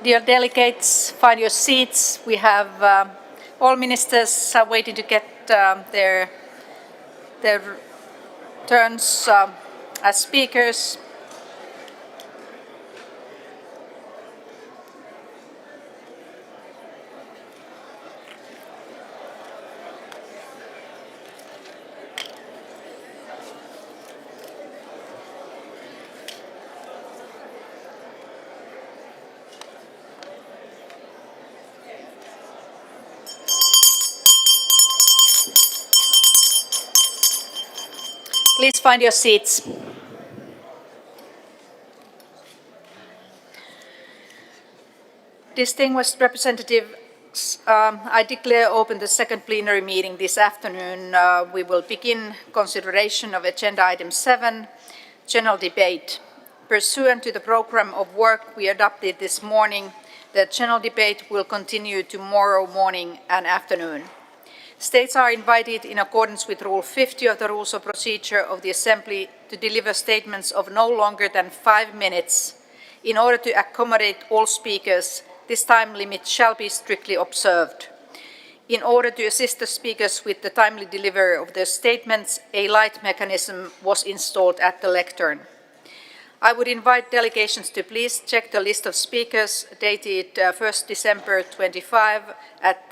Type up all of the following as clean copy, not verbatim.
Dear delegates, find your seats. We have all ministers waiting to get their turns as speakers. Please find your seats. Distinguished representatives, I declare open the second plenary meeting this afternoon. We will begin consideration of agenda item 7, general debate. Pursuant to the program of work we adopted this morning, the general debate will continue tomorrow morning and afternoon. States are invited, in accordance with Rule 50 of the Rules of Procedure of the Assembly, to deliver statements of no longer than 5 minutes. In order to accommodate all speakers, this time limit shall be strictly observed. In order to assist the speakers with the timely delivery of their statements, a light mechanism was installed at the lectern. I would invite delegations to please check the list of speakers dated 1st December 25 at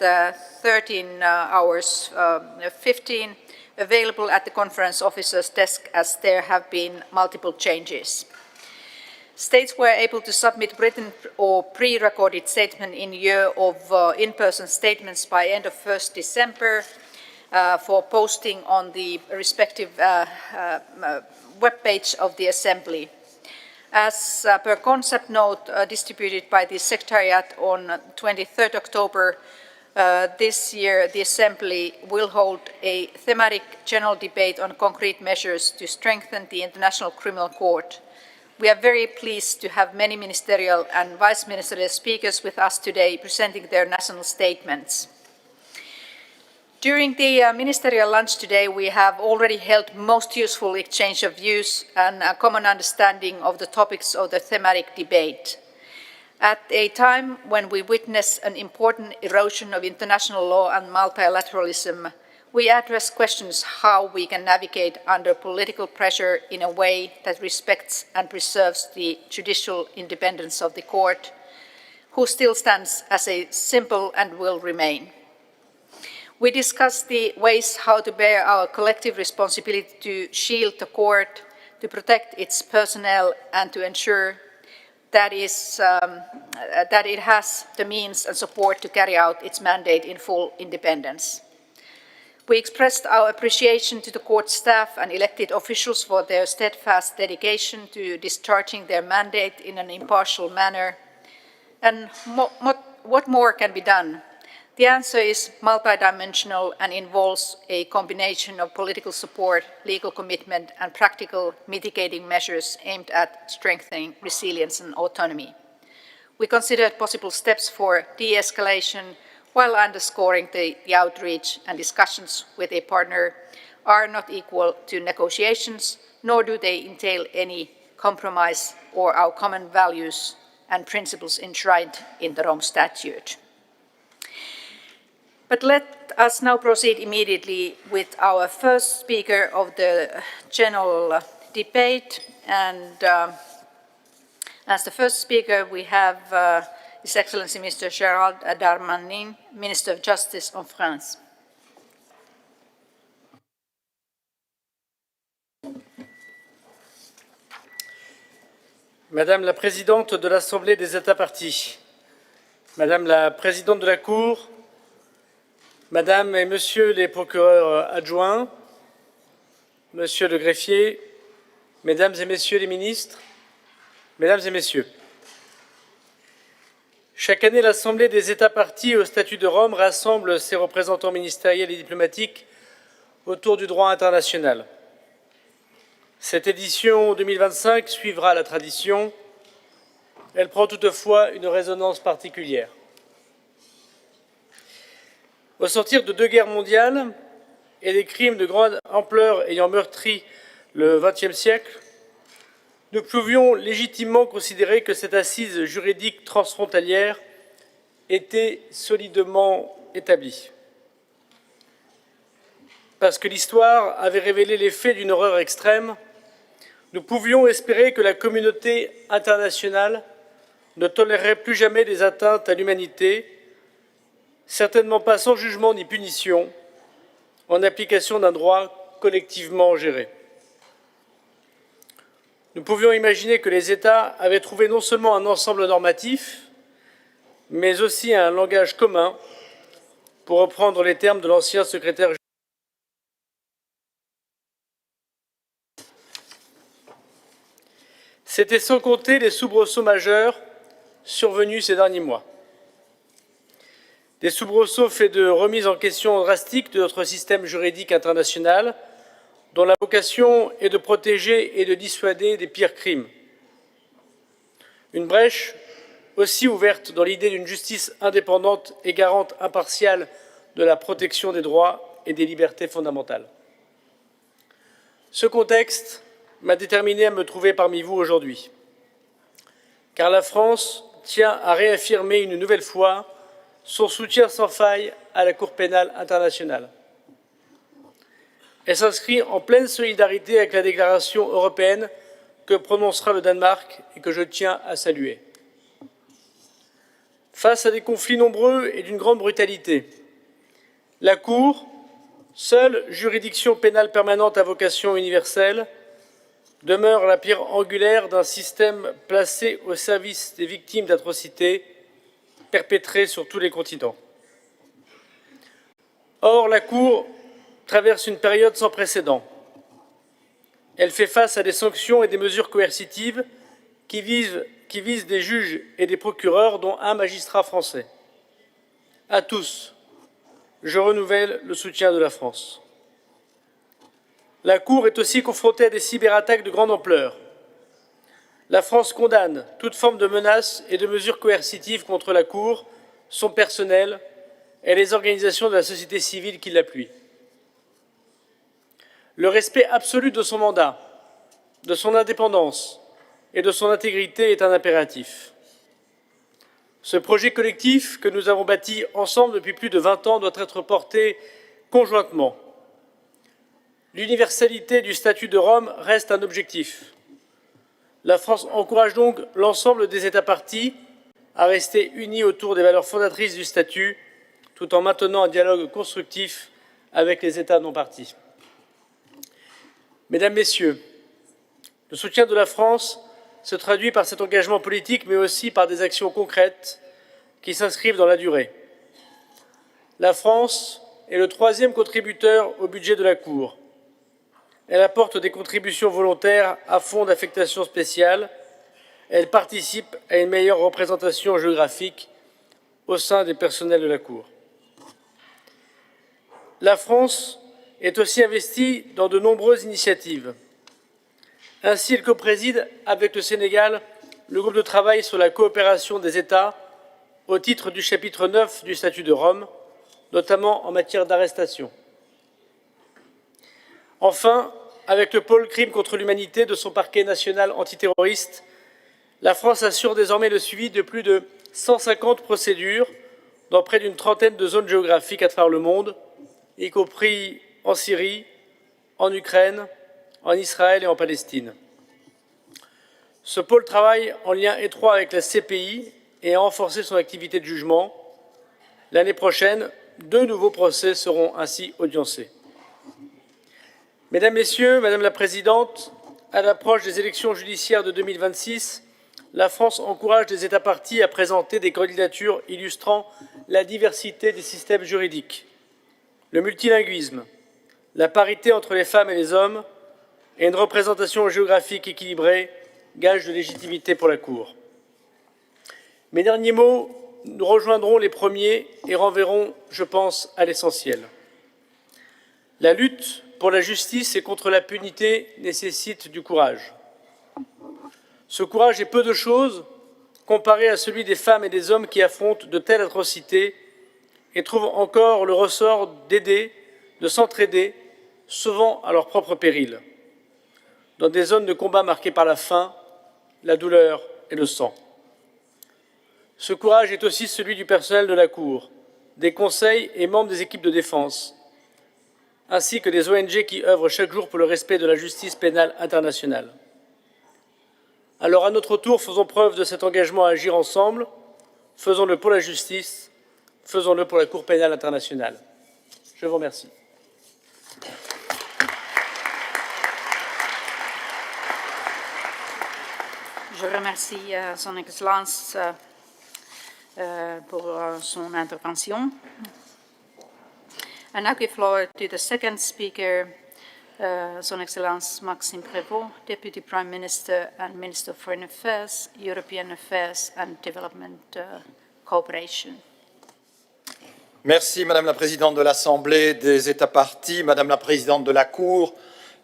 13 hours 15, available at the conference officer's desk, as there have been multiple changes. States were able to submit written or pre-recorded statement in lieu of in-person statements by end of 1st December for posting on the respective webpage of the Assembly. As per concept note distributed by the Secretariat on 23rd October this year, the Assembly will hold a thematic general debate on concrete measures to strengthen the International Criminal Court. We are very pleased to have many ministerial and vice ministerial speakers with us today presenting their national statements. During the ministerial lunch today, we have already held most useful exchange of views and a common understanding of the topics of the thematic debate. At a time when we witness an important erosion of international law and multilateralism, we address questions how we can navigate under political pressure in a way that respects and preserves the judicial independence of the court, who still stands as a symbol and will remain. We discussed the ways how to bear our collective responsibility to shield the court, to protect its personnel, and to ensure that it has the means and support to carry out its mandate in full independence. We expressed our appreciation to the court staff and elected officials for their steadfast dedication to discharging their mandate in an impartial manner. And what more can be done? The answer is multidimensional and involves a combination of political support, legal commitment, and practical mitigating measures aimed at strengthening resilience and autonomy. We considered possible steps for de-escalation while underscoring the outreach and discussions with a partner are not equal to negotiations, nor do they entail any compromise or our common values and principles enshrined in the Rome Statute. But let us now proceed immediately with our first speaker of the general debate. And as the first speaker, we have His Excellency Mr. Gérald Darmanin, Minister of Justice of France. Madame la Présidente de l'Assemblée des États parties, Madame la Présidente de la Cour, Madame et Monsieur les procureurs adjoints, Monsieur le greffier, Mesdames et Messieurs les ministres, Mesdames et Messieurs. Chaque année, l'Assemblée des États parties au statut de Rome rassemble ses représentants ministériels et diplomatiques autour du droit international. Cette édition 2025 suivra la tradition. Elle prend toutefois une résonance particulière. Au sortir de 2 guerres mondiales et des crimes de grande ampleur ayant meurtri le XXe siècle, nous pouvions légitimement considérer que cette assise juridique transfrontalière était solidement établie. Parce que l'histoire avait révélé les faits d'une horreur extrême, nous pouvions espérer que la communauté internationale ne tolérerait plus jamais des atteintes à l'humanité, certainement pas sans jugement ni punition, en application d'un droit collectivement géré. Nous pouvions imaginer que les États avaient trouvé non seulement un ensemble normatif, mais aussi un langage commun, pour reprendre les termes de l'ancien secrétaire général. C'était sans compter les soubresauts majeurs survenus ces derniers mois. Des soubresauts faits de remise en question drastique de notre système juridique international, dont la vocation est de protéger et de dissuader des pires crimes. Une brèche aussi ouverte dans l'idée d'une justice indépendante et garante impartiale de la protection des droits et des libertés fondamentales. Ce contexte m'a déterminé à me trouver parmi vous aujourd'hui, car la France tient à réaffirmer une nouvelle fois son soutien sans faille à la Cour pénale internationale. Elle s'inscrit en pleine solidarité avec la déclaration européenne que prononcera le Danemark et que je tiens à saluer. Face à des conflits nombreux et d'une grande brutalité, la Cour, seule juridiction pénale permanente à vocation universelle, demeure la pierre angulaire d'un système placé au service des victimes d'atrocités perpétrées sur tous les continents. Or, la Cour traverse une période sans précédent. Elle fait face à des sanctions et des mesures coercitives qui visent des juges et des procureurs, dont un magistrat français. À tous, je renouvelle le soutien de la France. La Cour est aussi confrontée à des cyberattaques de grande ampleur. La France condamne toute forme de menaces et de mesures coercitives contre la Cour, son personnel et les organisations de la société civile qui l'appuient. Le respect absolu de son mandat, de son indépendance et de son intégrité est un impératif. Ce projet collectif que nous avons bâti ensemble depuis plus de 20 ans doit être porté conjointement. L'universalité du statut de Rome reste un objectif. La France encourage donc l'ensemble des États parties à rester unis autour des valeurs fondatrices du statut, tout en maintenant un dialogue constructif avec les États non parties. Mesdames, Messieurs, le soutien de la France se traduit par cet engagement politique, mais aussi par des actions concrètes qui s'inscrivent dans la durée. La France est le troisième contributeur au budget de la Cour. Elle apporte des contributions volontaires à fonds d'affectation spéciale. Elle participe à une meilleure représentation géographique au sein des personnels de la Cour. La France est aussi investie dans de nombreuses initiatives. Ainsi, elle copréside avec le Sénégal le groupe de travail sur la coopération des États au titre du chapitre 9 du statut de Rome, notamment en matière d'arrestation. Enfin, avec le pôle crime contre l'humanité de son parquet national antiterroriste, la France assure désormais le suivi de plus de 150 procédures dans près d'une trentaine de zones géographiques à travers le monde, y compris en Syrie, en Ukraine, en Israël et en Palestine. Ce pôle travaille en lien étroit avec la CPI et a renforcé son activité de jugement. L'année prochaine, 2 nouveaux procès seront ainsi audiencés. Mesdames, Messieurs, Madame la Présidente, à l'approche des élections judiciaires de 2026, la France encourage les États parties à présenter des candidatures illustrant la diversité des systèmes juridiques, le multilinguisme, la parité entre les femmes et les hommes et une représentation géographique équilibrée, gage de légitimité pour la Cour. Mes derniers mots nous rejoindront les premiers et renverront, je pense, à l'essentiel. La lutte pour la justice et contre la punité nécessite du courage. Ce courage est peu de choses comparé à celui des femmes et des hommes qui affrontent de telles atrocités et trouvent encore le ressort d'aider, de s'entraider, souvent à leur propre péril. dans des zones de combat marquées par la faim, la douleur et le sang. Ce courage est aussi celui du personnel de la Cour, des conseils et membres des équipes de défense, ainsi que des ONG qui œuvrent chaque jour pour le respect de la justice pénale internationale. Alors, à notre tour, faisons preuve de cet engagement à agir ensemble, faisons-le pour la justice, faisons-le pour la Cour pénale internationale. Je vous remercie. Je remercie son Excellence pour son intervention. I now give floor to the second speaker, Son Excellence Maxime Prévost, Deputy Prime Minister and Minister of Foreign Affairs, European Affairs and Development Cooperation. Merci Madame la Présidente de l'Assemblée des États parties, Madame la Présidente de la Cour,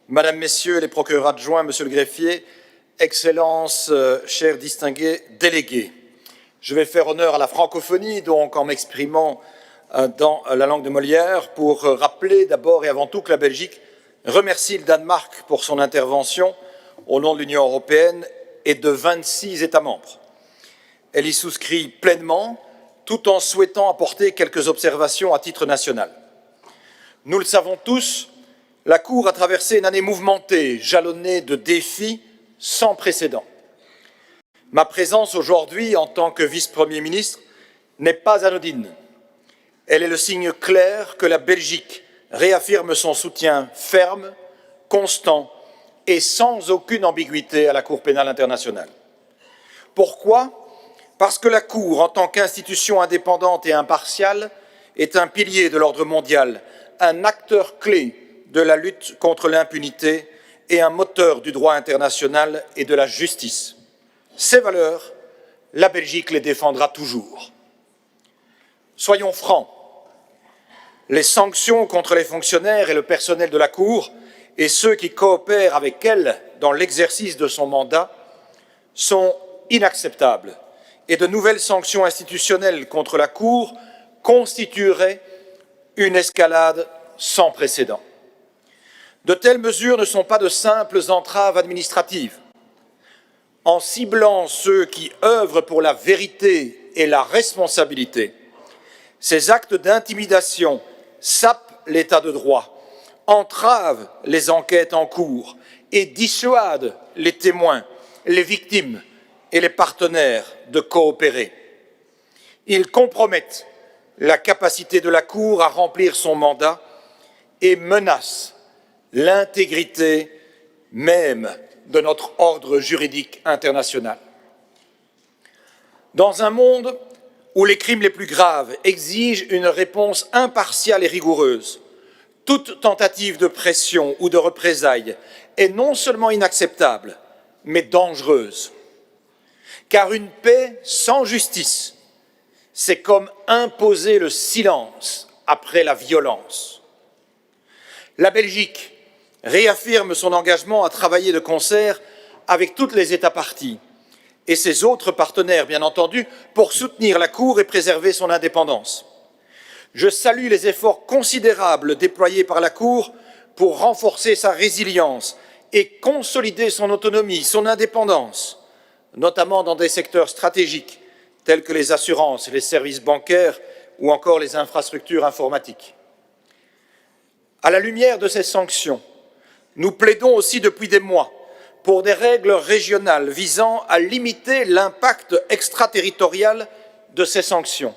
Madame, Messieurs les procureurs adjoints, Monsieur le greffier, Excellences, chers distingués délégués. Je vais faire honneur à la francophonie, donc en m'exprimant dans la langue de Molière, pour rappeler d'abord et avant tout que la Belgique remercie le Danemark pour son intervention au nom de l'Union européenne et de 26 États membres. Elle y souscrit pleinement, tout en souhaitant apporter quelques observations à titre national. Nous le savons tous, la Cour a traversé une année mouvementée, jalonnée de défis sans précédent. Ma présence aujourd'hui en tant que vice-premier ministre n'est pas anodine. Elle est le signe clair que la Belgique réaffirme son soutien ferme, constant et sans aucune ambiguïté à la Cour pénale internationale. Pourquoi ? Parce que la Cour, en tant qu'institution indépendante et impartiale, est un pilier de l'ordre mondial, un acteur clé de la lutte contre l'impunité et un moteur du droit international et de la justice. Ces valeurs, la Belgique les défendra toujours. Soyons francs, les sanctions contre les fonctionnaires et le personnel de la Cour et ceux qui coopèrent avec elle dans l'exercice de son mandat sont inacceptables et de nouvelles sanctions institutionnelles contre la Cour constitueraient une escalade sans précédent. De telles mesures ne sont pas de simples entraves administratives. En ciblant ceux qui œuvrent pour la vérité et la responsabilité, ces actes d'intimidation sapent l'état de droit, entravent les enquêtes en cours et dissuadent les témoins, les victimes et les partenaires de coopérer. Ils compromettent la capacité de la Cour à remplir son mandat et menacent l'intégrité même de notre ordre juridique international. Dans un monde où les crimes les plus graves exigent une réponse impartiale et rigoureuse, toute tentative de pression ou de représailles est non seulement inacceptable, mais dangereuse. Car une paix sans justice, c'est comme imposer le silence après la violence. La Belgique réaffirme son engagement à travailler de concert avec toutes les États parties et ses autres partenaires, bien entendu, pour soutenir la Cour et préserver son indépendance. Je salue les efforts considérables déployés par la Cour pour renforcer sa résilience et consolider son autonomie, son indépendance, notamment dans des secteurs stratégiques tels que les assurances, les services bancaires ou encore les infrastructures informatiques. À la lumière de ces sanctions, nous plaidons aussi depuis des mois pour des règles régionales visant à limiter l'impact extraterritorial de ces sanctions.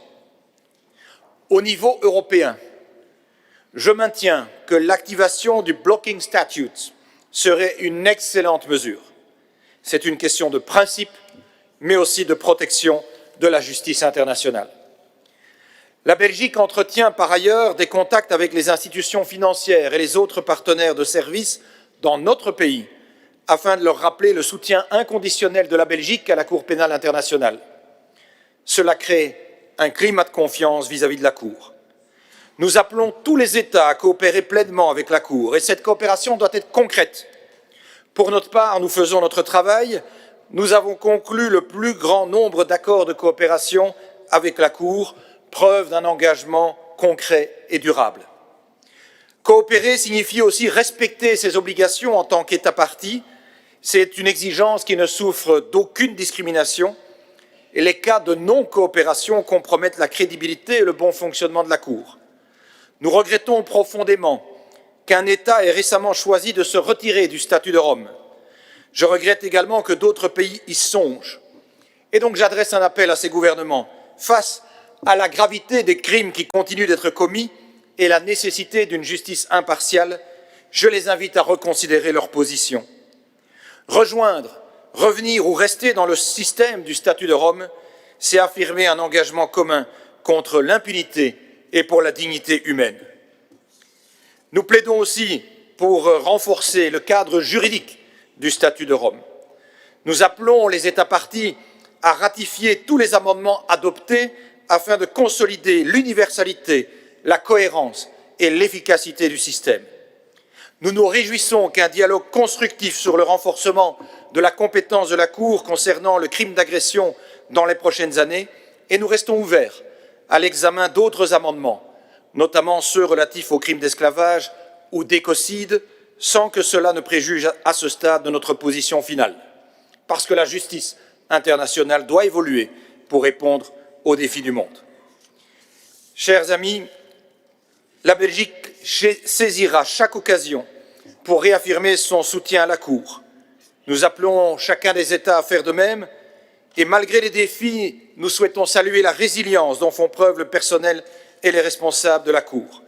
Au niveau européen, je maintiens que l'activation du blocking statute serait une excellente mesure. C'est une question de principe, mais aussi de protection de la justice internationale. La Belgique entretient par ailleurs des contacts avec les institutions financières et les autres partenaires de services dans notre pays, afin de leur rappeler le soutien inconditionnel de la Belgique à la Cour pénale internationale. Cela crée un climat de confiance vis-à-vis de la Cour. Nous appelons tous les États à coopérer pleinement avec la Cour, et cette coopération doit être concrète. Pour notre part, nous faisons notre travail. Nous avons conclu le plus grand nombre d'accords de coopération avec la Cour, preuve d'un engagement concret et durable. Coopérer signifie aussi respecter ses obligations en tant qu'État partie C'est une exigence qui ne souffre d'aucune discrimination et les cas de non-coopération compromettent la crédibilité et le bon fonctionnement de la Cour. Nous regrettons profondément qu'un État ait récemment choisi de se retirer du statut de Rome. Je regrette également que d'autres pays y songent. Et donc j'adresse un appel à ces gouvernements face à la gravité des crimes qui continuent d'être commis et la nécessité d'une justice impartiale. Je les invite à reconsidérer leur position. Rejoindre, revenir ou rester dans le système du statut de Rome, c'est affirmer un engagement commun contre l'impunité et pour la dignité humaine. Nous plaidons aussi pour renforcer le cadre juridique du statut de Rome. Nous appelons les États parties à ratifier tous les amendements adoptés afin de consolider l'universalité, la cohérence et l'efficacité du système. Nous nous réjouissons qu'un dialogue constructif sur le renforcement de la compétence de la Cour concernant le crime d'agression dans les prochaines années et nous restons ouverts à l'examen d'autres amendements, notamment ceux relatifs aux crimes d'esclavage ou d'écocide, sans que cela ne préjuge à ce stade de notre position finale, parce que la justice internationale doit évoluer pour répondre aux défis du monde. Chers amis, la Belgique saisira chaque occasion pour réaffirmer son soutien à la Cour. Nous appelons chacun des États à faire de même et malgré les défis, nous souhaitons saluer la résilience dont font preuve le personnel et les responsables de la Cour.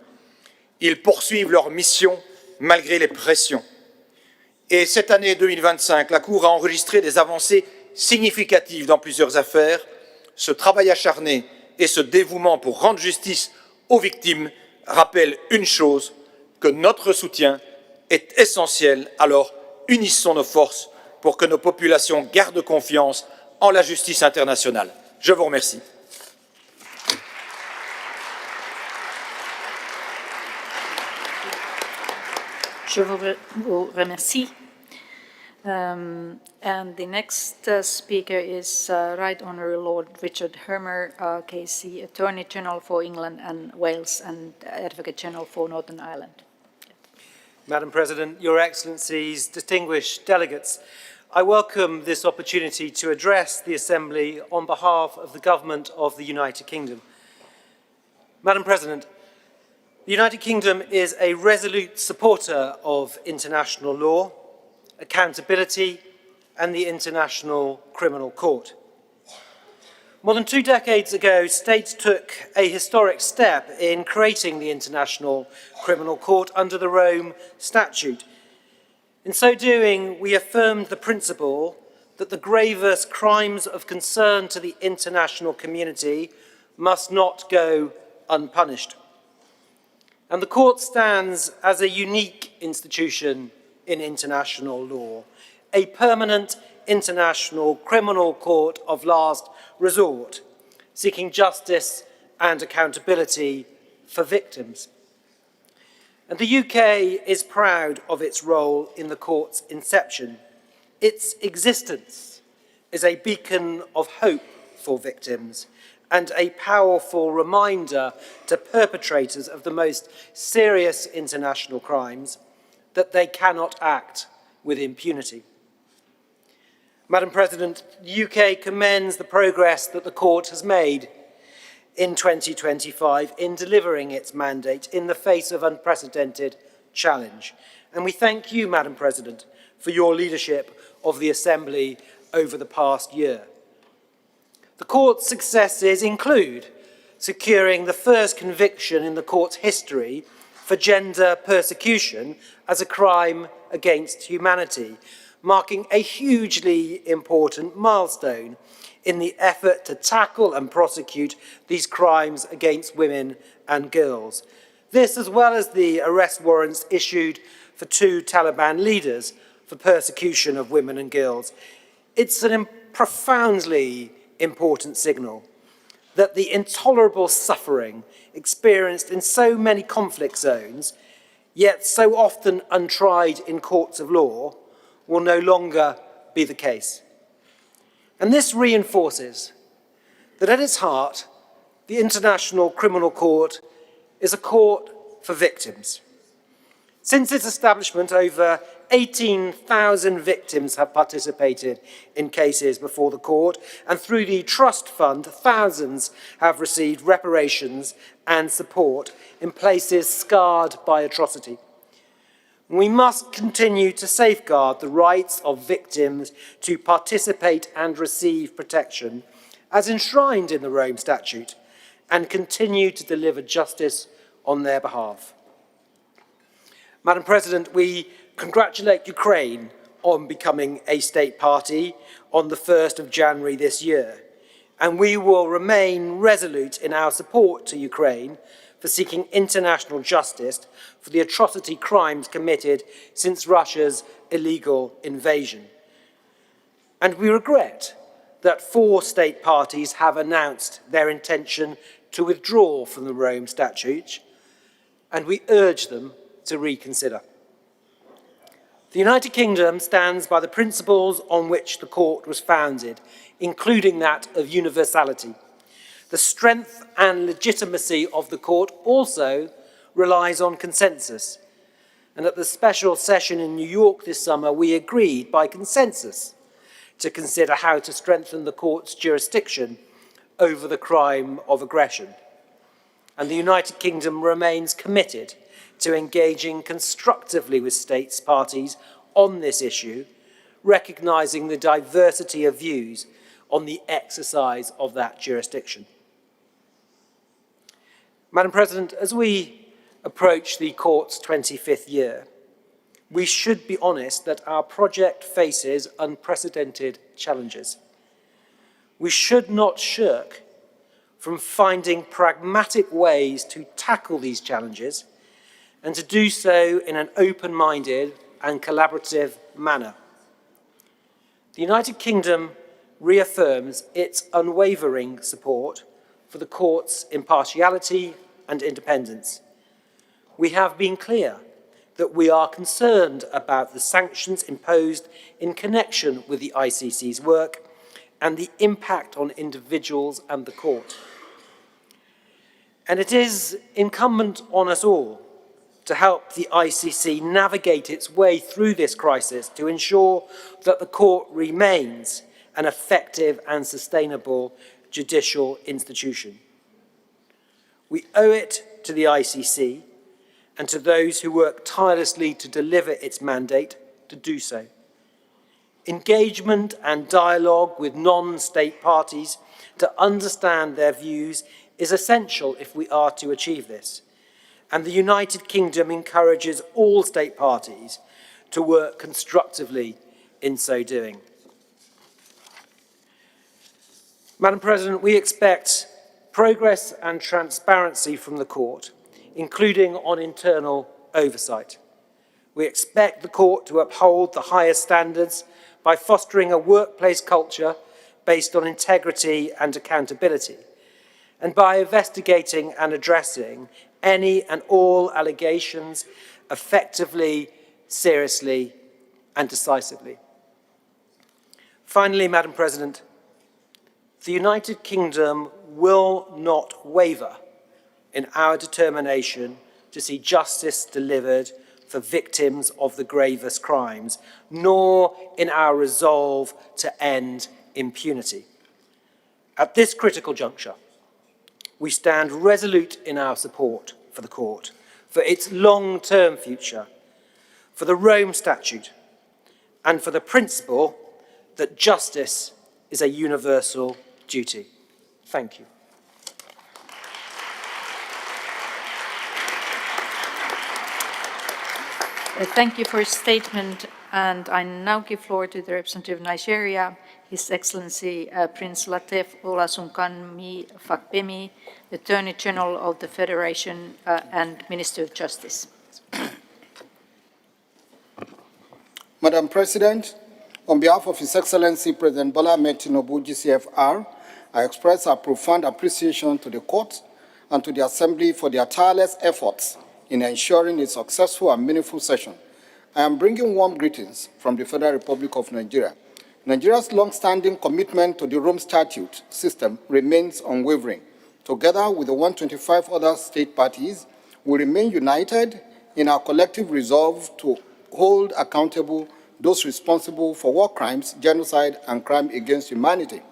Ils poursuivent leur mission malgré les pressions. Et cette année 2025, la Cour a enregistré des avancées significatives dans plusieurs affaires. Ce travail acharné et ce dévouement pour rendre justice aux victimes rappellent une chose, que notre soutien est essentiel. Alors, unissons nos forces pour que nos populations gardent confiance en la justice internationale. Je vous remercie. Je vous remercie. And the next speaker is Right Honourable Lord Richard Hermer, KC, Attorney General for England and Wales and Advocate General for Northern Ireland. Madam President, Your Excellencies, distinguished delegates, I welcome this opportunity to address the Assembly on behalf of the Government of the United Kingdom. Madam President, the United Kingdom is a resolute supporter of international law, accountability, and the International Criminal Court. More than 2 decades ago, states took a historic step in creating the International Criminal Court under the Rome Statute. In so doing, we affirmed the principle that the gravest crimes of concern to the international community must not go unpunished. And the court stands as a unique institution in international law, a permanent international criminal court of last resort, seeking justice and accountability for victims. And the UK is proud of its role in the court's inception. Its existence is a beacon of hope for victims and a powerful reminder to perpetrators of the most serious international crimes that they cannot act with impunity. Madam President, the UK commends the progress that the court has made in 2025 in delivering its mandate in the face of unprecedented challenge. And we thank you, Madam President, for your leadership of the Assembly over the past year. The court's successes include securing the first conviction in the court's history for gender persecution as a crime against humanity, marking a hugely important milestone in the effort to tackle and prosecute these crimes against women and girls. This, as well as the arrest warrants issued for 2 Taliban leaders for persecution of women and girls. It's a profoundly important signal that the intolerable suffering experienced in so many conflict zones, yet so often untried in courts of law, will no longer be the case. And this reinforces that at its heart, the International Criminal Court is a court for victims. Since its establishment over 18,000 victims have participated in cases before the court, and through the trust fund, thousands have received reparations and support in places scarred by atrocity. We must continue to safeguard the rights of victims to participate and receive protection, as enshrined in the Rome Statute, and continue to deliver justice on their behalf. Madam President, we congratulate Ukraine on becoming a state party on the 1st of January this year, and we will remain resolute in our support to Ukraine for seeking international justice for the atrocity crimes committed since Russia's illegal invasion. And we regret that 4 state parties have announced their intention to withdraw from the Rome Statute, and we urge them to reconsider. The United Kingdom stands by the principles on which the court was founded, including that of universality. The strength and legitimacy of the court also relies on consensus. And at the special session in New York this summer, we agreed by consensus to consider how to strengthen the court's jurisdiction over the crime of aggression. And the United Kingdom remains committed to engaging constructively with states parties on this issue, recognising the diversity of views on the exercise of that jurisdiction. Madam President, as we approach the court's 25th year, we should be honest that our project faces unprecedented challenges. We should not shirk from finding pragmatic ways to tackle these challenges and to do so in an open-minded and collaborative manner. The United Kingdom reaffirms its unwavering support for the court's impartiality and independence. We have been clear that we are concerned about the sanctions imposed in connection with the ICC's work and the impact on individuals and the court. And it is incumbent on us all to help the ICC navigate its way through this crisis to ensure that the court remains an effective and sustainable judicial institution. We owe it to the ICC and to those who work tirelessly to deliver its mandate to do so. Engagement and dialogue with non-state parties to understand their views is essential if we are to achieve this. And the United Kingdom encourages all state parties to work constructively in so doing. Madam President, we expect progress and transparency from the court, including on internal oversight. We expect the court to uphold the highest standards by fostering a workplace culture based on integrity and accountability, and by investigating and addressing any and all allegations effectively, seriously, and decisively. Finally, Madam President, the United Kingdom will not waver in our determination to see justice delivered for victims of the gravest crimes, nor in our resolve to end impunity. At this critical juncture, we stand resolute in our support for the court, for its long-term future, for the Rome Statute, and for the principle that justice is a universal duty. Thank you. Thank you for your statement, and I now give floor to the representative of Nigeria, His Excellency Prince Lateef Olasunkanmi Fakpemi, Attorney General of the Federation and Minister of Justice. Madam President, on behalf of His Excellency President Bola Ahmed Tinubu, GCFR, I express our profound appreciation to the court and to the Assembly for their tireless efforts in ensuring a successful and meaningful session. I am bringing warm greetings from the Federal Republic of Nigeria. Nigeria's long-standing commitment to the Rome Statute system remains unwavering. Together with the 125 other state parties, we remain united in our collective resolve to hold accountable those responsible for war crimes, genocide, and crime against humanity.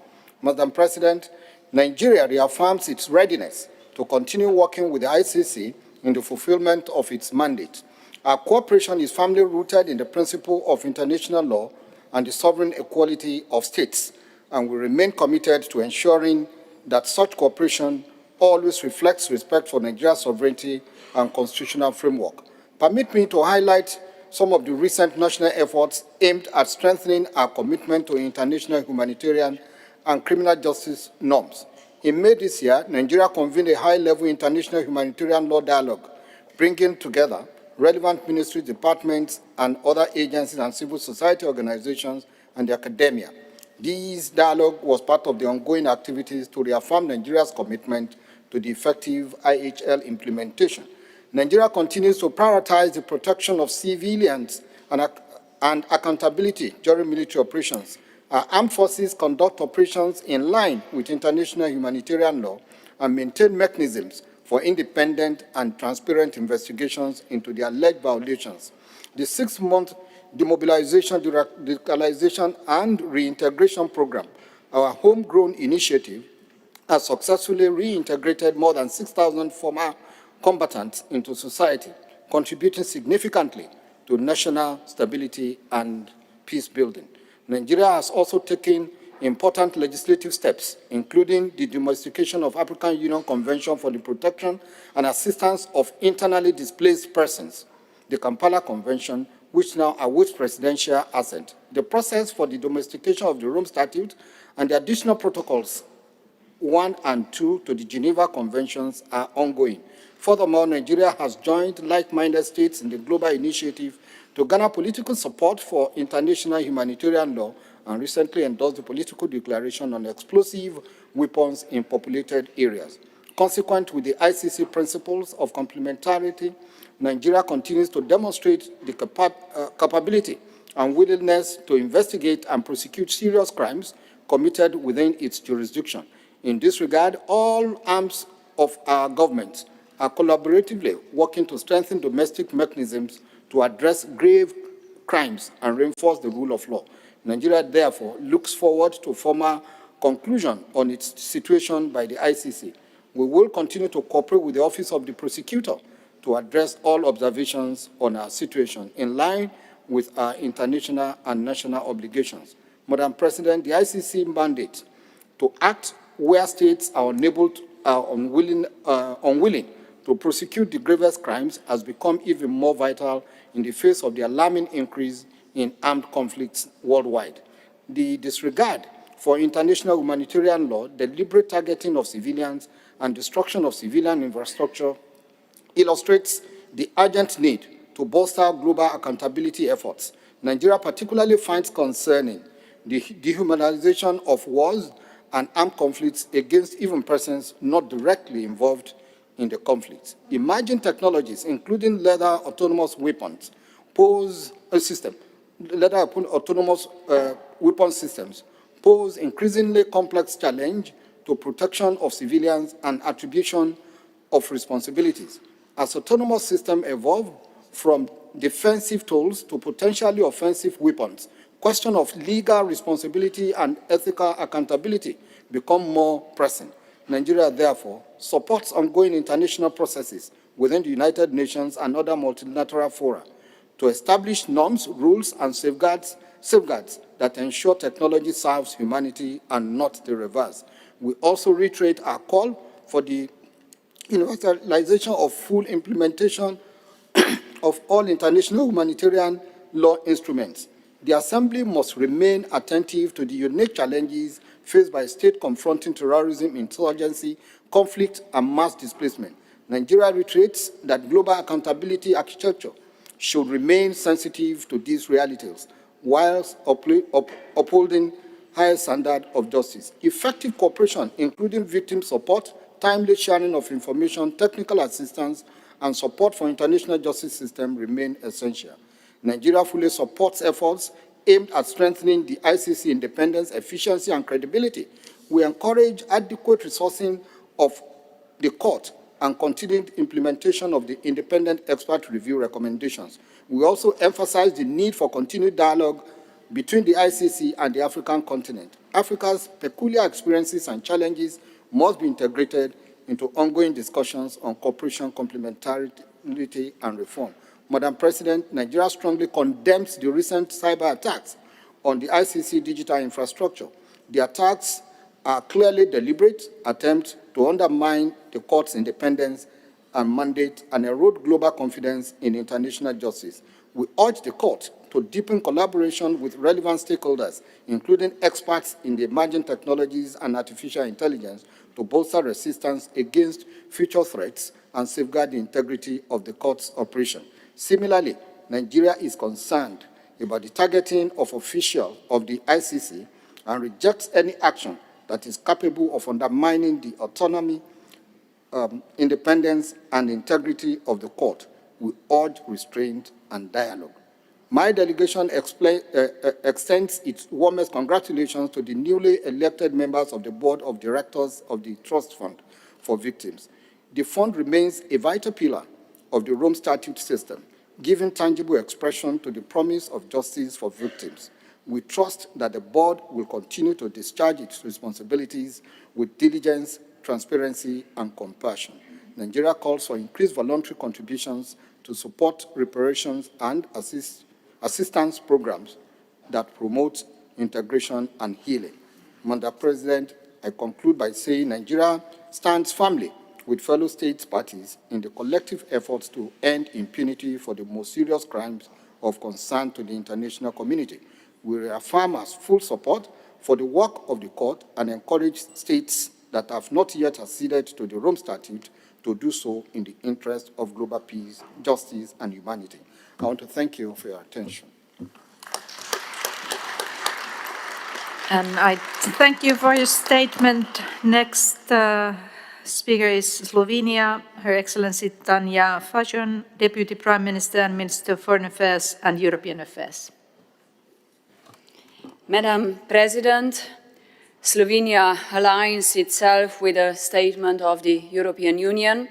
Madam President, Nigeria reaffirms its readiness to continue working with the ICC in the fulfillment of its mandate. Our cooperation is firmly rooted in the principle of international law and the sovereign equality of states, and we remain committed to ensuring that such cooperation always reflects respect for Nigeria's sovereignty and constitutional framework. Permit me to highlight some of the recent national efforts aimed at strengthening our commitment to international humanitarian and criminal justice norms. In May this year, Nigeria convened a high-level international humanitarian law dialogue, bringing together relevant ministries, departments, and other agencies and civil society organizations and the academia. This dialogue was part of the ongoing activities to reaffirm Nigeria's commitment to the effective IHL implementation. Nigeria continues to prioritize the protection of civilians and accountability during military operations. Our armed forces conduct operations in line with international humanitarian law and maintain mechanisms for independent and transparent investigations into the alleged violations. The 6-month demobilization, radicalization, and reintegration program, our homegrown initiative, has successfully reintegrated more than 6,000 former combatants into society, contributing significantly to national stability and peace building. Nigeria has also taken important legislative steps, including the domestication of African Union Convention for the Protection and Assistance of Internally Displaced Persons, the Kampala Convention, which now awaits presidential assent. The process for the domestication of the Rome Statute and the additional protocols 1 and 2 to the Geneva Conventions are ongoing. Furthermore, Nigeria has joined like-minded states in the global initiative to garner political support for international humanitarian law and recently endorsed the political declaration on explosive weapons in populated areas. Consequent with the ICC principles of complementarity, Nigeria continues to demonstrate the capability and willingness to investigate and prosecute serious crimes committed within its jurisdiction. In this regard, all arms of our government are collaboratively working to strengthen domestic mechanisms to address grave crimes and reinforce the rule of law. Nigeria, therefore, looks forward to formal conclusion on its situation by the ICC. We will continue to cooperate with the Office of the Prosecutor to address all observations on our situation in line with our international and national obligations. Madam President, the ICC mandate to act where states are unwilling to prosecute the gravest crimes has become even more vital in the face of the alarming increase in armed conflicts worldwide. The disregard for international humanitarian law, deliberate targeting of civilians, and destruction of civilian infrastructure illustrates the urgent need to bolster global accountability efforts. Nigeria particularly finds concerning the dehumanization of wars and armed conflicts against even persons not directly involved in the conflicts. Emerging technologies, including leather autonomous weapons, weapon systems, pose increasingly complex challenge to protection of civilians and attribution of responsibilities. As autonomous systems evolve from defensive tools to potentially offensive weapons, question of legal responsibility and ethical accountability become more pressing. Nigeria, therefore, supports ongoing international processes within the United Nations and other multilateral fora to establish norms, rules, and safeguards that ensure technology serves humanity and not the reverse. We also reiterate our call for the universalization of full implementation of all international humanitarian law instruments. The Assembly must remain attentive to the unique challenges faced by states confronting terrorism, insurgency, conflict, and mass displacement. Nigeria reiterates that global accountability architecture should remain sensitive to these realities, whilst upholding higher standard of justice. Effective cooperation, including victim support, timely sharing of information, technical assistance, and support for international justice system remain essential. Nigeria fully supports efforts aimed at strengthening the ICC independence, efficiency, and credibility. We encourage adequate resourcing of the court and continued implementation of the independent expert review recommendations. We also emphasize the need for continued dialogue between the ICC and the African continent. Africa's peculiar experiences and challenges must be integrated into ongoing discussions on cooperation, complementarity, and reform. Madam President, Nigeria strongly condemns the recent cyber attacks on the ICC digital infrastructure. The attacks are clearly deliberate attempts to undermine the court's independence and mandate and erode global confidence in international justice. We urge the court to deepen collaboration with relevant stakeholders, including experts in the emerging technologies and artificial intelligence, to bolster resistance against future threats and safeguard the integrity of the court's operation. Similarly, Nigeria is concerned about the targeting of officials of the ICC and rejects any action that is capable of undermining the autonomy, independence, and integrity of the court. We urge restraint and dialogue. My delegation extends its warmest congratulations to the newly elected members of the Board of Directors of the Trust Fund for Victims. The fund remains a vital pillar of the Rome Statute system, giving tangible expression to the promise of justice for victims. We trust that the board will continue to discharge its responsibilities with diligence, transparency, and compassion. Nigeria calls for increased voluntary contributions to support reparations and assistance programs that promote integration and healing. Madam President, I conclude by saying Nigeria stands firmly with fellow states parties in the collective efforts to end impunity for the most serious crimes of concern to the international community. We reaffirm our full support for the work of the court and encourage states that have not yet acceded to the Rome Statute to do so in the interest of global peace, justice, and humanity. I want to thank you for your attention. And I thank you for your statement. Next speaker is Slovenia, Her Excellency Tanja Fajon, Deputy Prime Minister and Minister of Foreign Affairs and European Affairs. Madam President, Slovenia aligns itself with the statement of the European Union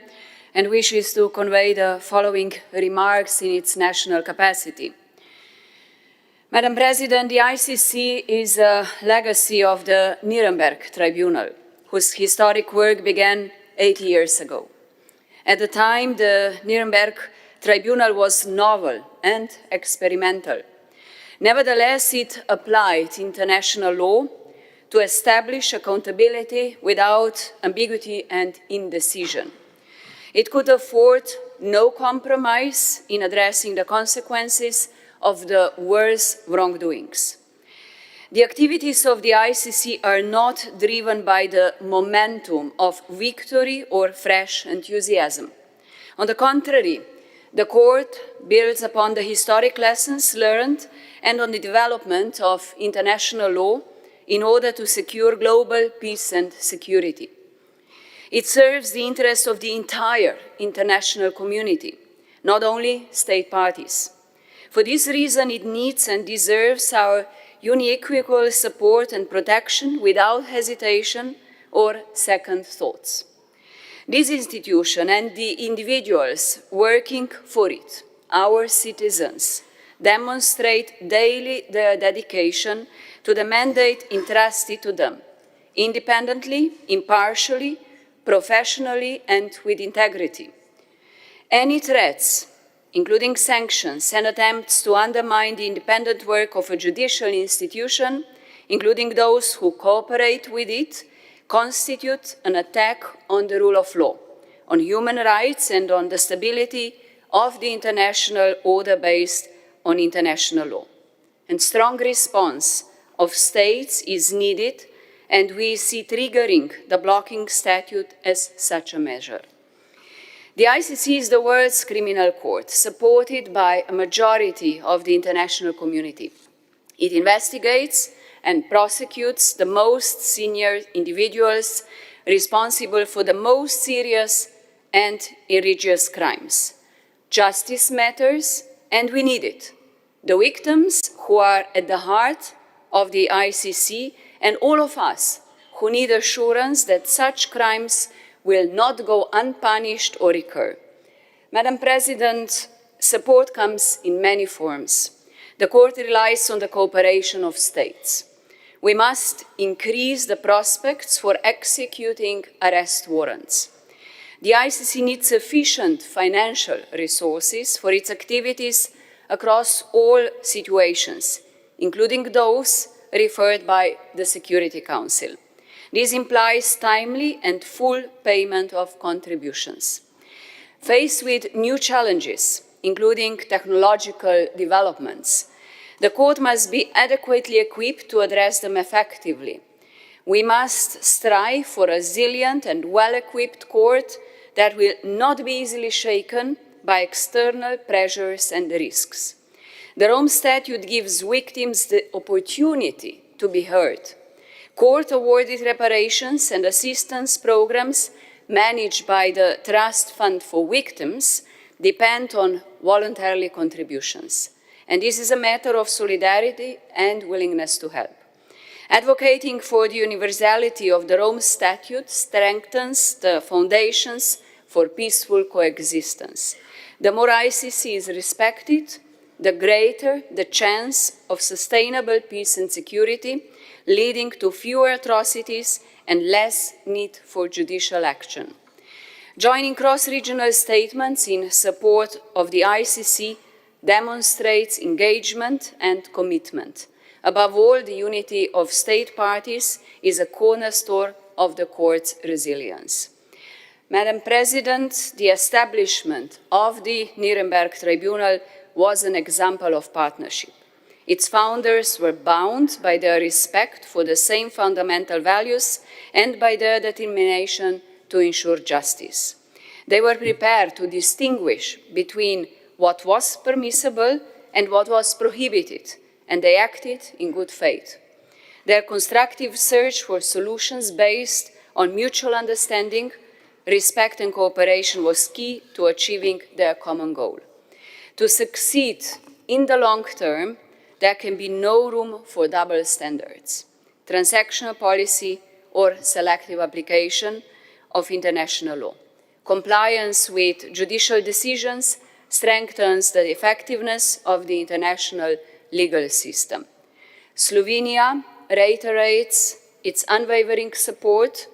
and wishes to convey the following remarks in its national capacity. Madam President, the ICC is a legacy of the Nuremberg Tribunal, whose historic work began 80 years ago. At the time, the Nuremberg Tribunal was novel and experimental. Nevertheless, it applied international law to establish accountability without ambiguity and indecision. It could afford no compromise in addressing the consequences of the worst wrongdoings. The activities of the ICC are not driven by the momentum of victory or fresh enthusiasm. On the contrary, the court builds upon the historic lessons learned and on the development of international law in order to secure global peace and security. It serves the interests of the entire international community, not only state parties. For this reason, it needs and deserves our unequivocal support and protection without hesitation or second thoughts. This institution and the individuals working for it, our citizens, demonstrate daily their dedication to the mandate entrusted to them, independently, impartially, professionally, and with integrity. Any threats, including sanctions and attempts to undermine the independent work of a judicial institution, including those who cooperate with it, constitute an attack on the rule of law, on human rights, and on the stability of the international order based on international law. And strong response of states is needed, and we see triggering the blocking statute as such a measure. The ICC is the world's criminal court, supported by a majority of the international community. It investigates and prosecutes the most senior individuals responsible for the most serious and egregious crimes. Justice matters, and we need it. The victims who are at the heart of the ICC, and all of us who need assurance that such crimes will not go unpunished or recur. Madam President, Support comes in many forms. The court relies on the cooperation of states. We must increase the prospects for executing arrest warrants. The ICC needs sufficient financial resources for its activities across all situations, including those referred by the Security Council. This implies timely and full payment of contributions. Faced with new challenges, including technological developments, the court must be adequately equipped to address them effectively. We must strive for a resilient and well-equipped court that will not be easily shaken by external pressures and risks. The Rome Statute gives victims the opportunity to be heard. Court-awarded reparations and assistance programs managed by the Trust Fund for Victims depend on voluntary contributions. And this is a matter of solidarity and willingness to help. Advocating for the universality of the Rome Statute strengthens the foundations for peaceful coexistence. The more ICC is respected, the greater the chance of sustainable peace and security, leading to fewer atrocities and less need for judicial action. Joining cross-regional statements in support of the ICC demonstrates engagement and commitment. Above all, the unity of state parties is a cornerstone of the court's resilience. Madam President, the establishment of the Nuremberg Tribunal was an example of partnership. Its founders were bound by their respect for the same fundamental values and by their determination to ensure justice. They were prepared to distinguish between what was permissible and what was prohibited, and they acted in good faith. Their constructive search for solutions based on mutual understanding, respect and cooperation was key to achieving their common goal. To succeed in the long term, there can be no room for double standards, transactional policy or selective application of international law. Compliance with judicial decisions strengthens the effectiveness of the international legal system. Slovenia reiterates its unwavering support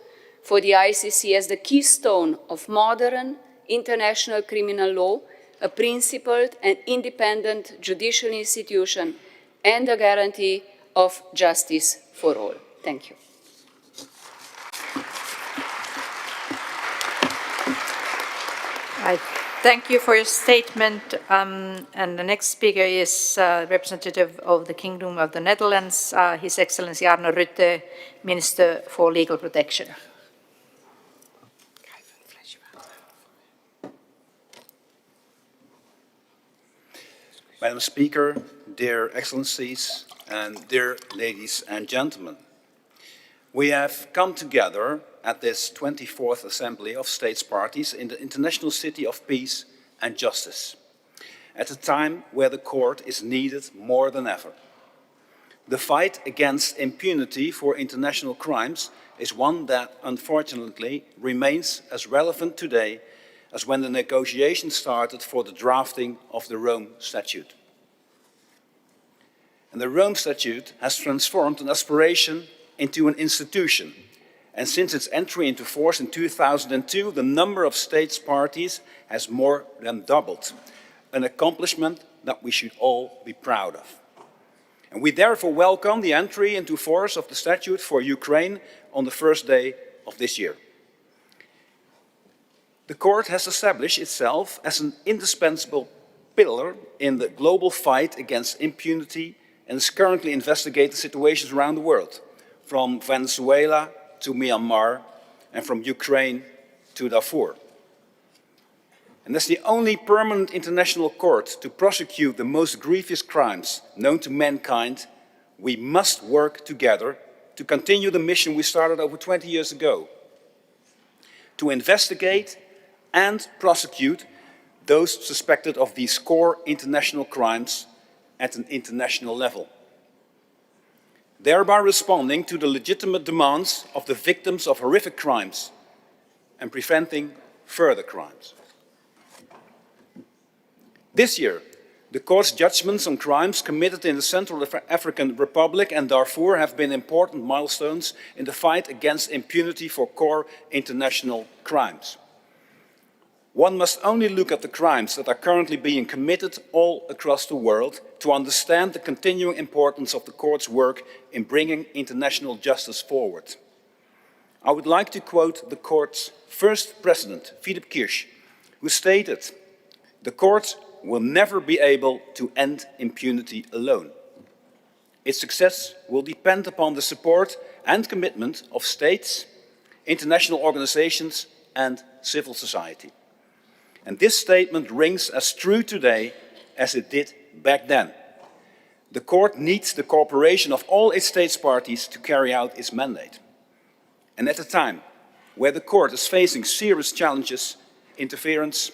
for the ICC as the keystone of modern international criminal law, a principled and independent judicial institution, and a guarantee of justice for all. Thank you. I thank you for your statement. And the next speaker is representative of the Kingdom of the Netherlands, His Excellency Arno Rutte, Minister for Legal Protection. Madam Speaker, dear Excellencies, and dear ladies and gentlemen, we have come together at this 24th Assembly of States Parties in the International City of Peace and Justice, at a time where the court is needed more than ever. The fight against impunity for international crimes is one that, unfortunately, remains as relevant today as when the negotiations started for the drafting of the Rome Statute. And the Rome Statute has transformed an aspiration into an institution. And since its entry into force in 2002, the number of states parties has more than doubled, an accomplishment that we should all be proud of. And we therefore welcome the entry into force of the statute for Ukraine on the first day of this year. The court has established itself as an indispensable pillar in the global fight against impunity and is currently investigating situations around the world, from Venezuela to Myanmar and from Ukraine to Darfur. And as the only permanent international court to prosecute the most grievous crimes known to mankind, we must work together to continue the mission we started over 20 years ago, to investigate and prosecute those suspected of these core international crimes at an international level, thereby responding to the legitimate demands of the victims of horrific crimes and preventing further crimes. This year, the Court's judgments on crimes committed in the Central African Republic and Darfur have been important milestones in the fight against impunity for core international crimes. One must only look at the crimes that are currently being committed all across the world to understand the continuing importance of the Court's work in bringing international justice forward. I would like to quote the Court's first president, Philip Kirsch, who stated, "The Court will never be able to end impunity alone. Its success will depend upon the support and commitment of states, international organizations, and civil society." And this statement rings as true today as it did back then. The Court needs the cooperation of all its states parties to carry out its mandate. And at a time where the Court is facing serious challenges, interference,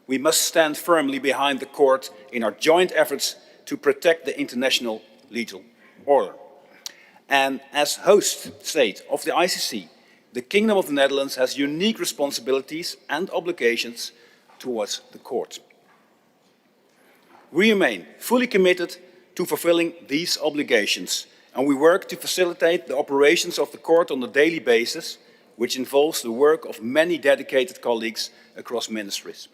we must stand firmly behind the Court in our joint efforts to protect the international legal order. And as host state of the ICC, the Kingdom of the Netherlands has unique responsibilities and obligations towards the Court. We remain fully committed to fulfilling these obligations, and we work to facilitate the operations of the Court on a daily basis, which involves the work of many dedicated colleagues across ministries.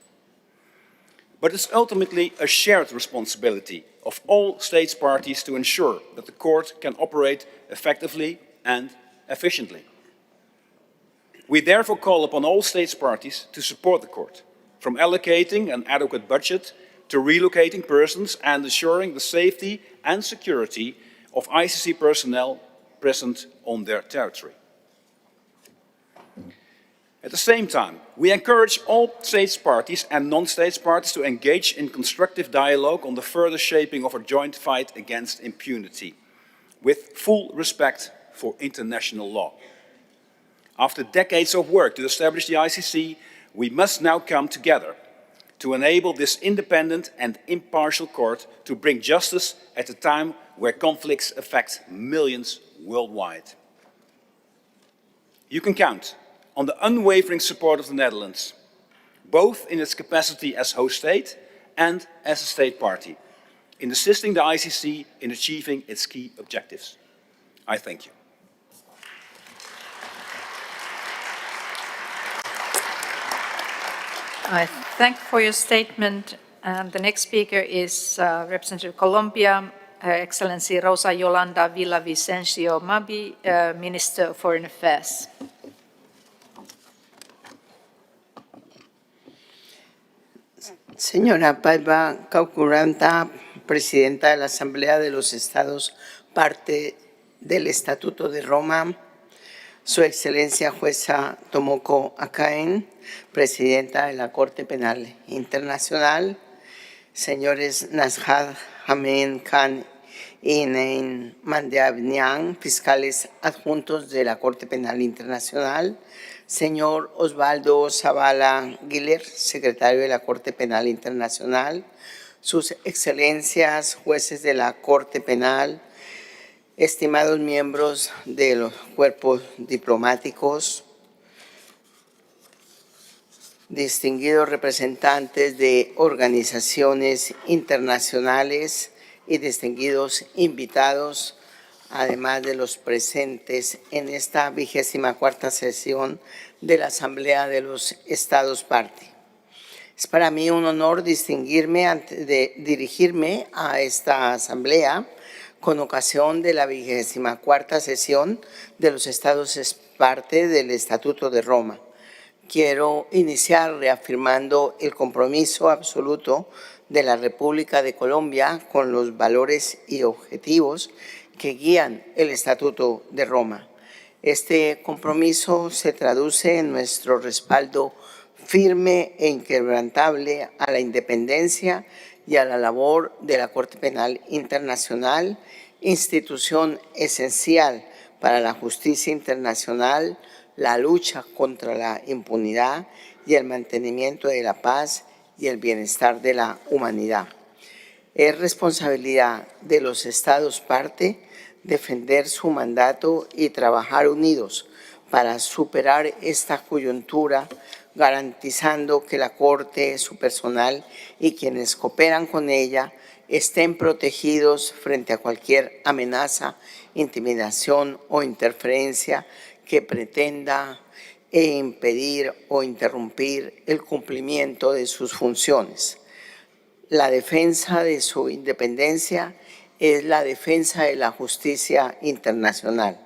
But it's ultimately a shared responsibility of all states parties to ensure that the Court can operate effectively and efficiently. We therefore call upon all states parties to support the Court, from allocating an adequate budget to relocating persons and ensuring the safety and security of ICC personnel present on their territory. At the same time, we encourage all states parties and non-states parties to engage in constructive dialogue on the further shaping of our joint fight against impunity, with full respect for international law. After decades of work to establish the ICC, we must now come together to enable this independent and impartial court to bring justice at a time where conflicts affect millions worldwide. You can count on the unwavering support of the Netherlands, both in its capacity as host state and as a state party, in assisting the ICC in achieving its key objectives. I thank you. I thank you for your statement. And the next speaker is Representative Colombia, Her Excellency Rosa Yolanda Villavicencio Mabi, Minister of Foreign Affairs. Señora Paiva Caucuranta, Presidenta de la Asamblea de los Estados, parte del Estatuto de Roma, Su Excelencia Jueza Tomoko Akain, Presidenta de la Corte Penal Internacional, señores Nazhad Hamen Khan y Nein Mandiabnian, fiscales adjuntos de la Corte Penal Internacional, señor Osvaldo Zavala Guiller, secretario de la Corte Penal Internacional, sus excelencias jueces de la Corte Penal, estimados miembros de los cuerpos diplomáticos, distinguidos representantes de organizaciones internacionales y distinguidos invitados, además de los presentes en esta 24ª sesión de la Asamblea de los Estados Parte. Es para mí un honor dirigirme a esta Asamblea con ocasión de la 24ª sesión de los Estados Parte del Estatuto de Roma. Quiero iniciar reafirmando el compromiso absoluto de la República de Colombia con los valores y objetivos que guían el Estatuto de Roma. Este compromiso se traduce en nuestro respaldo firme e inquebrantable a la independencia y a la labor de la Corte Penal Internacional, institución esencial para la justicia internacional, la lucha contra la impunidad y el mantenimiento de la paz y el bienestar de la humanidad. Es responsabilidad de los Estados parte defender su mandato y trabajar unidos para superar esta coyuntura garantizando que la Corte, su personal y quienes cooperan con ella estén protegidos frente a cualquier amenaza, intimidación o interferencia que pretenda impedir o interrumpir el cumplimiento de sus funciones. La defensa de su independencia es la defensa de la justicia internacional.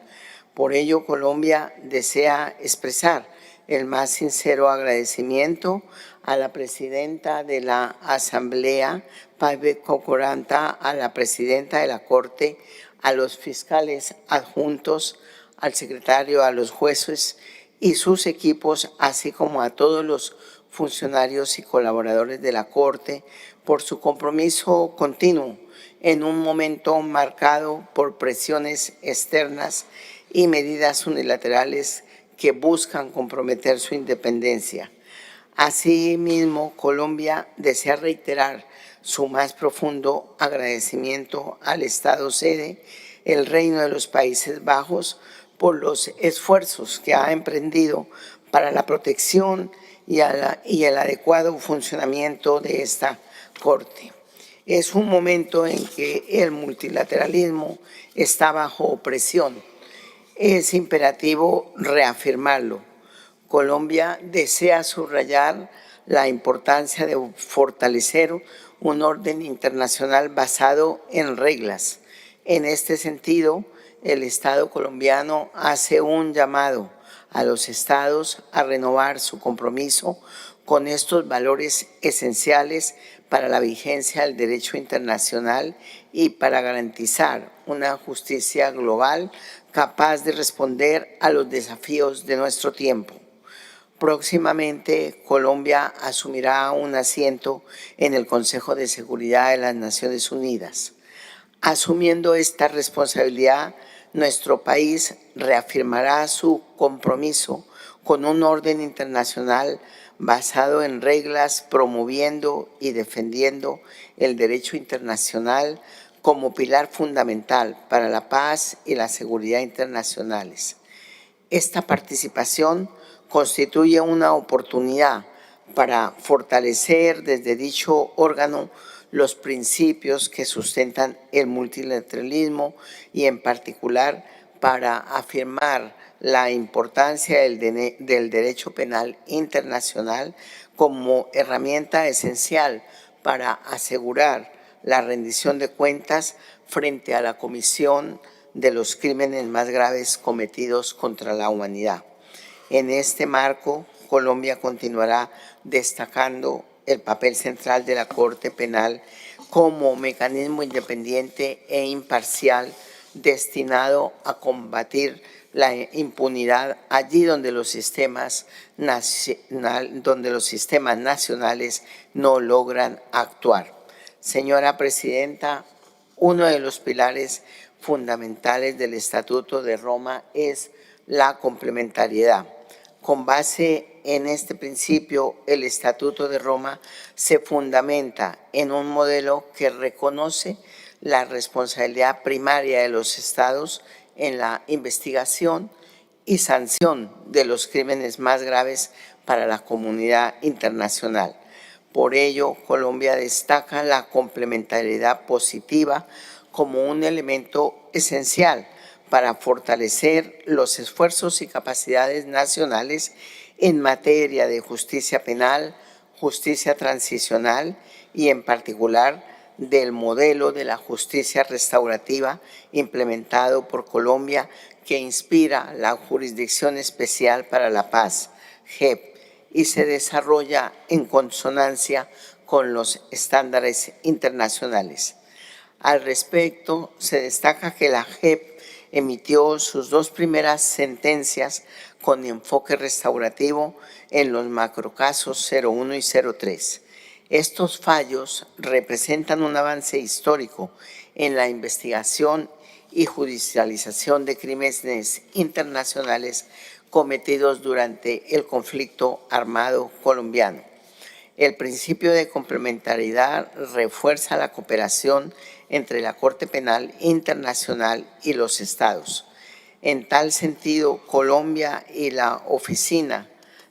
Por ello, Colombia desea expresar el más sincero agradecimiento a la presidenta de la Asamblea, Paibe Cocoranta, a la presidenta de la Corte, a los fiscales adjuntos, al secretario, a los jueces y sus equipos, así como a todos los funcionarios y colaboradores de la Corte, por su compromiso continuo en un momento marcado por presiones externas y medidas unilaterales que buscan comprometer su independencia. Asimismo, Colombia desea reiterar su más profundo agradecimiento al Estado sede, el Reino de los Países Bajos, por los esfuerzos que ha emprendido para la protección y el adecuado funcionamiento de esta Corte. Es un momento en que el multilateralismo está bajo presión. Es imperativo reafirmarlo. Colombia desea subrayar la importancia de fortalecer un orden internacional basado en reglas. En este sentido, el Estado colombiano hace un llamado a los estados a renovar su compromiso con estos valores esenciales para la vigencia del derecho internacional y para garantizar una justicia global capaz de responder a los desafíos de nuestro tiempo. Próximamente, Colombia asumirá un asiento en el Consejo de Seguridad de las Naciones Unidas. Asumiendo esta responsabilidad, nuestro país reafirmará su compromiso con un orden internacional basado en reglas, promoviendo y defendiendo el derecho internacional como pilar fundamental para la paz y la seguridad internacionales. Esta participación constituye una oportunidad para fortalecer desde dicho órgano los principios que sustentan el multilateralismo y en particular para afirmar la importancia del derecho penal internacional como herramienta esencial para asegurar la rendición de cuentas frente a la comisión de los crímenes más graves cometidos contra la humanidad. En este marco, Colombia continuará destacando el papel central de la Corte Penal como mecanismo independiente e imparcial destinado a combatir la impunidad allí donde los sistemas nacionales no logran actuar. Señora Presidenta, uno de los pilares fundamentales del Estatuto de Roma es la complementariedad. Con base en este principio, el Estatuto de Roma se fundamenta en un modelo que reconoce la responsabilidad primaria de los Estados en la investigación y sanción de los crímenes más graves para la comunidad internacional. Por ello, Colombia destaca la complementariedad positiva como un elemento esencial para fortalecer los esfuerzos y capacidades nacionales en materia de justicia penal, justicia transicional y en particular del modelo de la justicia restaurativa implementado por Colombia que inspira la Jurisdicción Especial para la Paz, JEP, y se desarrolla en consonancia con los estándares internacionales. Al respecto, se destaca que la JEP emitió sus dos primeras sentencias con enfoque restaurativo en los macrocasos 01 y 03. Estos fallos representan un avance histórico en la investigación y judicialización de crímenes internacionales cometidos durante el conflicto armado colombiano. El principio de complementariedad refuerza la cooperación entre la Corte Penal Internacional y los Estados. En tal sentido, Colombia y la Oficina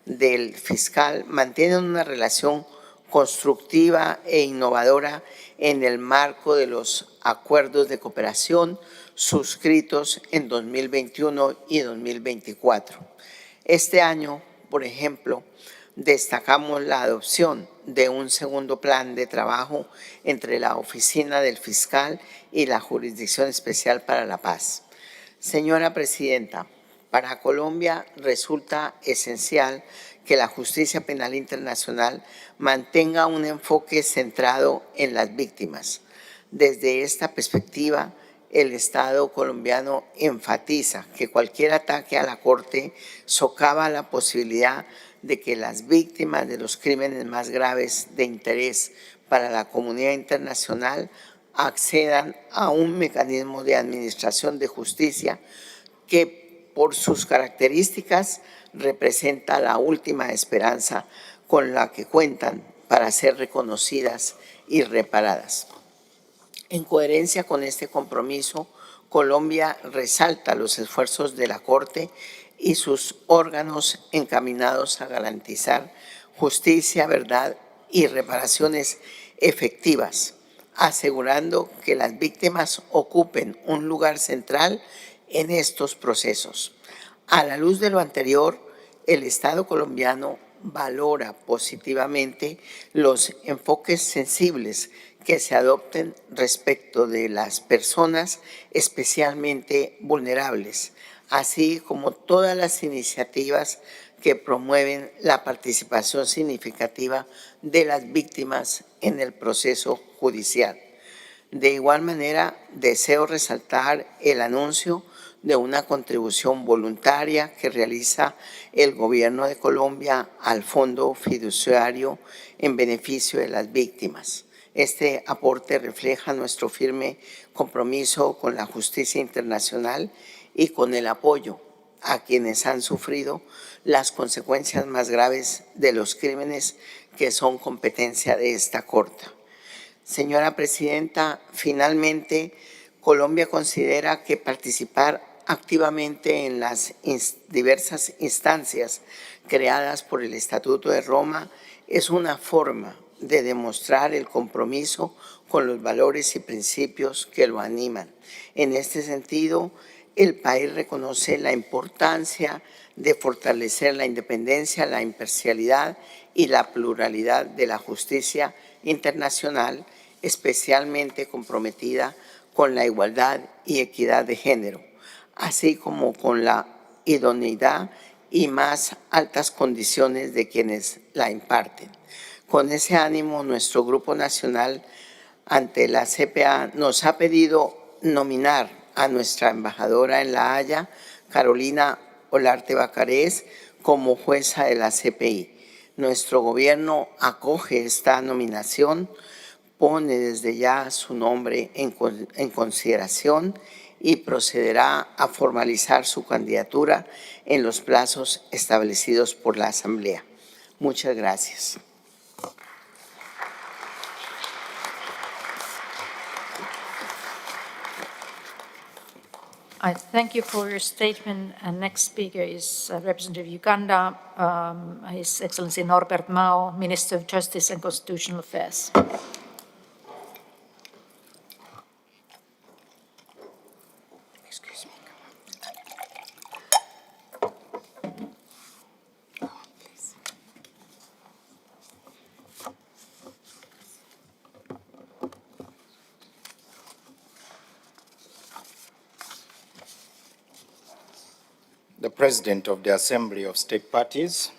del fiscal mantienen una relación constructiva e innovadora en el marco de los acuerdos de cooperación suscritos en 2021 y 2024. Este año, por ejemplo, destacamos la adopción de un segundo plan de trabajo entre la Oficina del Fiscal y la Jurisdicción Especial para la Paz. Señora Presidenta, para Colombia resulta esencial que la justicia penal internacional mantenga un enfoque centrado en las víctimas. Desde esta perspectiva, el Estado colombiano enfatiza que cualquier ataque a la Corte socava la posibilidad de que las víctimas de los crímenes más graves de interés para la comunidad internacional accedan a un mecanismo de administración de justicia que por sus características representa la última esperanza con la que cuentan para ser reconocidas y reparadas. En coherencia con este compromiso, Colombia resalta los esfuerzos de la Corte y sus órganos encaminados a garantizar justicia, verdad y reparaciones efectivas, asegurando que las víctimas ocupen un lugar central en estos procesos. A la luz de lo anterior, el Estado colombiano valora positivamente los enfoques sensibles que se adopten respecto de las personas especialmente vulnerables, así como todas las iniciativas que promueven la participación significativa de las víctimas en el proceso judicial. De igual manera, deseo resaltar el anuncio de una contribución voluntaria que realiza el Gobierno de Colombia al Fondo Fiduciario en beneficio de las víctimas. Este aporte refleja nuestro firme compromiso con la justicia internacional y con el apoyo a quienes han sufrido las consecuencias más graves de los crímenes que son competencia de esta Corte. Señora Presidenta, finalmente, Colombia considera que participar activamente en las diversas instancias creadas por el Estatuto de Roma es una forma de demostrar el compromiso con los valores y principios que lo animan. En este sentido, el país reconoce la importancia de fortalecer la independencia, la imparcialidad y la pluralidad de la justicia internacional, especialmente comprometida con la igualdad y equidad de género, así como con la idoneidad y más altas condiciones de quienes la imparten. Con ese ánimo, nuestro Grupo Nacional ante la CPA nos ha pedido nominar a nuestra embajadora en La Haya, Carolina Olarte Bacarés, como jueza de la CPI. Nuestro gobierno acoge esta nominación, pone desde ya su nombre en consideración y procederá a formalizar su candidatura en los plazos establecidos por la Asamblea. Muchas gracias. I thank you for your statement. And next speaker is Representative Uganda, His Excellency Norbert Mao, Minister of Justice and Constitutional Affairs. Excuse me. The President of the Assembly of State Parties,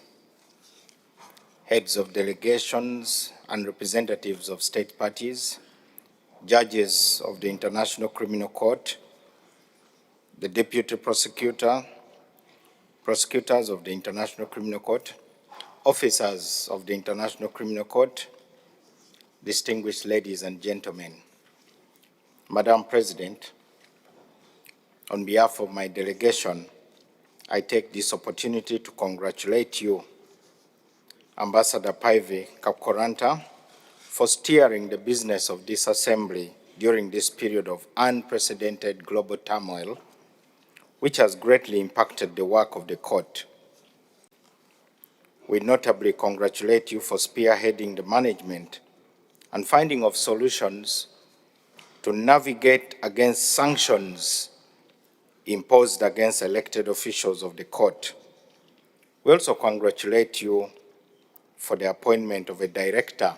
heads of delegations and representatives of state parties, judges of the International Criminal Court, the Deputy Prosecutor, prosecutors of the International Criminal Court, officers of the International Criminal Court, distinguished ladies and gentlemen. Madam President, on behalf of my delegation, I take this opportunity to congratulate you, Ambassador Paive Kapkoranta, for steering the business of this assembly during this period of unprecedented global turmoil, which has greatly impacted the work of the court. we notably congratulate you for spearheading the management and finding of solutions to navigate against sanctions imposed against elected officials of the court. We also congratulate you for the appointment of a director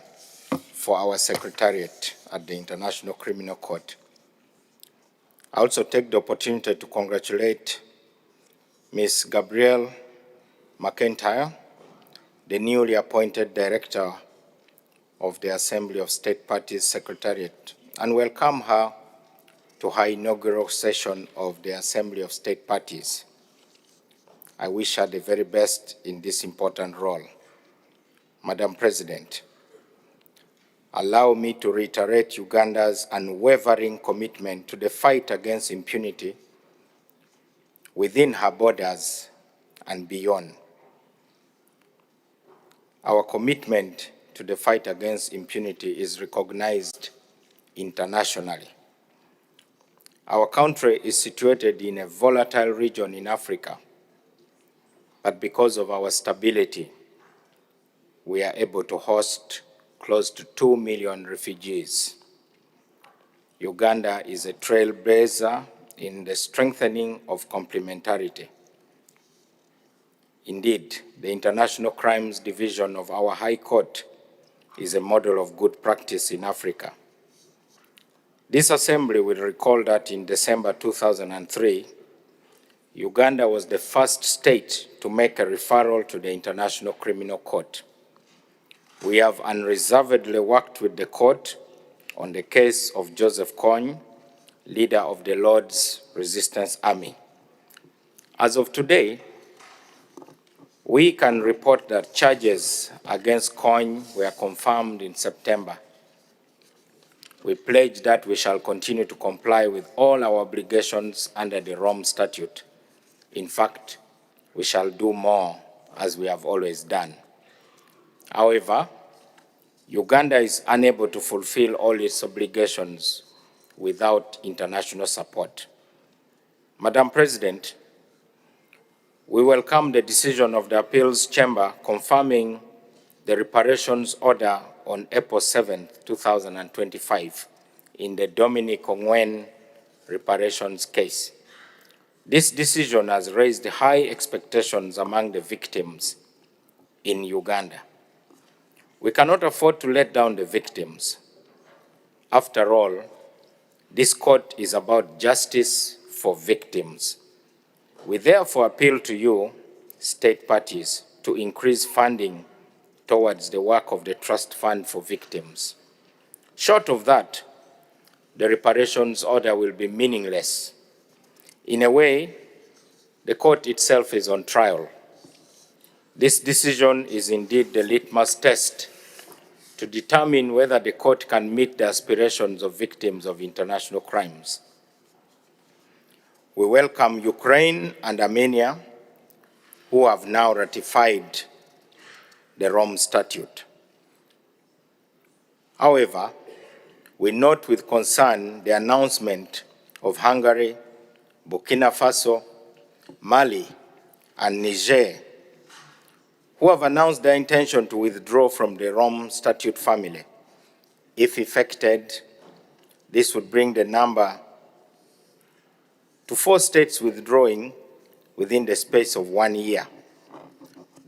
for our secretariat at the International Criminal Court. I also take the opportunity to congratulate Ms. Gabrielle McIntyre, the newly appointed director of the Assembly of State Parties Secretariat, and welcome her to her inaugural session of the Assembly of State Parties. I wish her the very best in this important role. Madam President, allow me to reiterate Uganda's unwavering commitment to the fight against impunity within her borders and beyond. Our commitment to the fight against impunity is recognized internationally. Our country is situated in a volatile region in Africa, but because of our stability, we are able to host close to 2 million refugees. Uganda is a trailblazer in the strengthening of complementarity. Indeed, the International Crimes Division of our High Court is a model of good practice in Africa. This assembly will recall that in December 2003, Uganda was the first state to make a referral to the International Criminal Court. We have unreservedly worked with the court on the case of Joseph Kony, leader of the Lord's Resistance Army. As of today, we can report that charges against Kony were confirmed in September. We pledge that we shall continue to comply with all our obligations under the Rome Statute. In fact, we shall do more, as we have always done. However, Uganda is unable to fulfill all its obligations without international support. Madam President, we welcome the decision of the Appeals Chamber confirming the reparations order on April 7, 2025 in the Dominic Ongwen reparations case. This decision has raised high expectations among the victims in Uganda. We cannot afford to let down the victims. After all, this court is about justice for victims. We therefore appeal to you, state parties, to increase funding towards the work of the Trust Fund for Victims. Short of that, the reparations order will be meaningless. In a way, the court itself is on trial. This decision is indeed the litmus test to determine whether the court can meet the aspirations of victims of international crimes. We welcome Ukraine and Armenia, who have now ratified the Rome Statute. However, we note with concern the announcement of Hungary, Burkina Faso, Mali, and Niger, who have announced their intention to withdraw from the Rome Statute family. If effected, this would bring the number to 4 states withdrawing within the space of 1 year.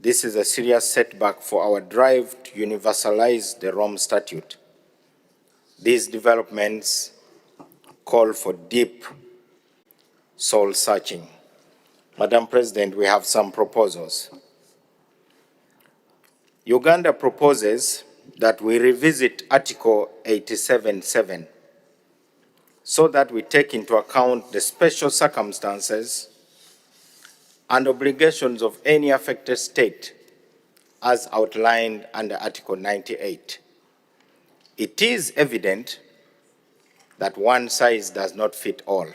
This is a serious setback for our drive to universalize the Rome Statute. These developments call for deep soul-searching. Madam President, we have some proposals. Uganda proposes that we revisit Article 87.7 so that we take into account the special circumstances and obligations of any affected state as outlined under Article 98. It is evident that one size does not fit all.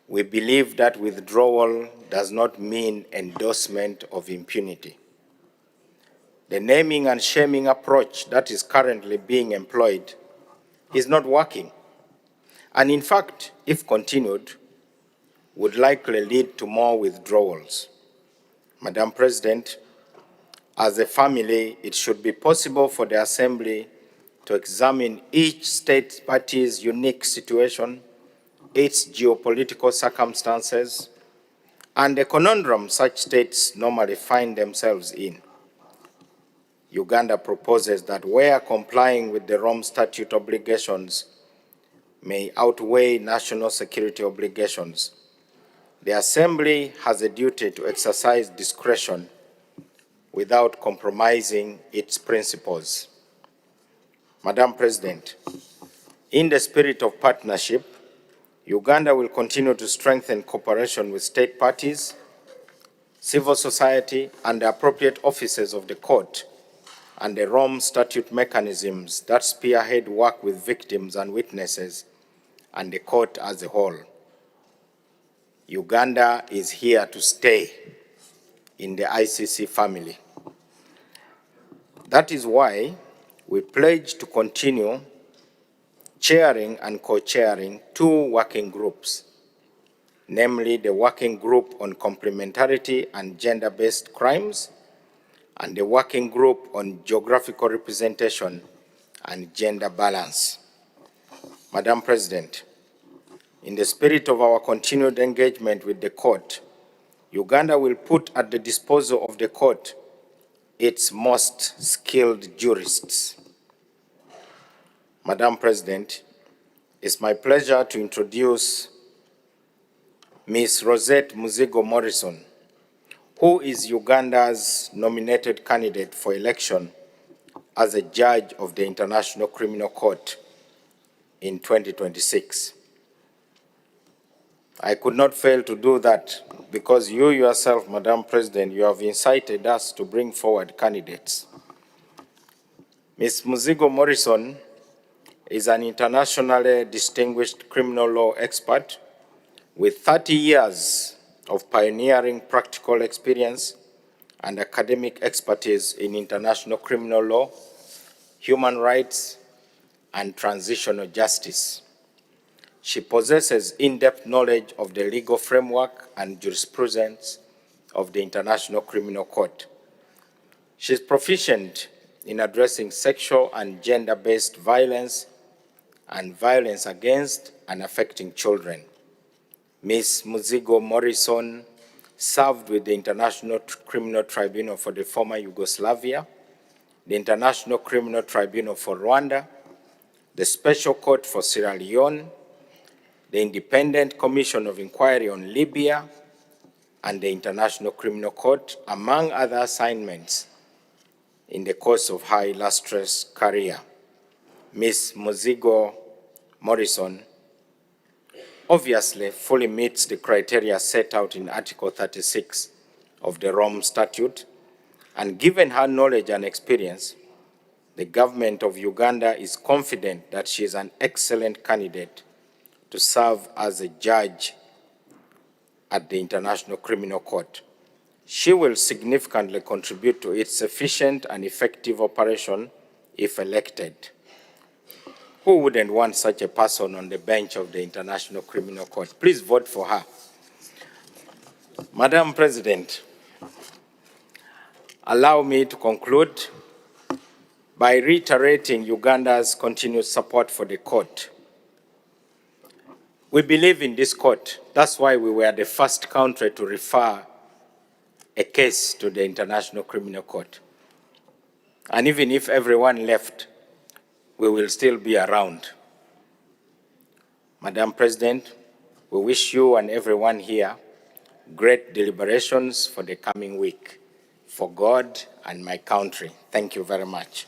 We believe that withdrawal does not mean endorsement of impunity. The naming and shaming approach that is currently being employed is not working, and in fact, if continued, would likely lead to more withdrawals. Madam President, As a family, it should be possible for the Assembly to examine each state party's unique situation, its geopolitical circumstances, and the conundrum such states normally find themselves in. Uganda proposes that where complying with the Rome Statute obligations may outweigh national security obligations, the Assembly has a duty to exercise discretion without compromising its principles. Madam President, in the spirit of partnership, Uganda will continue to strengthen cooperation with state parties, civil society, and the appropriate offices of the court and the Rome Statute mechanisms that spearhead work with victims and witnesses and the court as a whole. Uganda is here to stay in the ICC family. That is why we pledge to continue chairing and co-chairing two working groups, namely the Working Group on Complementarity and Gender-Based Crimes and the Working Group on Geographical Representation and Gender Balance. Madam President, in the spirit of our continued engagement with the court, Uganda will put at the disposal of the court its most skilled jurists. Madam President, it's my pleasure to introduce Ms. Rosette Muzigo Morrison, who is Uganda's nominated candidate for election as a judge of the International Criminal Court in 2026. I could not fail to do that because you yourself, Madam President, you have incited us to bring forward candidates. Ms. Muzigo Morrison is an internationally distinguished criminal law expert with 30 years of pioneering practical experience and academic expertise in international criminal law, human rights, and transitional justice. She possesses in-depth knowledge of the legal framework and jurisprudence of the International Criminal Court. She is proficient in addressing sexual and gender-based violence and violence against and affecting children. Ms. Muzigo Morrison served with the International Criminal Tribunal for the former Yugoslavia, the International Criminal Tribunal for Rwanda, the Special Court for Sierra Leone, the Independent Commission of Inquiry on Libya, and the International Criminal Court, among other assignments in the course of her illustrious career. Ms. Muzigo Morrison obviously fully meets the criteria set out in Article 36 of the Rome Statute, and given her knowledge and experience, the government of Uganda is confident that she is an excellent candidate to serve as a judge at the International Criminal Court. She will significantly contribute to its efficient and effective operation if elected. Who wouldn't want such a person on the bench of the International Criminal Court? Please vote for her. Madam President, allow me to conclude by reiterating Uganda's continued support for the court. We believe in this court. That's why we were the first country to refer a case to the International Criminal Court. And even if everyone left, we will still be around. Madam President, we wish you and everyone here great deliberations for the coming week. For God and my country. Thank you very much.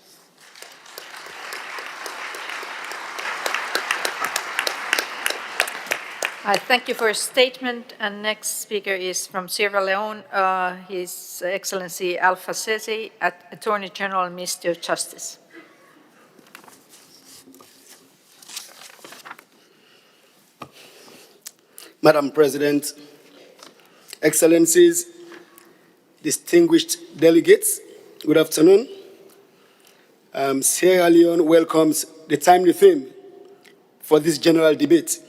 I thank you for your statement. And next speaker is from Sierra Leone, His Excellency Alpha Sesi, Attorney General, Ministry of Justice. Madam President, Excellencies, distinguished delegates, good afternoon. Sierra Leone welcomes the timely theme for this general debate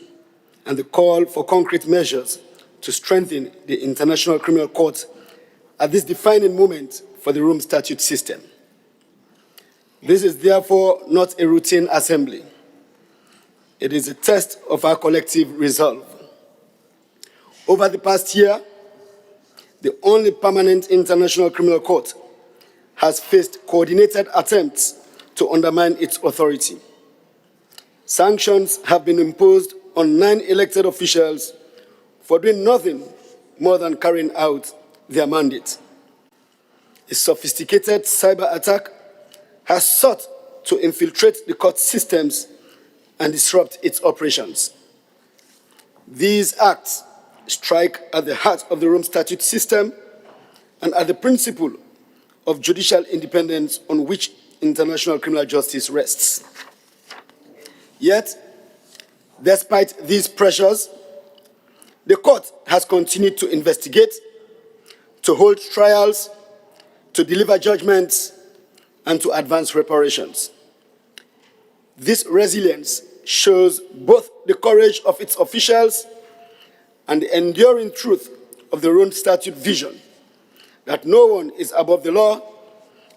and the call for concrete measures to strengthen the International Criminal Court at this defining moment for the Rome Statute system. This is therefore not a routine assembly. It is a test of our collective resolve. Over the past year, the only permanent International Criminal Court has faced coordinated attempts to undermine its authority. Sanctions have been imposed on 9 elected officials for doing nothing more than carrying out their mandate. A sophisticated cyber attack has sought to infiltrate the court systems and disrupt its operations. These acts strike at the heart of the Rome Statute system and at the principle of judicial independence on which international criminal justice rests. Yet, despite these pressures, the court has continued to investigate, to hold trials, to deliver judgments, and to advance reparations. This resilience shows both the courage of its officials and the enduring truth of the Rome Statute vision that no one is above the law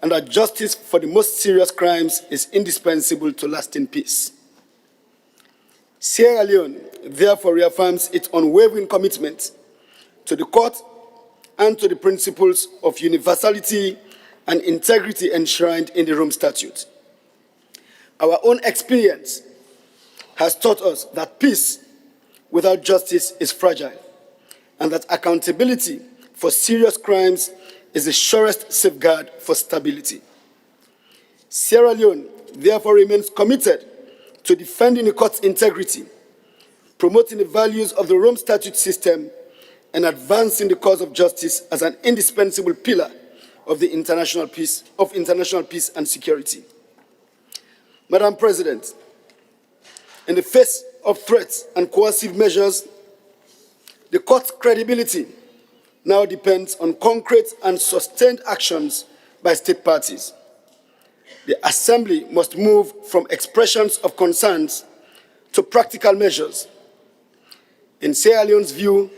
and that justice for the most serious crimes is indispensable to lasting peace. Sierra Leone therefore reaffirms its unwavering commitment to the court and to the principles of universality and integrity enshrined in the Rome Statute. Our own experience has taught us that peace without justice is fragile, and that accountability for serious crimes is the surest safeguard for stability. Sierra Leone therefore remains committed to defending the court's integrity, promoting the values of the Rome Statute system, and advancing the cause of justice as an indispensable pillar of the international peace and security. Madam President, in the face of threats and coercive measures, the court's credibility now depends on concrete and sustained actions by state parties. The Assembly must move from expressions of concerns to practical measures. In Sierra Leone's view,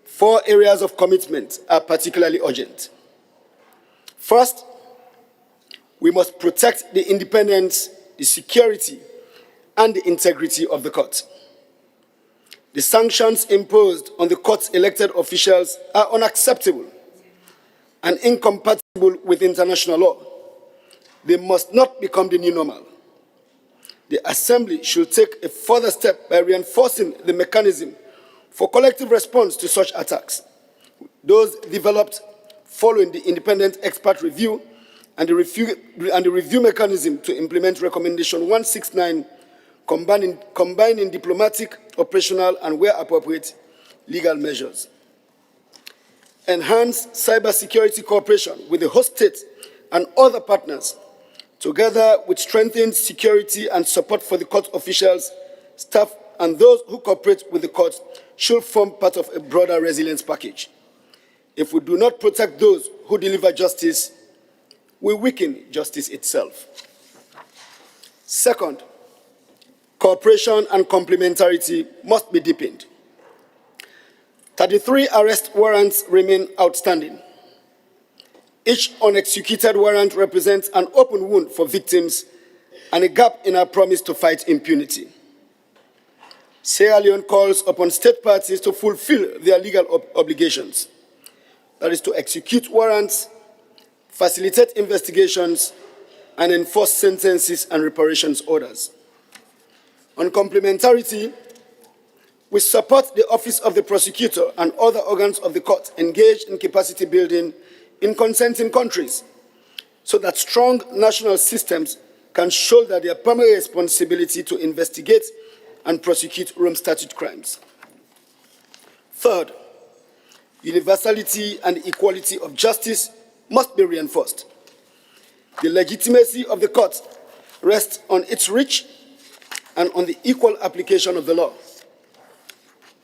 4 areas of commitment are particularly urgent. First, we must protect the independence, the security, and the integrity of the court. The sanctions imposed on the court's elected officials are unacceptable and incompatible with international law. They must not become the new normal. The Assembly should take a further step by reinforcing the mechanism for collective response to such attacks. Those developed following the independent expert review and the review mechanism to implement Recommendation 169, combining diplomatic, operational, and, where appropriate, legal measures. Enhance cybersecurity cooperation with the host state and other partners, together with strengthened security and support for the court officials, staff, and those who cooperate with the court, should form part of a broader resilience package. If we do not protect those who deliver justice, we weaken justice itself. Second, cooperation and complementarity must be deepened. 33 arrest warrants remain outstanding. Each unexecuted warrant represents an open wound for victims and a gap in our promise to fight impunity. Sierra Leone calls upon state parties to fulfill their legal obligations. That is, to execute warrants, facilitate investigations, and enforce sentences and reparations orders. On complementarity, we support the Office of the Prosecutor and other organs of the court engaged in capacity building in consenting countries, so that strong national systems can shoulder their primary responsibility to investigate and prosecute Rome Statute crimes. Third, universality and equality of justice must be reinforced. The legitimacy of the court rests on its reach and on the equal application of the law.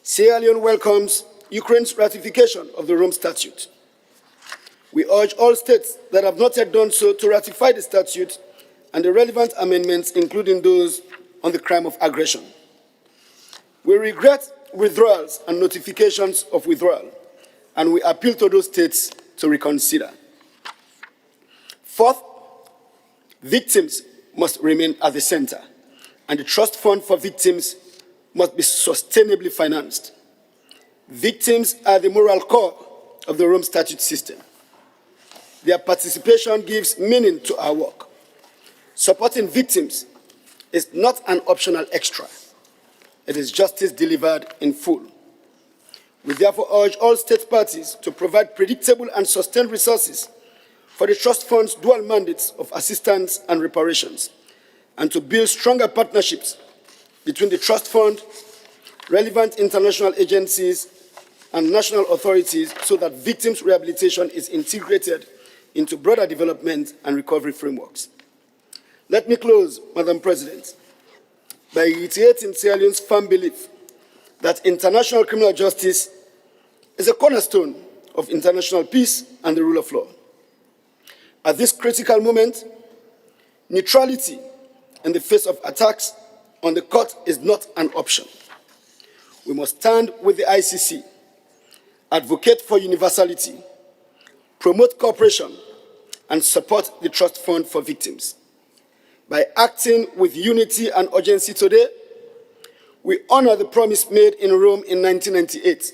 Sierra Leone welcomes Ukraine's ratification of the Rome Statute. We urge all states that have not yet done so to ratify the statute and the relevant amendments, including those on the crime of aggression. We regret withdrawals and notifications of withdrawal, and we appeal to those states to reconsider. Fourth, victims must remain at the center, and the trust fund for victims must be sustainably financed. Victims are the moral core of the Rome Statute system. Their participation gives meaning to our work. Supporting victims is not an optional extra. It is justice delivered in full. We therefore urge all state parties to provide predictable and sustained resources for the Trust Fund's dual mandates of assistance and reparations, and to build stronger partnerships between the Trust Fund, relevant international agencies, and national authorities so that victims' rehabilitation is integrated into broader development and recovery frameworks. Let me close, Madam President, by reiterating Sierra Leone's firm belief that international criminal justice is a cornerstone of international peace and the rule of law. At this critical moment, neutrality in the face of attacks on the court is not an option. We must stand with the ICC, advocate for universality, promote cooperation, and support the Trust Fund for Victims. By acting with unity and urgency today, we honor the promise made in Rome in 1998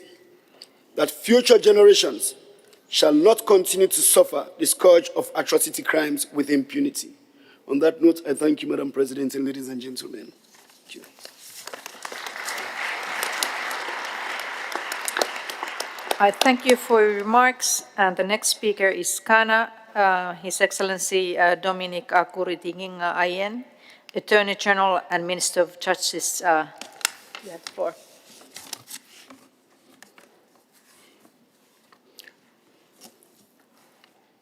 that future generations shall not continue to suffer the scourge of atrocity crimes with impunity. On that note, I thank you, Madam President, and ladies and gentlemen. Thank you. I thank you for your remarks, and the next speaker is Ghana, His Excellency Dominic Akuritinginga Ayen, Attorney General and Minister of Justice. You have the floor.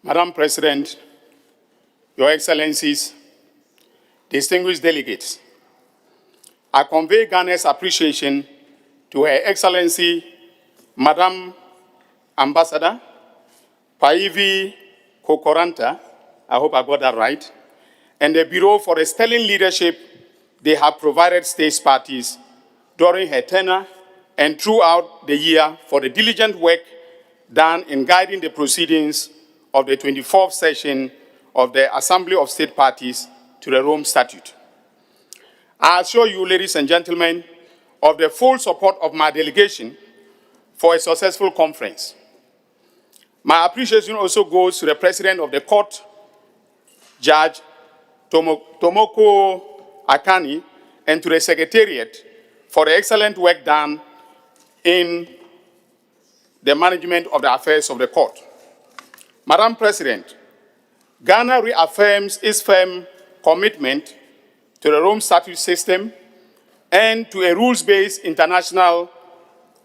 Madam President, Your Excellencies, distinguished delegates, I convey Ghana's appreciation to Her Excellency, Madam Ambassador Paivi Kokoranta, I hope I got that right, and the Bureau for the sterling leadership they have provided state parties during her tenure and throughout the year for the diligent work done in guiding the proceedings of the 24th session of the Assembly of State Parties to the Rome Statute. I assure you, ladies and gentlemen, of the full support of my delegation for a successful conference. My appreciation also goes to the President of the Court, Judge Tomoko Akani, and to the Secretariat for the excellent work done in the management of the affairs of the Court. Madam President, Ghana reaffirms its firm commitment to the Rome Statute system and to a rules-based international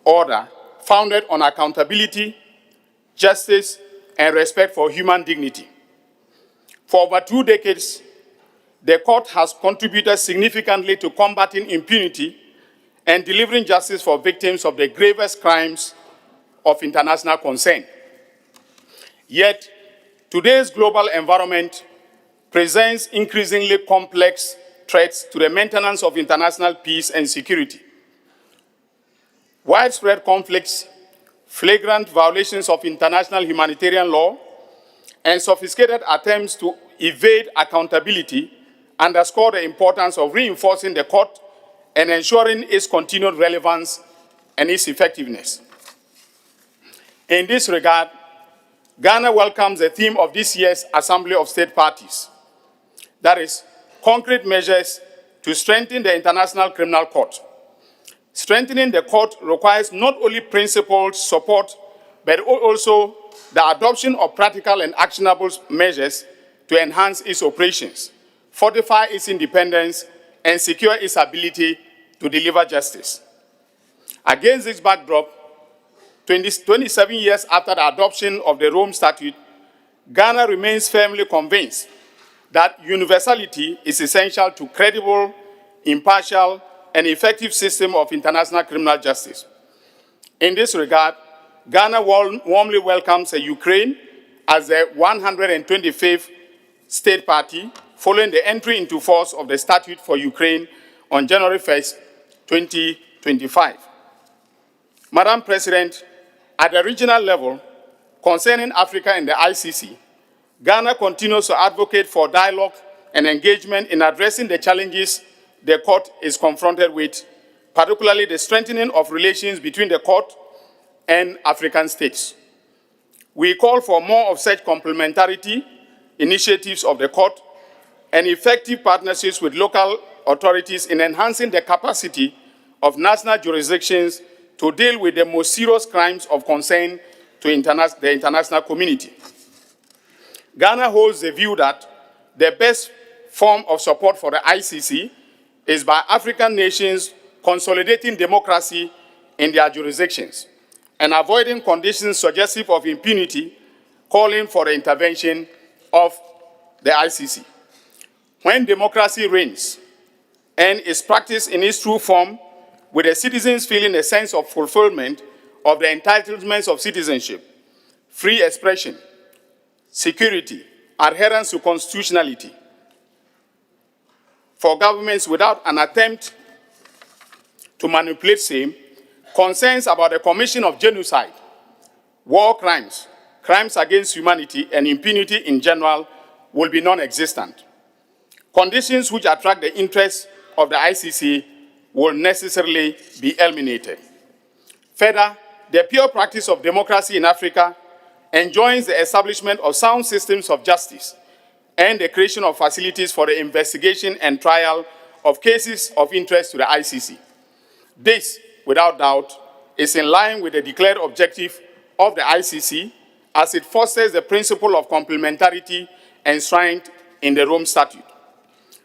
order founded on accountability, justice, and respect for human dignity. For over 2 decades, the Court has contributed significantly to combating impunity and delivering justice for victims of the gravest crimes of international concern. Yet, today's global environment presents increasingly complex threats to the maintenance of international peace and security. Widespread conflicts, flagrant violations of international humanitarian law, and sophisticated attempts to evade accountability underscore the importance of reinforcing the Court and ensuring its continued relevance and its effectiveness. In this regard, Ghana welcomes the theme of this year's Assembly of State Parties, that is, concrete measures to strengthen the International Criminal Court. Strengthening the court requires not only principled support, but also the adoption of practical and actionable measures to enhance its operations, fortify its independence, and secure its ability to deliver justice. Against this backdrop, 27 years after the adoption of the Rome Statute, Ghana remains firmly convinced that universality is essential to credible, impartial, and effective system of international criminal justice. In this regard, Ghana warmly welcomes Ukraine as the 125th state party following the entry into force of the Statute for Ukraine on January 1st, 2025. Madam President, at the regional level, concerning Africa and the ICC, Ghana continues to advocate for dialogue and engagement in addressing the challenges the court is confronted with, particularly the strengthening of relations between the court and African states. We call for more of such complementarity initiatives of the court and effective partnerships with local authorities in enhancing the capacity of national jurisdictions to deal with the most serious crimes of concern to the international community. Ghana holds the view that the best form of support for the ICC is by African nations consolidating democracy in their jurisdictions and avoiding conditions suggestive of impunity, calling for the intervention of the ICC. When democracy reigns and is practiced in its true form, with the citizens feeling a sense of fulfillment of the entitlements of citizenship, free expression, security, adherence to constitutionality, for governments without an attempt to manipulate same, concerns about the commission of genocide, war crimes, crimes against humanity, and impunity in general will be non-existent. Conditions which attract the interest of the ICC will necessarily be eliminated. Further, the pure practice of democracy in Africa enjoins the establishment of sound systems of justice and the creation of facilities for the investigation and trial of cases of interest to the ICC. This, without doubt, is in line with the declared objective of the ICC as it fosters the principle of complementarity enshrined in the Rome Statute.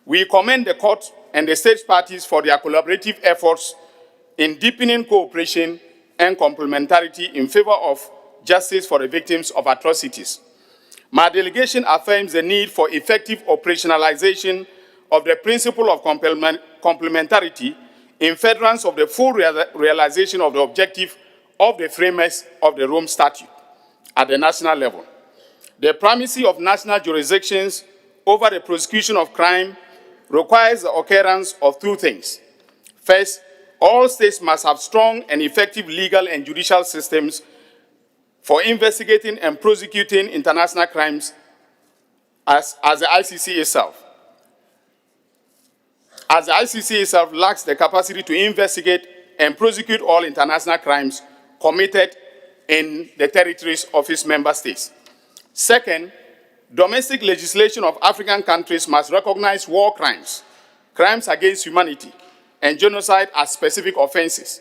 We commend the court and the state parties for their collaborative efforts in deepening cooperation and complementarity in favor of justice for the victims of atrocities. My delegation affirms the need for effective operationalization of the principle of complementarity in furtherance of the full realization of the objective of the framers of the Rome Statute at the national level. The primacy of national jurisdictions over the prosecution of crime requires the occurrence of two things. First, all states must have strong and effective legal and judicial systems for investigating and prosecuting international crimes as the ICC itself. As the ICC itself lacks the capacity to investigate and prosecute all international crimes committed in the territories of its member states. Second, domestic legislation of African countries must recognize war crimes, crimes against humanity, and genocide as specific offenses.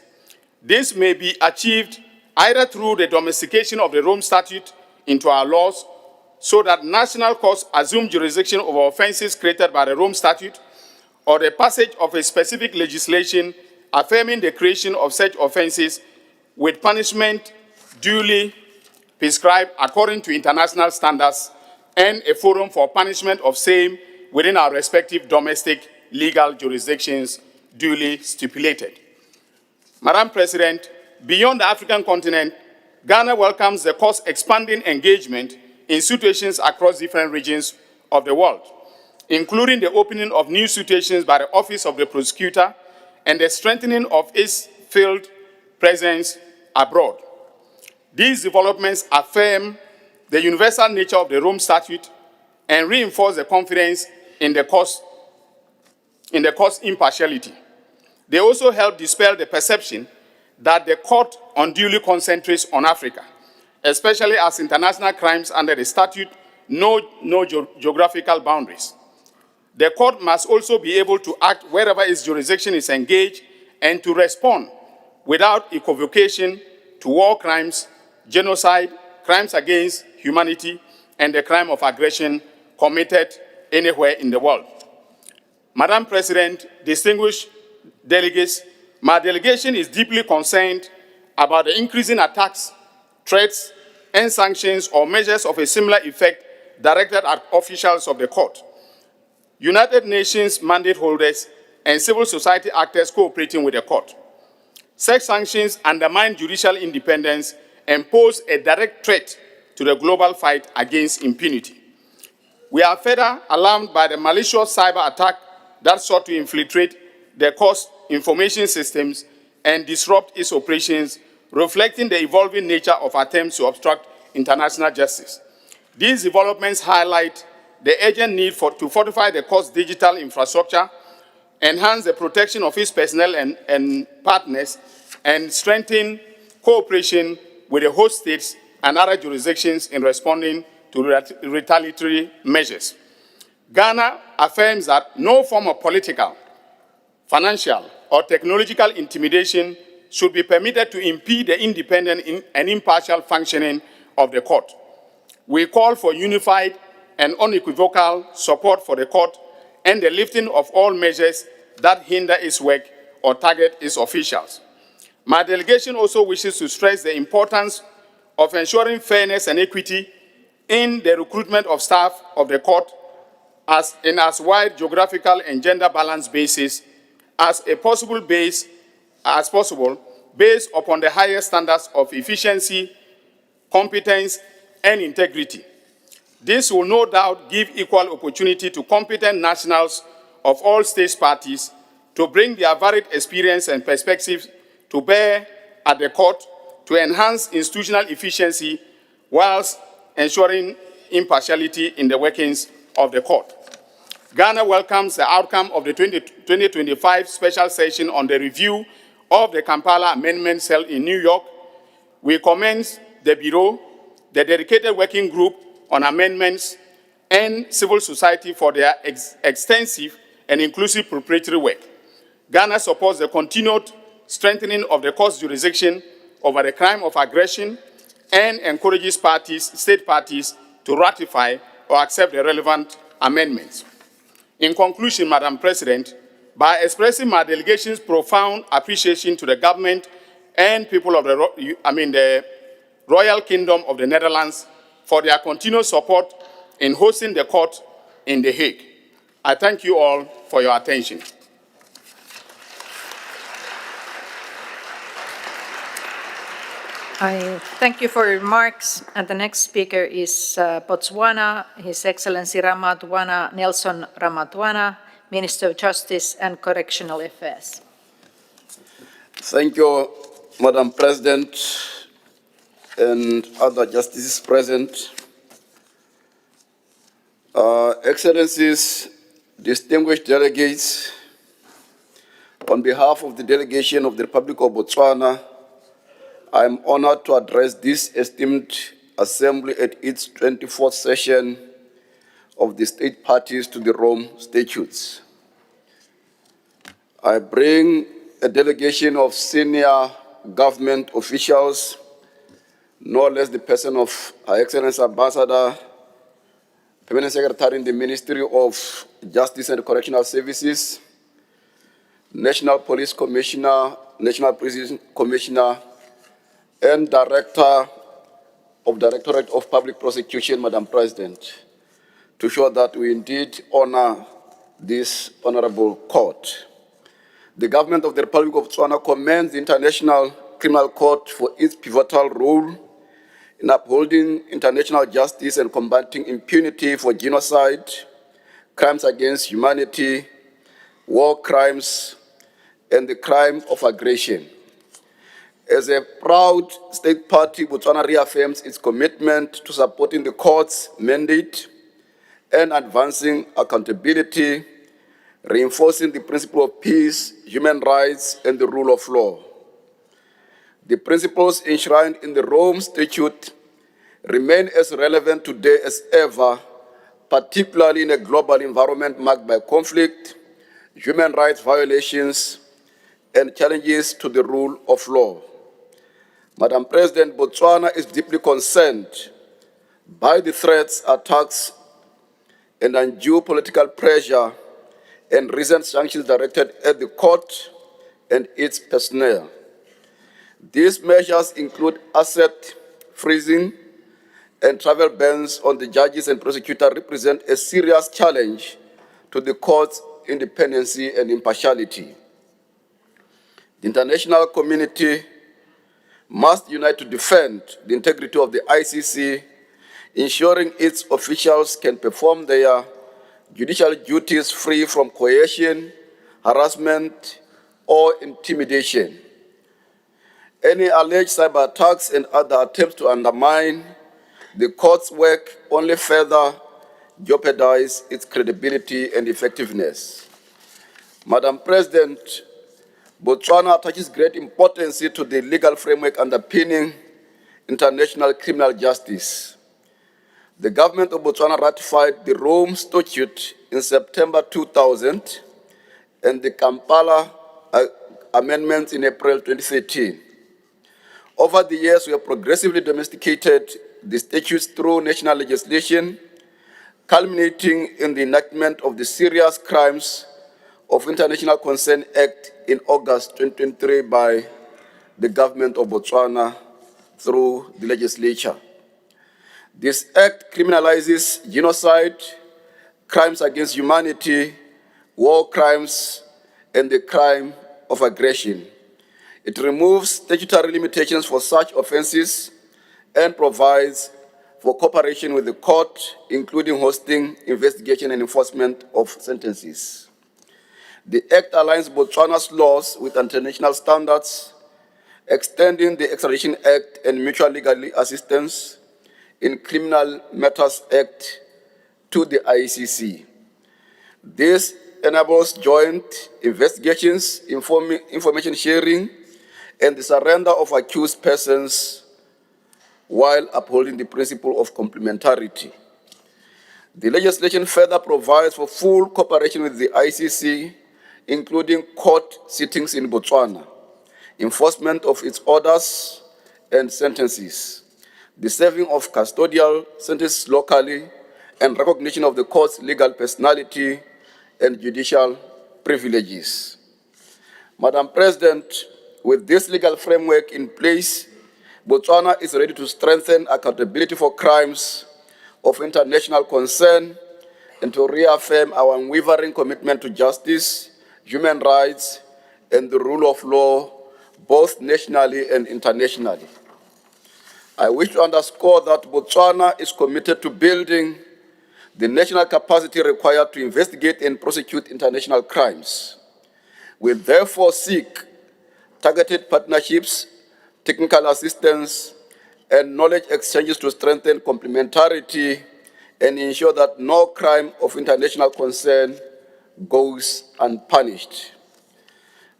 This may be achieved either through the domestication of the Rome Statute into our laws, so that national courts assume jurisdiction over offenses created by the Rome Statute, or the passage of a specific legislation affirming the creation of such offenses with punishment duly prescribed according to international standards and a forum for punishment of same within our respective domestic legal jurisdictions duly stipulated. Madam President, beyond the African continent, Ghana welcomes the court's expanding engagement in situations across different regions of the world, including the opening of new situations by the Office of the Prosecutor and the strengthening of its field presence abroad. These developments affirm the universal nature of the Rome Statute and reinforce the confidence in the court's impartiality. They also help dispel the perception that the court unduly concentrates on Africa, especially as international crimes under the statute know no geographical boundaries. The court must also be able to act wherever its jurisdiction is engaged and to respond without equivocation to war crimes, genocide, crimes against humanity, and the crime of aggression committed anywhere in the world. Madam President, distinguished delegates, my delegation is deeply concerned about the increasing attacks, threats, and sanctions or measures of a similar effect directed at officials of the court, United Nations mandate holders, and civil society actors cooperating with the court. Such sanctions undermine judicial independence and pose a direct threat to the global fight against impunity. We are further alarmed by the malicious cyber attack that sought to infiltrate the court's information systems and disrupt its operations, reflecting the evolving nature of attempts to obstruct international justice. These developments highlight the urgent need to fortify the court's digital infrastructure, enhance the protection of its personnel and partners, and strengthen cooperation with the host states and other jurisdictions in responding to retaliatory measures. Ghana affirms that no form of political, financial, or technological intimidation should be permitted to impede the independent and impartial functioning of the court. We call for unified and unequivocal support for the court and the lifting of all measures that hinder its work or target its officials. My delegation also wishes to stress the importance of ensuring fairness and equity in the recruitment of staff of the court as wide geographical and gender balance basis as possible based upon the highest standards of efficiency, competence, and integrity. This will no doubt give equal opportunity to competent nationals of all state parties to bring their varied experience and perspectives to bear at the court to enhance institutional efficiency whilst ensuring impartiality in the workings of the court. Ghana welcomes the outcome of the 2025 special session on the review of the Kampala amendments held in New York. We commend the Bureau, the dedicated working group on amendments, and civil society for their extensive and inclusive preparatory work. Ghana supports the continued strengthening of the court's jurisdiction over the crime of aggression and encourages state parties to ratify or accept the relevant amendments. In conclusion, Madam President, by expressing my delegation's profound appreciation to the government and people of the Royal Kingdom of the Netherlands for their continued support in hosting the court in The Hague. I thank you all for your attention. I thank you for your remarks. And the next speaker is Botswana, His Excellency Ramadwana Nelson Ramadwana, Minister of Justice and Correctional Affairs. Thank you, Madam President and other justices present. Excellencies, distinguished delegates, on behalf of the delegation of the Republic of Botswana, I am honored to address this esteemed assembly at its 24th session of the state parties to the Rome Statutes. I bring a delegation of senior government officials, no less the person of Her Excellency Ambassador, Permanent Secretary in the Ministry of Justice and Correctional Services, National Police Commissioner, National Prison Commissioner, and Director of Directorate of Public Prosecution, Madam President, to show that we indeed honor this honorable court. The government of the Republic of Botswana commends the International Criminal Court for its pivotal role in upholding international justice and combating impunity for genocide, crimes against humanity, war crimes, and the crime of aggression. As a proud state party, Botswana reaffirms its commitment to supporting the court's mandate and advancing accountability, reinforcing the principle of peace, human rights, and the rule of law. The principles enshrined in the Rome Statute remain as relevant today as ever, particularly in a global environment marked by conflict, human rights violations, and challenges to the rule of law. Madam President, Botswana is deeply concerned by the threats, attacks, and undue political pressure and recent sanctions directed at the court and its personnel. These measures include asset freezing and travel bans on the judges and prosecutors represent a serious challenge to the court's independence and impartiality. The international community must unite to defend the integrity of the ICC, ensuring its officials can perform their judicial duties free from coercion, harassment, or intimidation. Any alleged cyber attacks and other attempts to undermine the court's work only further jeopardize its credibility and effectiveness. Madam President, Botswana attaches great importance to the legal framework underpinning international criminal justice. The government of Botswana ratified the Rome Statute in September 2000 and the Kampala amendments in April 2013. Over the years, we have progressively domesticated the statutes through national legislation, culminating in the enactment of the Serious Crimes of International Concern Act in August 2023 by the government of Botswana through the legislature. This act criminalizes genocide, crimes against humanity, war crimes, and the crime of aggression. It removes statutory limitations for such offenses and provides for cooperation with the court, including hosting, investigation, and enforcement of sentences. The Act aligns Botswana's laws with international standards, extending the Extradition Act and Mutual Legal Assistance in Criminal Matters Act to the ICC. This enables joint investigations, information sharing, and the surrender of accused persons while upholding the principle of complementarity. The legislation further provides for full cooperation with the ICC, including court sittings in Botswana, enforcement of its orders and sentences, the serving of custodial sentences locally, and recognition of the court's legal personality and judicial privileges. Madam President, with this legal framework in place, Botswana is ready to strengthen accountability for crimes of international concern and to reaffirm our unwavering commitment to justice, human rights, and the rule of law, both nationally and internationally. I wish to underscore that Botswana is committed to building the national capacity required to investigate and prosecute international crimes. We therefore seek targeted partnerships, technical assistance, and knowledge exchanges to strengthen complementarity and ensure that no crime of international concern goes unpunished.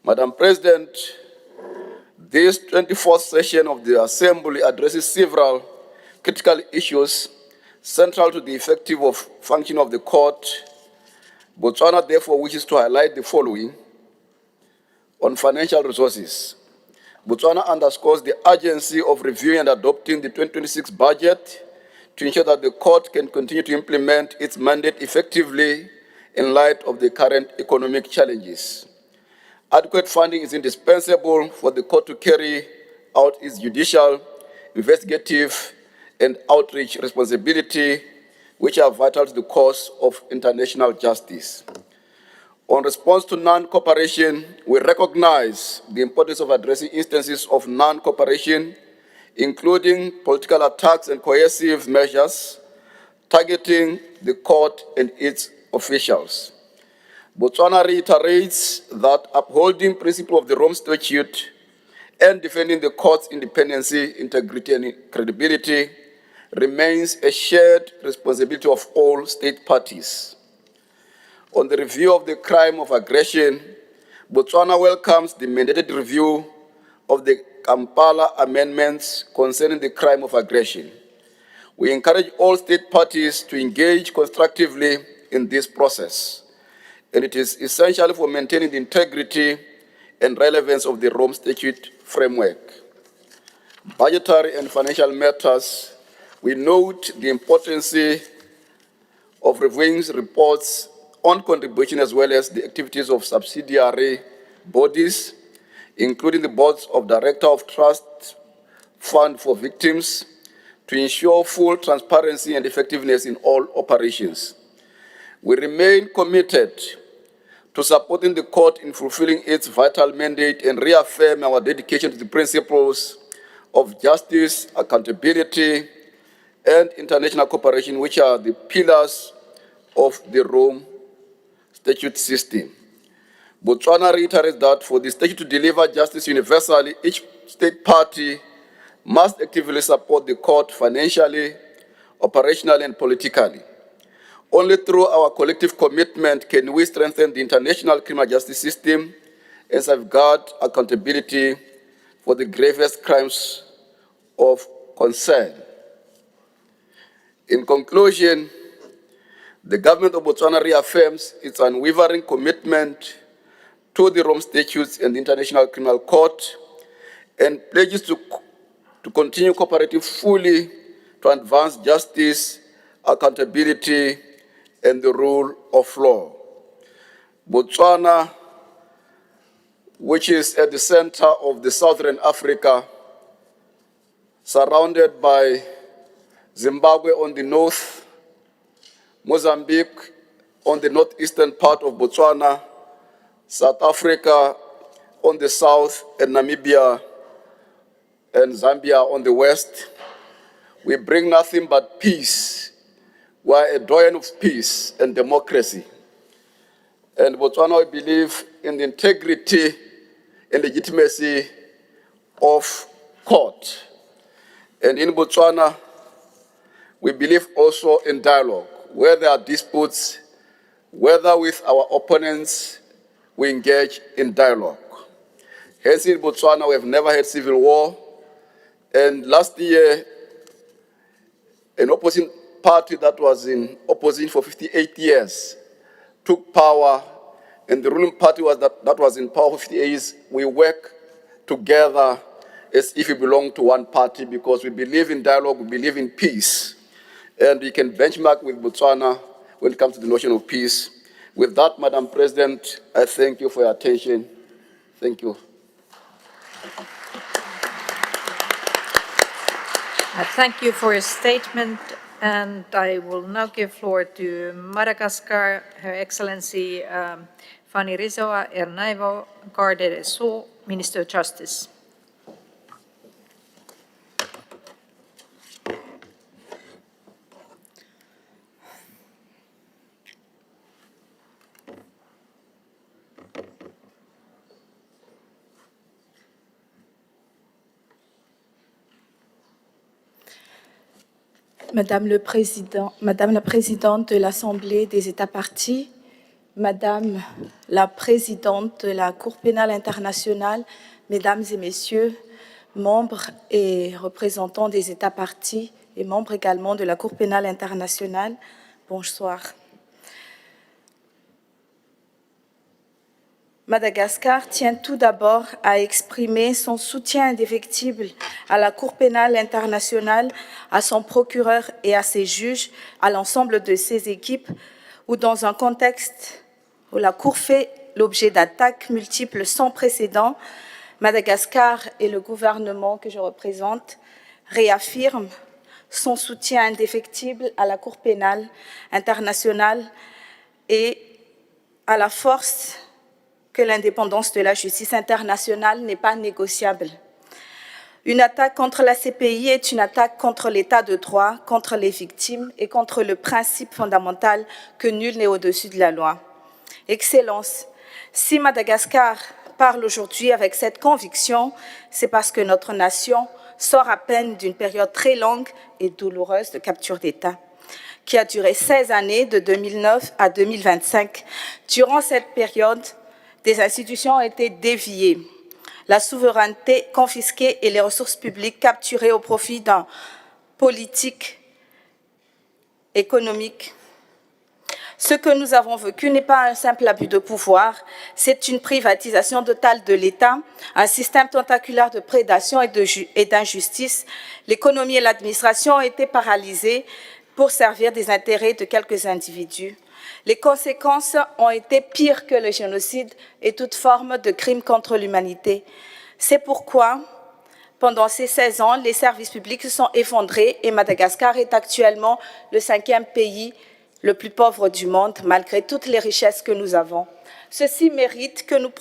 Madam President, this 24th session of the Assembly addresses several critical issues central to the effective function of the court. Botswana therefore wishes to highlight the following. On financial resources, Botswana underscores the urgency of reviewing and adopting the 2026 budget to ensure that the court can continue to implement its mandate effectively in light of the current economic challenges. Adequate funding is indispensable for the court to carry out its judicial, investigative, and outreach responsibility, which are vital to the cause of international justice. On response to non-cooperation, we recognize the importance of addressing instances of non-cooperation, including political attacks and coercive measures, targeting the court and its officials. Botswana reiterates that upholding principle of the Rome Statute and defending the court's independence, integrity, and credibility remains a shared responsibility of all state parties. On the review of the crime of aggression, Botswana welcomes the mandated review of the Kampala amendments concerning the crime of aggression. We encourage all state parties to engage constructively in this process, and it is essential for maintaining the integrity and relevance of the Rome Statute framework. Budgetary and financial matters, we note the importance of reviewing reports on contribution as well as the activities of subsidiary bodies, including the boards of directors of Trust Fund for Victims, to ensure full transparency and effectiveness in all operations. We remain committed to supporting the court in fulfilling its vital mandate and reaffirm our dedication to the principles of justice, accountability, and international cooperation, which are the pillars of the Rome Statute system. Botswana reiterates that for the statute to deliver justice universally, each state party must actively support the court financially, operationally and politically. Only through our collective commitment can we strengthen the international criminal justice system and safeguard accountability for the gravest crimes of concern. In conclusion, the government of Botswana reaffirms its unwavering commitment to the Rome Statutes and the International Criminal Court and pledges to continue cooperating fully to advance justice, accountability, and the rule of law. Botswana, which is at the center of the Southern Africa, surrounded by Zimbabwe on the north, Mozambique on the northeastern part of Botswana, South Africa on the south, and Namibia and Zambia on the west. We bring nothing but peace. We are a doyen of peace and democracy. And Botswana, we believe in the integrity and legitimacy of court. And in Botswana, we believe also in dialogue. Where there are disputes, whether with our opponents, we engage in dialogue. Hence, in Botswana, we have never had civil war. And last year, an opposing party that was in opposition for 58 years took power, and the ruling party that was in power for 58 years. We work together as if we belong to one party because we believe in dialogue, we believe in peace. And we can benchmark with Botswana when it comes to the notion of peace. With that, Madam President, I thank you for your attention. Thank you. Thank you for your statement, and I will now give floor to Madagascar, Her Excellency Fanny Rizzoa Ernaivo Garde-Sceaux, Minister of Justice. Madame la Présidente de l'Assemblée des États parties, Madame la Présidente de la Cour pénale internationale, Mesdames et Messieurs, membres et représentants des États parties et membres également de la Cour pénale internationale, bonsoir. Madagascar tient tout d'abord à exprimer son soutien indéfectible à la Cour pénale internationale, à son procureur et à ses juges, à l'ensemble de ses équipes, où dans un contexte où la Cour fait l'objet d'attaques multiples sans précédent, Madagascar et le gouvernement que je représente réaffirment son soutien indéfectible à la Cour pénale internationale et à la force que l'indépendance de la justice internationale n'est pas négociable. Une attaque contre la CPI est une attaque contre l'état de droit, contre les victimes et contre le principe fondamental que nul n'est au-dessus de la loi. Excellence, si Madagascar parle aujourd'hui avec cette conviction, c'est parce que notre nation sort à peine d'une période très longue et douloureuse de capture d'État, qui a duré 16 années, de 2009 à 2025. Durant cette période, des institutions ont été déviées, la souveraineté confisquée et les ressources publiques capturées au profit d'un politique économique. Ce que nous avons vécu n'est pas un simple abus de pouvoir, c'est une privatisation totale de l'État, un système tentaculaire de prédation et d'injustice. L'économie et l'administration ont été paralysées pour servir des intérêts de quelques individus. Les conséquences ont été pires que le génocide et toute forme de crime contre l'humanité. C'est pourquoi, pendant ces 16 ans, les services publics se sont effondrés et Madagascar est actuellement le 5e pays le plus pauvre du monde, malgré toutes les richesses que nous avons. Ceci mérite que nous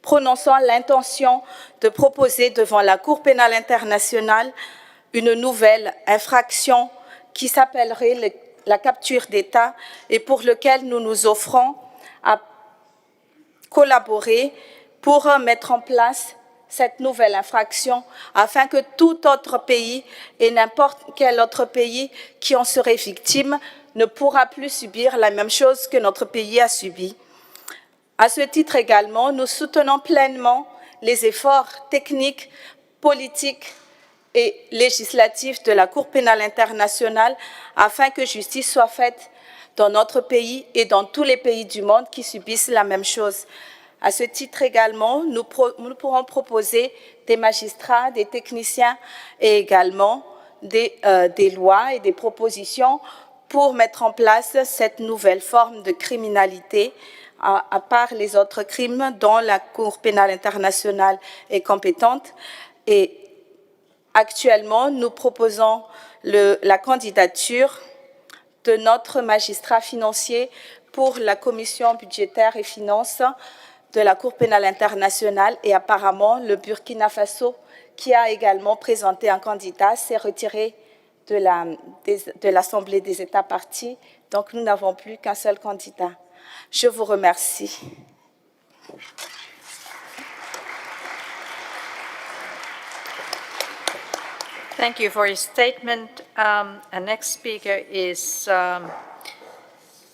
prononçons l'intention de proposer devant la Cour pénale internationale une nouvelle infraction qui s'appellerait la capture d'État et pour lequel nous nous offrons à collaborer pour mettre en place cette nouvelle infraction afin que tout autre pays et n'importe quel autre pays qui en serait victime ne pourra plus subir la même chose que notre pays a subi. À ce titre également, nous soutenons pleinement les efforts techniques, politiques et législatifs de la Cour pénale internationale afin que justice soit faite dans notre pays et dans tous les pays du monde qui subissent la même chose. À ce titre également, nous pourrons proposer des magistrats, des techniciens et également des lois et des propositions pour mettre en place cette nouvelle forme de criminalité, à part les autres crimes dont la Cour pénale internationale est compétente. Et actuellement, nous proposons la candidature de notre magistrat financier pour la commission budgétaire et finances de la Cour pénale internationale, et apparemment le Burkina Faso, qui a également présenté un candidat, s'est retiré de l'Assemblée des États parties. Donc nous n'avons plus qu'un seul candidat. Je vous remercie. Thank you for your statement. And next speaker is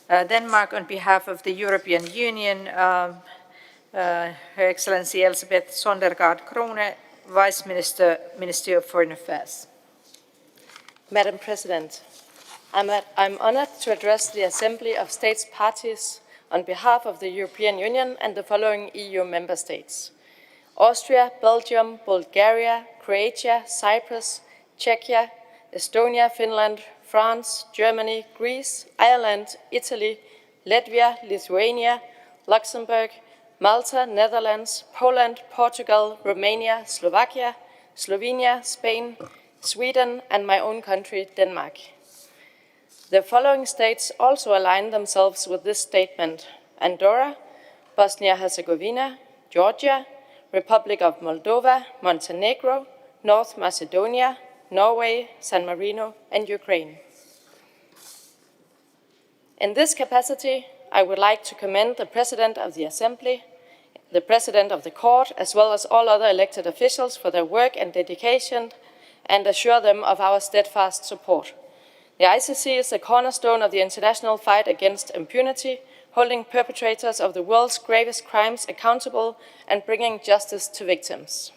Denmark on behalf of the European Union. Her Excellency Elisabeth Sondergaard Krone, Vice Minister, Ministry of Foreign Affairs. Madam President, I'm honored to address the Assembly of States Parties on behalf of the European Union and the following EU member states: Austria, Belgium, Bulgaria, Croatia, Cyprus, Czechia, Estonia, Finland, France, Germany, Greece, Ireland, Italy, Latvia, Lithuania, Luxembourg, Malta, Netherlands, Poland, Portugal, Romania, Slovakia, Slovenia, Spain, Sweden, and my own country, Denmark. The following states also align themselves with this statement: Andorra, Bosnia-Herzegovina, Georgia, Republic of Moldova, Montenegro, North Macedonia, Norway, San Marino, and Ukraine. In this capacity, I would like to commend the President of the Assembly, the President of the Court, as well as all other elected officials for their work and dedication, and assure them of our steadfast support. The ICC is the cornerstone of the international fight against impunity, holding perpetrators of the world's gravest crimes accountable and bringing justice to victims.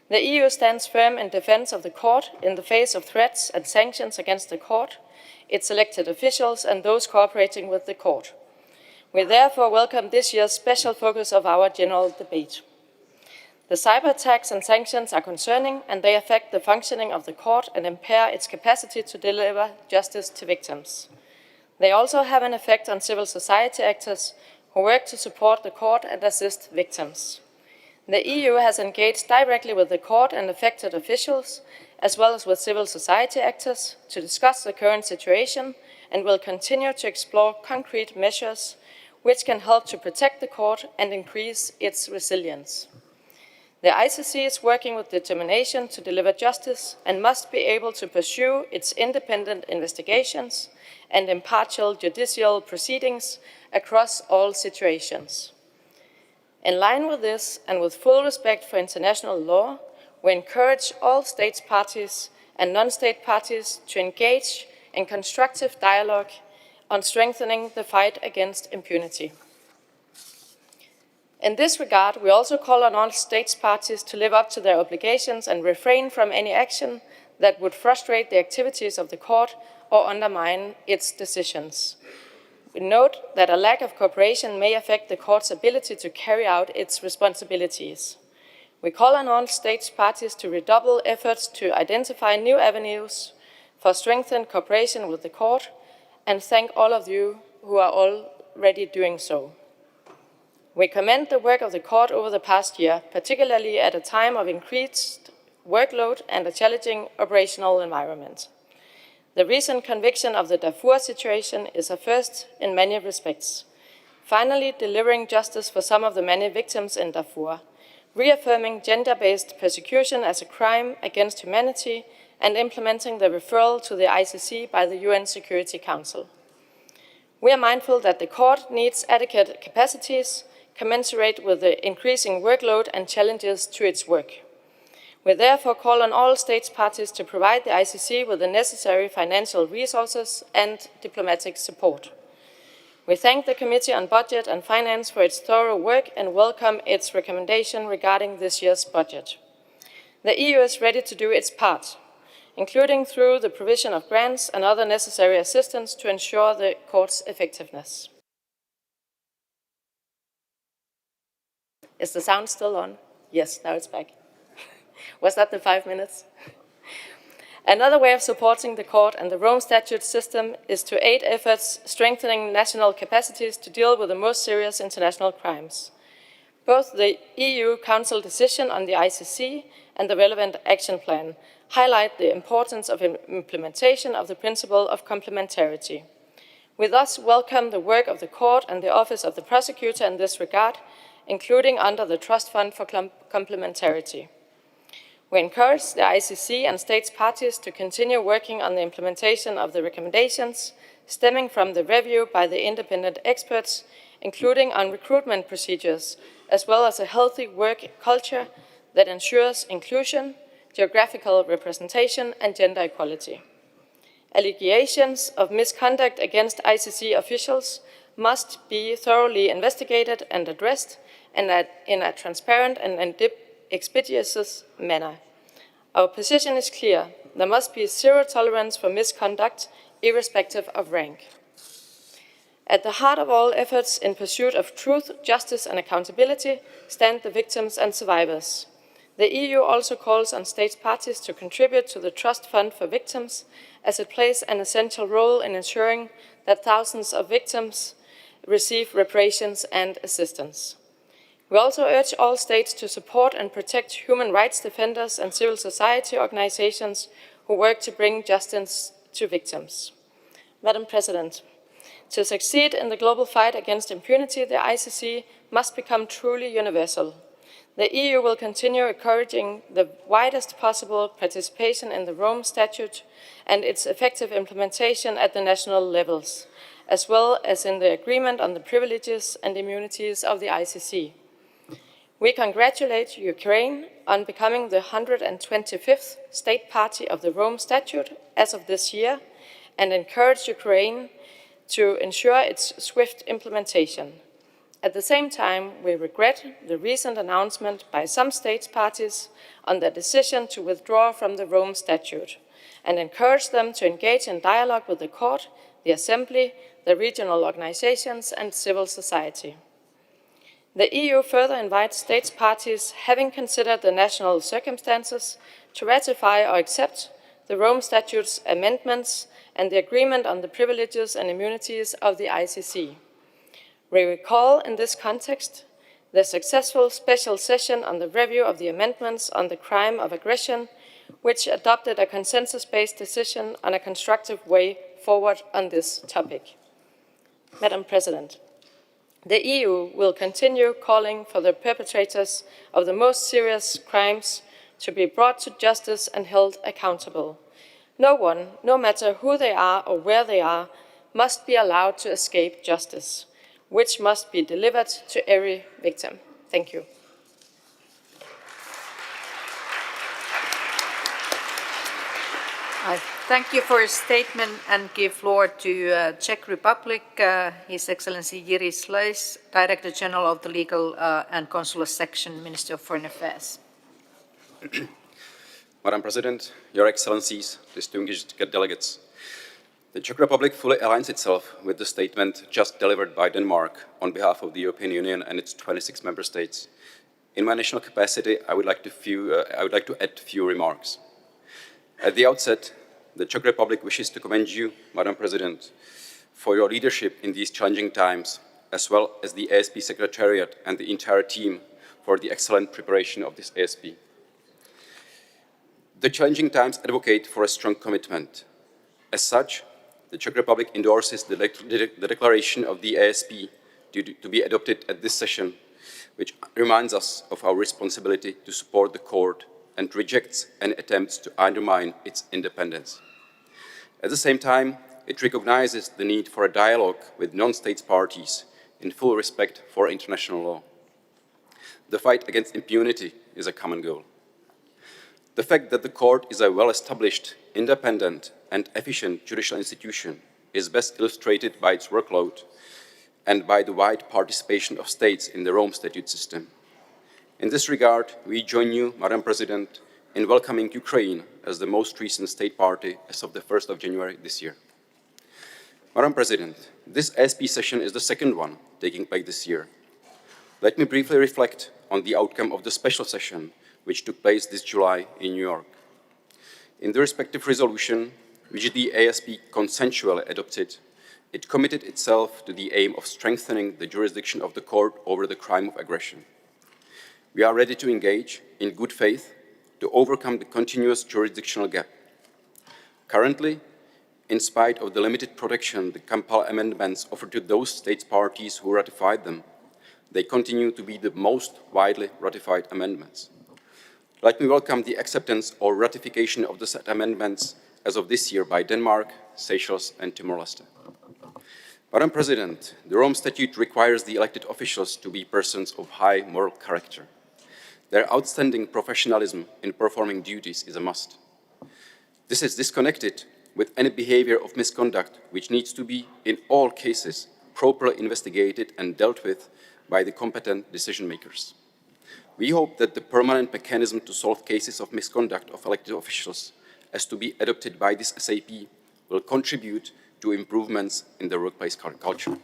The EU stands firm in defense of the court in the face of threats and sanctions against the court, its elected officials, and those cooperating with the court. We therefore welcome this year's special focus of our general debate. The cyber attacks and sanctions are concerning, and they affect the functioning of the court and impair its capacity to deliver justice to victims. They also have an effect on civil society actors who work to support the court and assist victims. The EU has engaged directly with the court and affected officials, as well as with civil society actors, to discuss the current situation, and will continue to explore concrete measures which can help to protect the court and increase its resilience. The ICC is working with determination to deliver justice and must be able to pursue its independent investigations and impartial judicial proceedings across all situations. In line with this, and with full respect for international law, we encourage all states parties and non-state parties to engage in constructive dialogue on strengthening the fight against impunity. In this regard, we also call on all states parties to live up to their obligations and refrain from any action that would frustrate the activities of the court or undermine its decisions. We note that a lack of cooperation may affect the court's ability to carry out its responsibilities. We call on all states parties to redouble efforts to identify new avenues for strengthened cooperation with the court, and thank all of you who are already doing so. We commend the work of the court over the past year, particularly at a time of increased workload and a challenging operational environment. The recent conviction of the Darfur situation is a first in many respects, finally delivering justice for some of the many victims in Darfur, reaffirming gender-based persecution as a crime against humanity, and implementing the referral to the ICC by the UN Security Council. We are mindful that the court needs adequate capacities, commensurate with the increasing workload and challenges to its work. We therefore call on all states parties to provide the ICC with the necessary financial resources and diplomatic support. We thank the Committee on Budget and Finance for its thorough work and welcome its recommendation regarding this year's budget. The EU is ready to do its part, including through the provision of grants and other necessary assistance to ensure the court's effectiveness. Is the sound still on? Yes, now it's back. Was that the 5 minutes? Another way of supporting the court and the Rome Statute system is to aid efforts strengthening national capacities to deal with the most serious international crimes. Both the EU Council decision on the ICC and the relevant action plan highlight the importance of implementation of the principle of complementarity. We thus welcome the work of the court and the Office of the Prosecutor in this regard, including under the Trust Fund for Complementarity. We encourage the ICC and states parties to continue working on the implementation of the recommendations stemming from the review by the independent experts, including on recruitment procedures, as well as a healthy work culture that ensures inclusion, geographical representation, and gender equality. Allegations of misconduct against ICC officials must be thoroughly investigated and addressed in a transparent and expeditious manner. Our position is clear. There must be zero tolerance for misconduct, irrespective of rank. At the heart of all efforts in pursuit of truth, justice, and accountability stand the victims and survivors. The EU also calls on states parties to contribute to the Trust Fund for Victims, as it plays an essential role in ensuring that thousands of victims receive reparations and assistance. We also urge all states to support and protect human rights defenders and civil society organizations who work to bring justice to victims. Madam President, to succeed in the global fight against impunity, the ICC must become truly universal. The EU will continue encouraging the widest possible participation in the Rome Statute and its effective implementation at the national levels, as well as in the agreement on the privileges and immunities of the ICC. We congratulate Ukraine on becoming the 125th state party of the Rome Statute as of this year and encourage Ukraine to ensure its swift implementation. At the same time, we regret the recent announcement by some states parties on their decision to withdraw from the Rome Statute and encourage them to engage in dialogue with the court, the Assembly, the regional organizations, and civil society. The EU further invites states parties, having considered the national circumstances, to ratify or accept the Rome Statute's amendments and the agreement on the privileges and immunities of the ICC. We recall in this context the successful special session on the review of the amendments on the crime of aggression, which adopted a consensus-based decision on a constructive way forward on this topic. Madam President, the EU will continue calling for the perpetrators of the most serious crimes to be brought to justice and held accountable. No one, no matter who they are or where they are, must be allowed to escape justice, which must be delivered to every victim. Thank you. I thank you for your statement and give floor to Czech Republic, His Excellency Jiří Slejs, Director General of the Legal and Consular Section, Minister of Foreign Affairs. Madam President, Your Excellencies, distinguished delegates, the Czech Republic fully aligns itself with the statement just delivered by Denmark on behalf of the European Union and its 26 member states. In my national capacity, I would like to add a few remarks. At the outset, the Czech Republic wishes to commend you, Madam President, for your leadership in these challenging times, as well as the ASP Secretariat and the entire team for the excellent preparation of this ASP. The challenging times advocate for a strong commitment. As such, the Czech Republic endorses the declaration of the ASP to be adopted at this session, which reminds us of our responsibility to support the court and rejects any attempts to undermine its independence. At the same time, it recognizes the need for a dialogue with non-state parties in full respect for international law. The fight against impunity is a common goal. The fact that the court is a well-established, independent, and efficient judicial institution is best illustrated by its workload and by the wide participation of states in the Rome Statute system. In this regard, we join you, Madam President, in welcoming Ukraine as the most recent state party as of the 1st of January this year. Madam President, this ASP session is the second one taking place this year. Let me briefly reflect on the outcome of the special session which took place this July in New York. In the respective resolution, which the ASP consensually adopted, it committed itself to the aim of strengthening the jurisdiction of the court over the crime of aggression. We are ready to engage in good faith to overcome the continuous jurisdictional gap. Currently, in spite of the limited protection the Kampala amendments offer to those states parties who ratified them, they continue to be the most widely ratified amendments. Let me welcome the acceptance or ratification of the said amendments as of this year by Denmark, Seychelles, and Timor-Leste. Madam President, the Rome Statute requires the elected officials to be persons of high moral character. Their outstanding professionalism in performing duties is a must. This is disconnected with any behavior of misconduct which needs to be, in all cases, properly investigated and dealt with by the competent decision makers. We hope that the permanent mechanism to solve cases of misconduct of elected officials as to be adopted by this SAP will contribute to improvements in the workplace culture.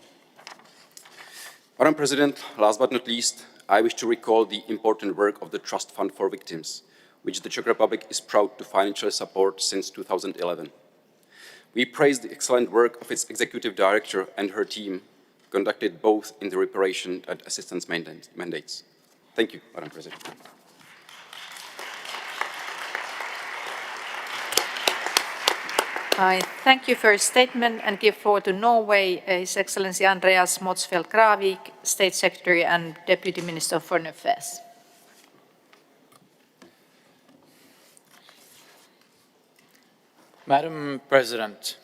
Madam President, last but not least, I wish to recall the important work of the Trust Fund for Victims, which the Czech Republic is proud to financially support since 2011. We praise the excellent work of its executive director and her team, conducted both in the reparation and assistance mandates. Thank you, Madam President. I thank you for your statement and give floor to Norway, His Excellency Andreas Motzfeldt Gravik, State Secretary and Deputy Minister of Foreign Affairs. Madam President,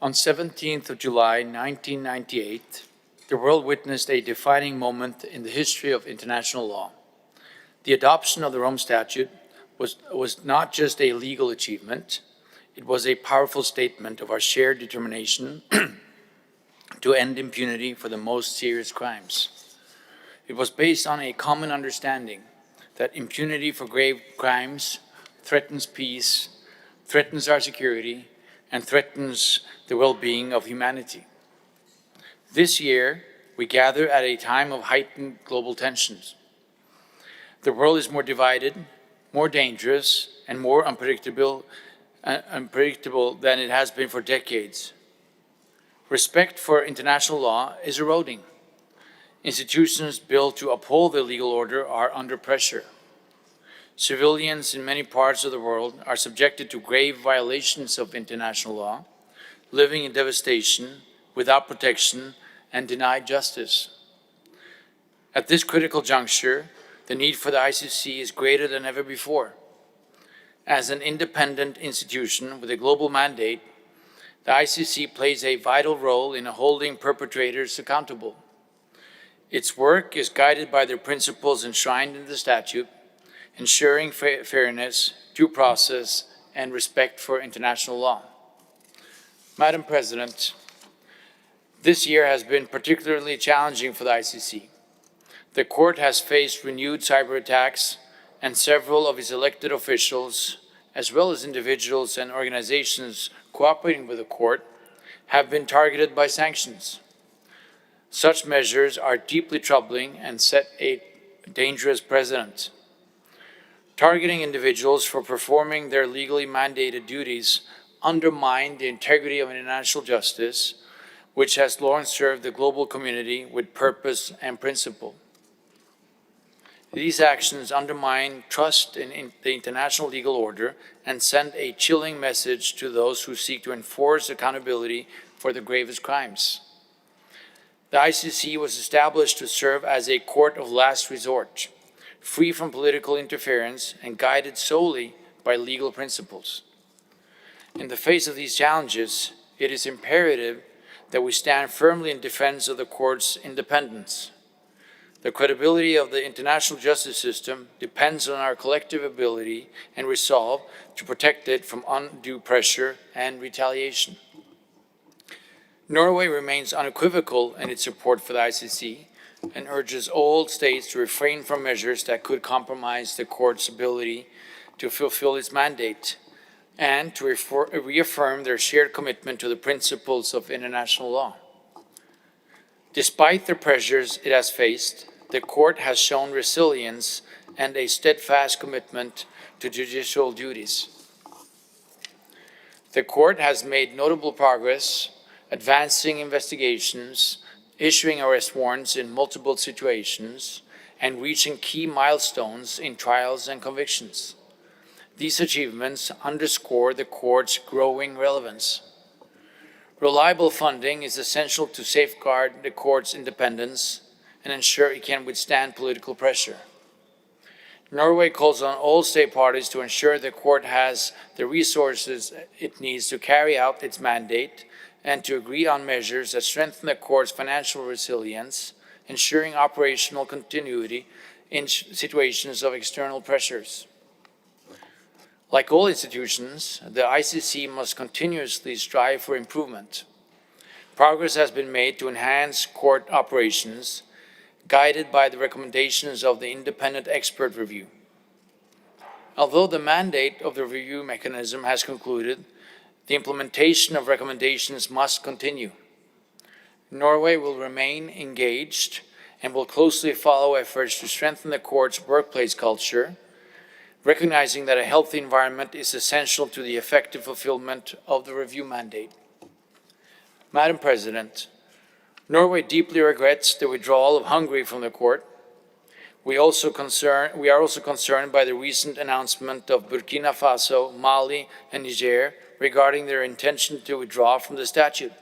on 17th of July 1998, the world witnessed a defining moment in the history of international law. The adoption of the Rome Statute was not just a legal achievement, it was a powerful statement of our shared determination to end impunity for the most serious crimes. It was based on a common understanding that impunity for grave crimes threatens peace, threatens our security, and threatens the well-being of humanity. This year, we gather at a time of heightened global tensions. The world is more divided, more dangerous, and more unpredictable than it has been for decades. Respect for international law is eroding. Institutions built to uphold the legal order are under pressure. Civilians in many parts of the world are subjected to grave violations of international law, living in devastation, without protection, and denied justice. At this critical juncture, the need for the ICC is greater than ever before. As an independent institution with a global mandate, the ICC plays a vital role in holding perpetrators accountable. Its work is guided by the principles enshrined in the statute, ensuring fairness, due process, and respect for international law. Madam President, this year has been particularly challenging for the ICC. The court has faced renewed cyber attacks, and several of its elected officials, as well as individuals and organizations cooperating with the court, have been targeted by sanctions. Such measures are deeply troubling and set a dangerous precedent. Targeting individuals for performing their legally mandated duties undermine the integrity of international justice, which has long served the global community with purpose and principle. These actions undermine trust in the international legal order and send a chilling message to those who seek to enforce accountability for the gravest crimes. The ICC was established to serve as a court of last resort, free from political interference and guided solely by legal principles. In the face of these challenges, it is imperative that we stand firmly in defense of the court's independence. The credibility of the international justice system depends on our collective ability and resolve to protect it from undue pressure and retaliation. Norway remains unequivocal in its support for the ICC and urges all states to refrain from measures that could compromise the court's ability to fulfill its mandate and to reaffirm their shared commitment to the principles of international law. Despite the pressures it has faced, the court has shown resilience and a steadfast commitment to judicial duties. The court has made notable progress, advancing investigations, issuing arrest warrants in multiple situations, and reaching key milestones in trials and convictions. These achievements underscore the court's growing relevance. Reliable funding is essential to safeguard the court's independence and ensure it can withstand political pressure. Norway calls on all state parties to ensure the court has the resources it needs to carry out its mandate and to agree on measures that strengthen the court's financial resilience, ensuring operational continuity in situations of external pressures. Like all institutions, the ICC must continuously strive for improvement. Progress has been made to enhance court operations, guided by the recommendations of the independent expert review. Although the mandate of the review mechanism has concluded, the implementation of recommendations must continue. Norway will remain engaged and will closely follow efforts to strengthen the court's workplace culture, recognizing that a healthy environment is essential to the effective fulfillment of the review mandate. Madam President, Norway deeply regrets the withdrawal of Hungary from the court. We are also concerned by the recent announcement of Burkina Faso, Mali, and Niger regarding their intention to withdraw from the statute.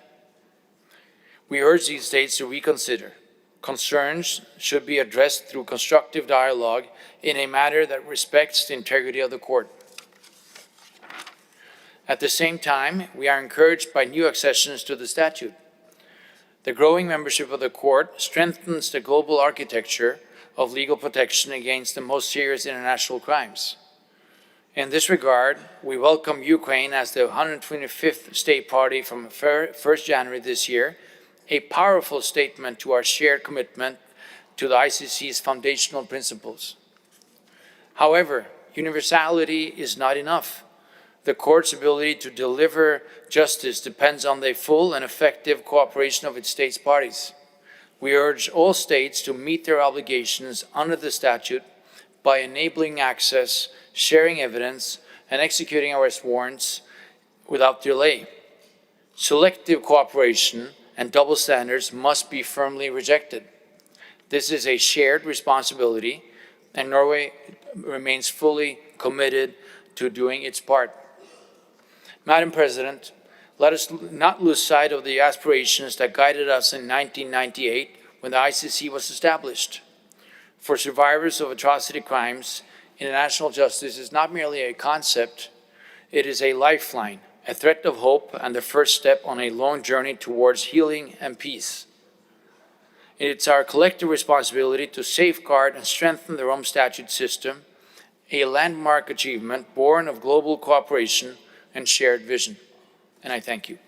We urge these states to reconsider. Concerns should be addressed through constructive dialogue in a manner that respects the integrity of the court. At the same time, we are encouraged by new accessions to the statute. The growing membership of the court strengthens the global architecture of legal protection against the most serious international crimes. In this regard, we welcome Ukraine as the 125th state party from 1st January this year, a powerful statement to our shared commitment to the ICC's foundational principles. However, universality is not enough. The court's ability to deliver justice depends on the full and effective cooperation of its states parties. We urge all states to meet their obligations under the statute by enabling access, sharing evidence, and executing arrest warrants without delay. Selective cooperation and double standards must be firmly rejected. This is a shared responsibility, and Norway remains fully committed to doing its part. Madam President, let us not lose sight of the aspirations that guided us in 1998 when the ICC was established. For survivors of atrocity crimes, international justice is not merely a concept, it is a lifeline, a thread of hope, and the first step on a long journey towards healing and peace. It's our collective responsibility to safeguard and strengthen the Rome Statute system, a landmark achievement born of global cooperation and shared vision. And I thank you.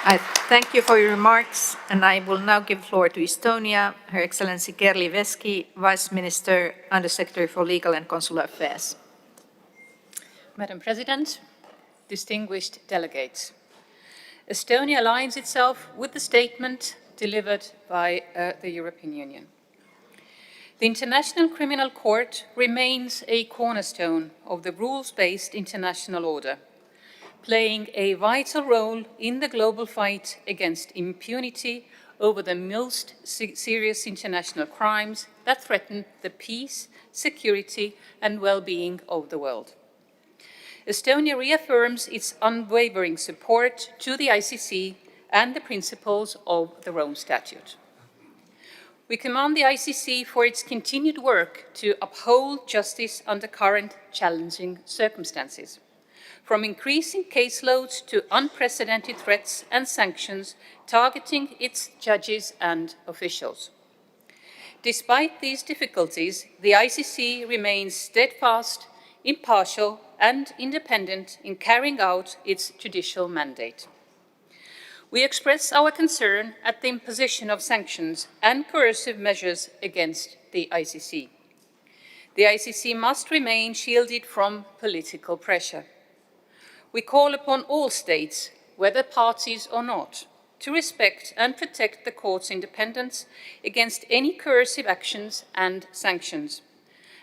I thank you for your remarks, and I will now give the floor to Estonia, Her Excellency Kerli Veski, Vice Minister, Undersecretary for Legal and Consular Affairs. Madam President, distinguished delegates, Estonia aligns itself with the statement delivered by the European Union. The International Criminal Court remains a cornerstone of the rules-based international order, playing a vital role in the global fight against impunity over the most serious international crimes that threaten the peace, security, and well-being of the world. Estonia reaffirms its unwavering support to the ICC and the principles of the Rome Statute. We commend the ICC for its continued work to uphold justice under current challenging circumstances. from increasing caseloads to unprecedented threats and sanctions targeting its judges and officials. Despite these difficulties, the ICC remains steadfast, impartial, and independent in carrying out its judicial mandate. We express our concern at the imposition of sanctions and coercive measures against the ICC. The ICC must remain shielded from political pressure. We call upon all states, whether parties or not, to respect and protect the court's independence against any coercive actions and sanctions,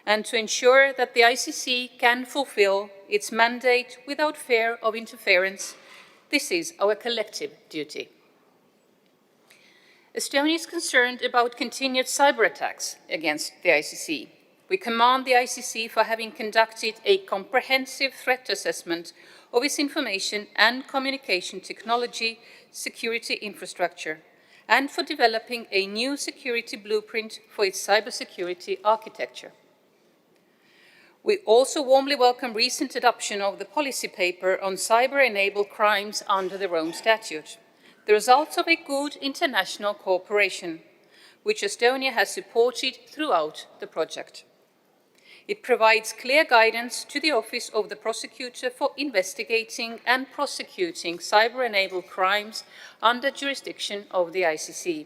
and to ensure that the ICC can fulfill its mandate without fear of interference. This is our collective duty. Estonia is concerned about continued cyber attacks against the ICC. We commend the ICC for having conducted a comprehensive threat assessment of its information and communication technology security infrastructure, and for developing a new security blueprint for its cybersecurity architecture. We also warmly welcome recent adoption of the policy paper on cyber-enabled crimes under the Rome Statute, the results of a good international cooperation, which Estonia has supported throughout the project. It provides clear guidance to the Office of the Prosecutor for investigating and prosecuting cyber-enabled crimes under jurisdiction of the ICC,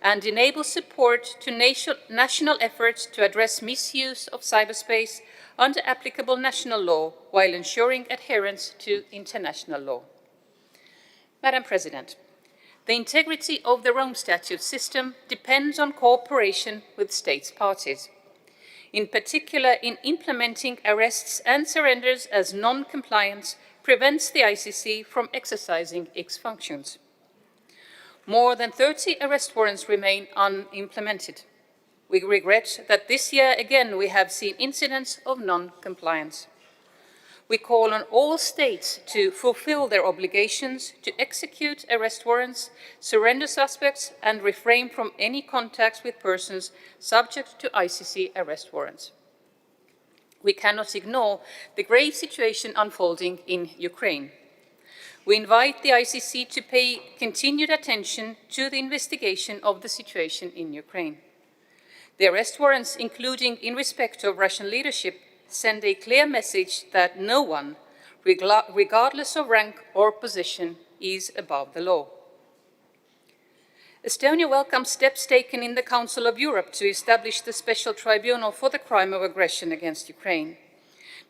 and enables support to national efforts to address misuse of cyberspace under applicable national law while ensuring adherence to international law. Madam President, the integrity of the Rome Statute system depends on cooperation with states parties, in particular in implementing arrests and surrenders, as non-compliance prevents the ICC from exercising its functions. More than 30 arrest warrants remain unimplemented. We regret that this year again we have seen incidents of non-compliance. We call on all states to fulfill their obligations to execute arrest warrants, surrender suspects, and refrain from any contacts with persons subject to ICC arrest warrants. We cannot ignore the grave situation unfolding in Ukraine. We invite the ICC to pay continued attention to the investigation of the situation in Ukraine. The arrest warrants, including in respect of Russian leadership, send a clear message that no one, regardless of rank or position, is above the law. Estonia welcomes steps taken in the Council of Europe to establish the Special Tribunal for the crime of aggression against Ukraine.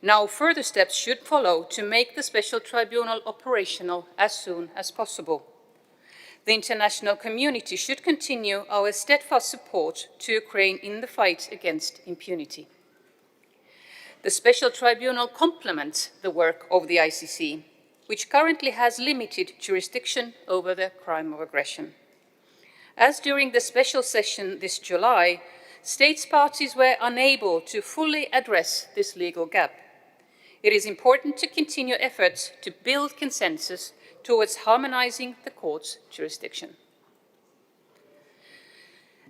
Now further steps should follow to make the Special Tribunal operational as soon as possible. The international community should continue our steadfast support to Ukraine in the fight against impunity. The Special Tribunal complements the work of the ICC, which currently has limited jurisdiction over the crime of aggression. As during the special session this July, states parties were unable to fully address this legal gap. It is important to continue efforts to build consensus towards harmonizing the court's jurisdiction.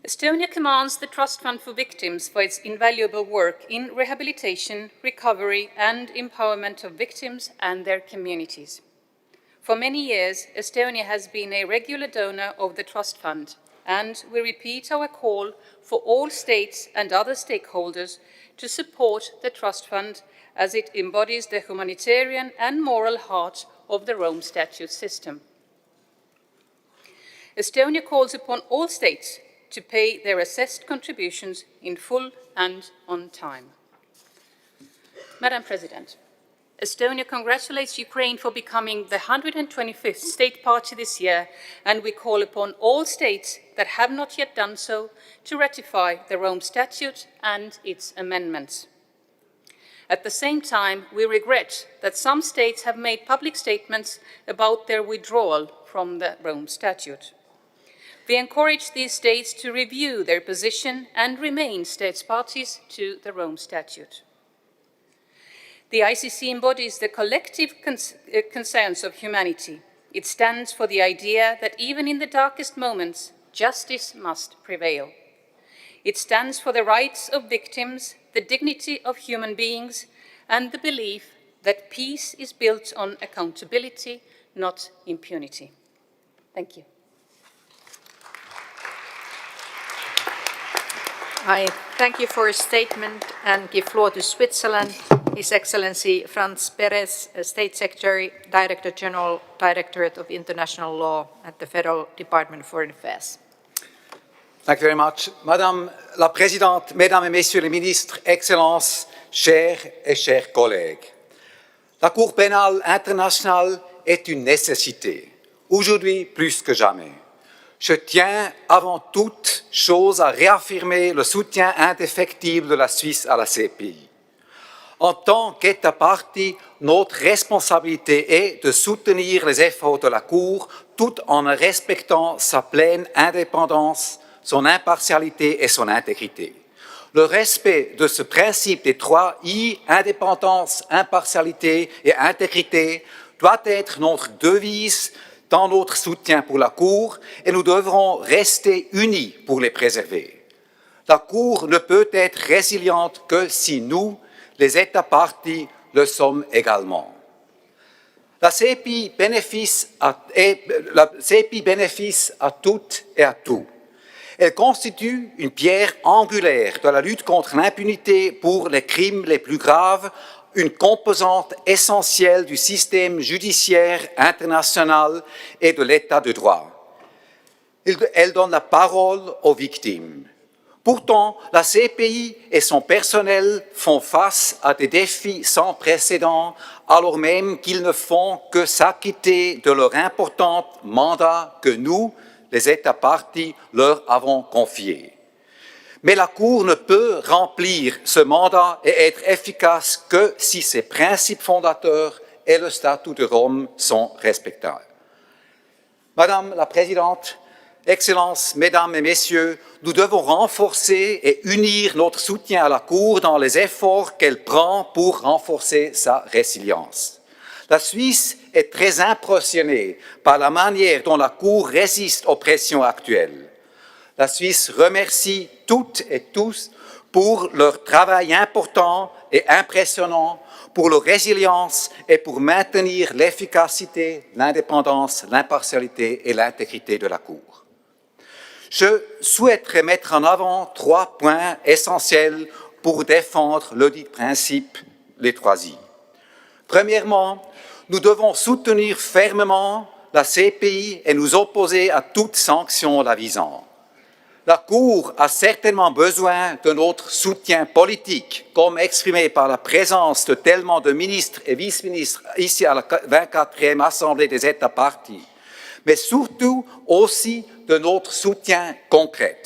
Estonia commends the Trust Fund for Victims for its invaluable work in rehabilitation, recovery, and empowerment of victims and their communities. For many years, Estonia has been a regular donor of the Trust Fund, and we repeat our call for all states and other stakeholders to support the Trust Fund as it embodies the humanitarian and moral heart of the Rome Statute system. Estonia calls upon all states to pay their assessed contributions in full and on time. Madam President, Estonia congratulates Ukraine for becoming the 125th state party this year, and we call upon all states that have not yet done so to ratify the Rome Statute and its amendments. At the same time, we regret that some states have made public statements about their withdrawal from the Rome Statute. We encourage these states to review their position and remain states parties to the Rome Statute. The ICC embodies the collective concerns of humanity. It stands for the idea that even in the darkest moments, justice must prevail. It stands for the rights of victims, the dignity of human beings, and the belief that peace is built on accountability, not impunity. Thank you. I thank you for your statement and give floor to Switzerland. His Excellency Franz Perez, State Secretary, Director General, Directorate of International Law at the Federal Department of Foreign Affairs. Thank you very much. Madame la Présidente, Mesdames et Messieurs les ministres, Excellences, chers et chers collègues, la Cour pénale internationale est une nécessité, aujourd'hui plus que jamais. Je tiens avant toute chose à réaffirmer le soutien indéfectible de la Suisse à la CPI. En tant qu'État partie, notre responsabilité est de soutenir les efforts de la Cour tout en respectant sa pleine indépendance, son impartialité et son intégrité. Le respect de ce principe des 3 I, indépendance, impartialité et intégrité, doit être notre devise dans notre soutien pour la Cour et nous devrons rester unis pour les préserver. La Cour ne peut être résiliente que si nous, les États parties, le sommes également. La CPI bénéficie à toutes et à tous. Elle constitue une pierre angulaire de la lutte contre l'impunité pour les crimes les plus graves, une composante essentielle du système judiciaire international et de l'état de droit. Elle donne la parole aux victimes. Pourtant, la CPI et son personnel font face à des défis sans précédent, alors même qu'ils ne font que s'acquitter de leur important mandat que nous, les États parties, leur avons confié. Mais la Cour ne peut remplir ce mandat et être efficace que si ses principes fondateurs et le statut de Rome sont respectés. Madame la Présidente, Excellences, Mesdames et Messieurs, nous devons renforcer et unir notre soutien à la Cour dans les efforts qu'elle prend pour renforcer sa résilience. La Suisse est très impressionnée par la manière dont la Cour résiste aux pressions actuelles. La Suisse remercie toutes et tous pour leur travail important et impressionnant, pour leur résilience et pour maintenir l'efficacité, l'indépendance, l'impartialité et l'intégrité de la Cour. Je souhaiterais mettre en avant 3 points essentiels pour défendre le dit principe, les 3 I. Premièrement, nous devons soutenir fermement la CPI et nous opposer à toute sanction la visant. La Cour a certainement besoin de notre soutien politique, comme exprimé par la présence de tellement de ministres et vice-ministres ici à la 24e Assemblée des États parties, mais surtout aussi de notre soutien concret.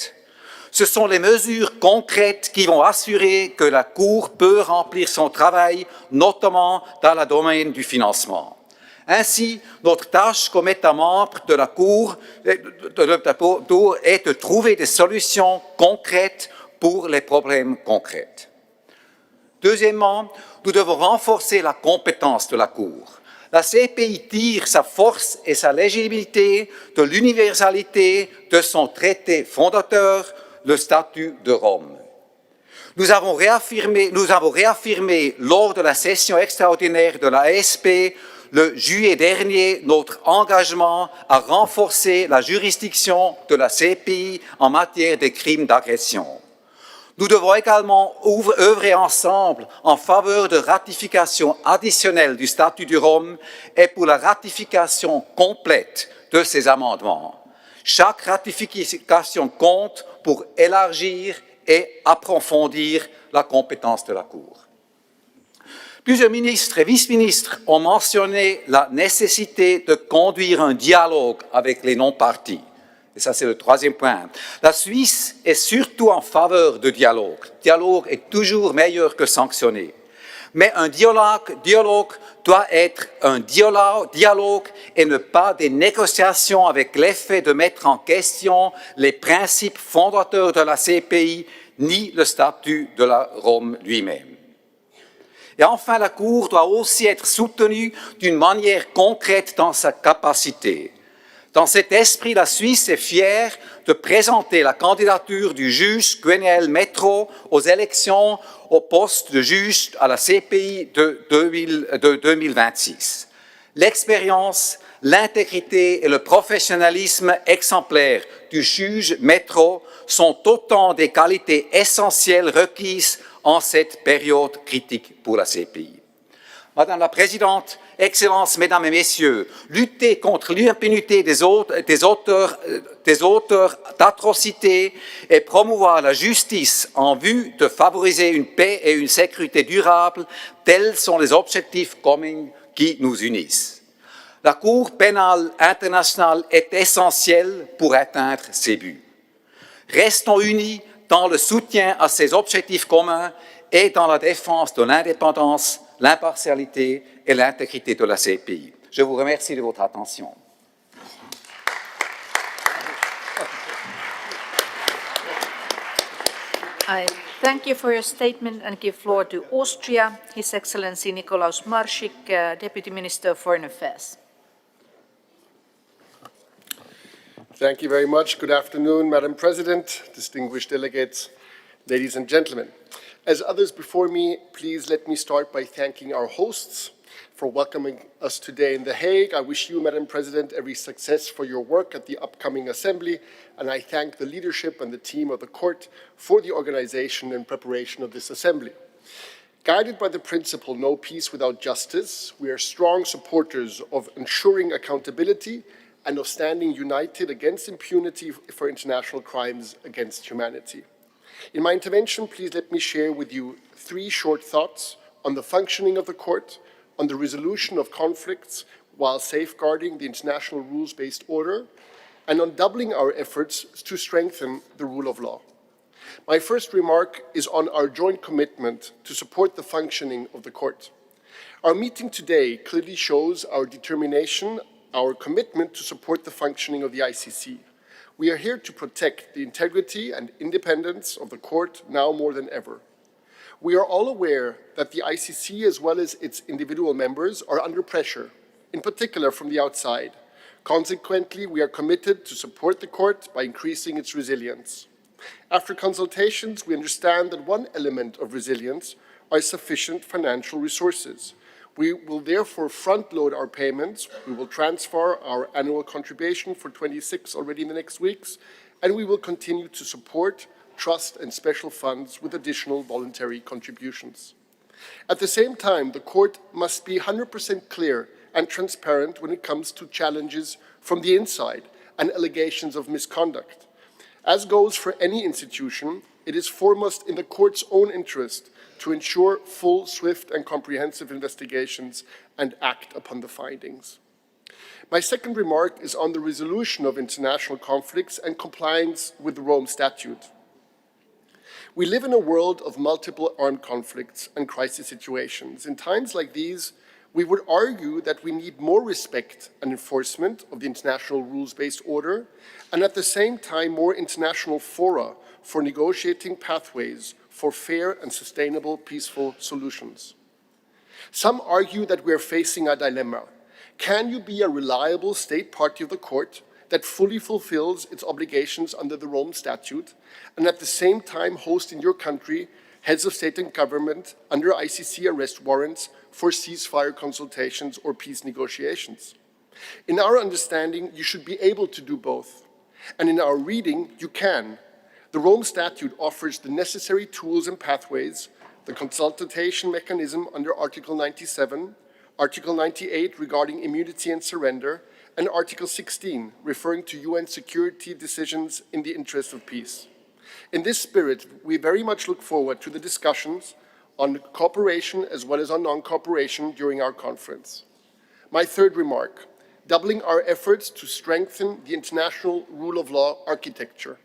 Ce sont les mesures concrètes qui vont assurer que la Cour peut remplir son travail, notamment dans le domaine du financement. Ainsi, notre tâche comme État membre de la Cour est de trouver des solutions concrètes pour les problèmes concrets. Deuxièmement, nous devons renforcer la compétence de la Cour. La CPI tire sa force et sa légitimité de l'universalité de son traité fondateur, le statut de Rome. Nous avons réaffirmé lors de la session extraordinaire de la ASP le juillet dernier notre engagement à renforcer la juridiction de la CPI en matière de crimes d'agression. Nous devons également œuvrer ensemble en faveur de ratification additionnelle du statut de Rome et pour la ratification complète de ces amendements. Chaque ratification compte pour élargir et approfondir la compétence de la Cour. Plusieurs ministres et vice-ministres ont mentionné la nécessité de conduire un dialogue avec les non-partis. Et ça, c'est le 3e point. La Suisse est surtout en faveur de dialogue. Le dialogue est toujours meilleur que sanctionner. Mais un dialogue doit être un dialogue et ne pas des négociations avec l'effet de mettre en question les principes fondateurs de la CPI ni le statut de la Rome lui-même. Et enfin, la Cour doit aussi être soutenue d'une manière concrète dans sa capacité. Dans cet esprit, la Suisse est fière de présenter la candidature du juge Gwenaël Metro aux élections au poste de juge à la CPI de 2026. L'expérience, l'intégrité et le professionnalisme exemplaire du juge Metro sont autant des qualités essentielles requises en cette période critique pour la CPI. Madame la Présidente, Excellences, Mesdames et Messieurs, lutter contre l'impunité des auteurs d'atrocités et promouvoir la justice en vue de favoriser une paix et une sécurité durables, tels sont les objectifs communs qui nous unissent. La Cour pénale internationale est essentielle pour atteindre ces buts. Restons unis dans le soutien à ces objectifs communs et dans la défense de l'indépendance, l'impartialité et l'intégrité de la CPI. Je vous remercie de votre attention. I thank you for your statement and give floor to Austria, His Excellency Nikolaus Marschik, Deputy Minister of Foreign Affairs. Thank you very much. Good afternoon, Madam President, distinguished delegates, ladies and gentlemen. As others before me, please let me start by thanking our hosts for welcoming us today in The Hague. I wish you, Madam President, every success for your work at the upcoming Assembly, and I thank the leadership and the team of the Court for the organization and preparation of this Assembly. Guided by the principle, no peace without justice, we are strong supporters of ensuring accountability and of standing united against impunity for international crimes against humanity. In my intervention, please let me share with you 3 short thoughts on the functioning of the Court, on the resolution of conflicts while safeguarding the international rules-based order, and on doubling our efforts to strengthen the rule of law. My first remark is on our joint commitment to support the functioning of the Court. Our meeting today clearly shows our determination, our commitment to support the functioning of the ICC. We are here to protect the integrity and independence of the Court now more than ever. We are all aware that the ICC, as well as its individual members, are under pressure, in particular from the outside. Consequently, we are committed to support the Court by increasing its resilience. After consultations, we understand that one element of resilience are sufficient financial resources. We will therefore front-load our payments, we will transfer our annual contribution for 26 already in the next weeks, and we will continue to support trust and special funds with additional voluntary contributions. At the same time, the Court must be 100% clear and transparent when it comes to challenges from the inside and allegations of misconduct. As goes for any institution, it is foremost in the Court's own interest to ensure full, swift, and comprehensive investigations and act upon the findings. My second remark is on the resolution of international conflicts and compliance with the Rome Statute. We live in a world of multiple armed conflicts and crisis situations. In times like these, we would argue that we need more respect and enforcement of the international rules-based order, and at the same time more international fora for negotiating pathways for fair and sustainable peaceful solutions. Some argue that we are facing a dilemma. Can you be a reliable state party of the Court that fully fulfills its obligations under the Rome Statute and at the same time host in your country heads of state and government under ICC arrest warrants for ceasefire consultations or peace negotiations? In our understanding, you should be able to do both. And in our reading, you can. The Rome Statute offers the necessary tools and pathways, the consultation mechanism under Article 97, Article 98 regarding immunity and surrender, and Article 16 referring to UN security decisions in the interest of peace. In this spirit, we very much look forward to the discussions on cooperation as well as on non-cooperation during our conference. My third remark, doubling our efforts to strengthen the international rule of law architecture.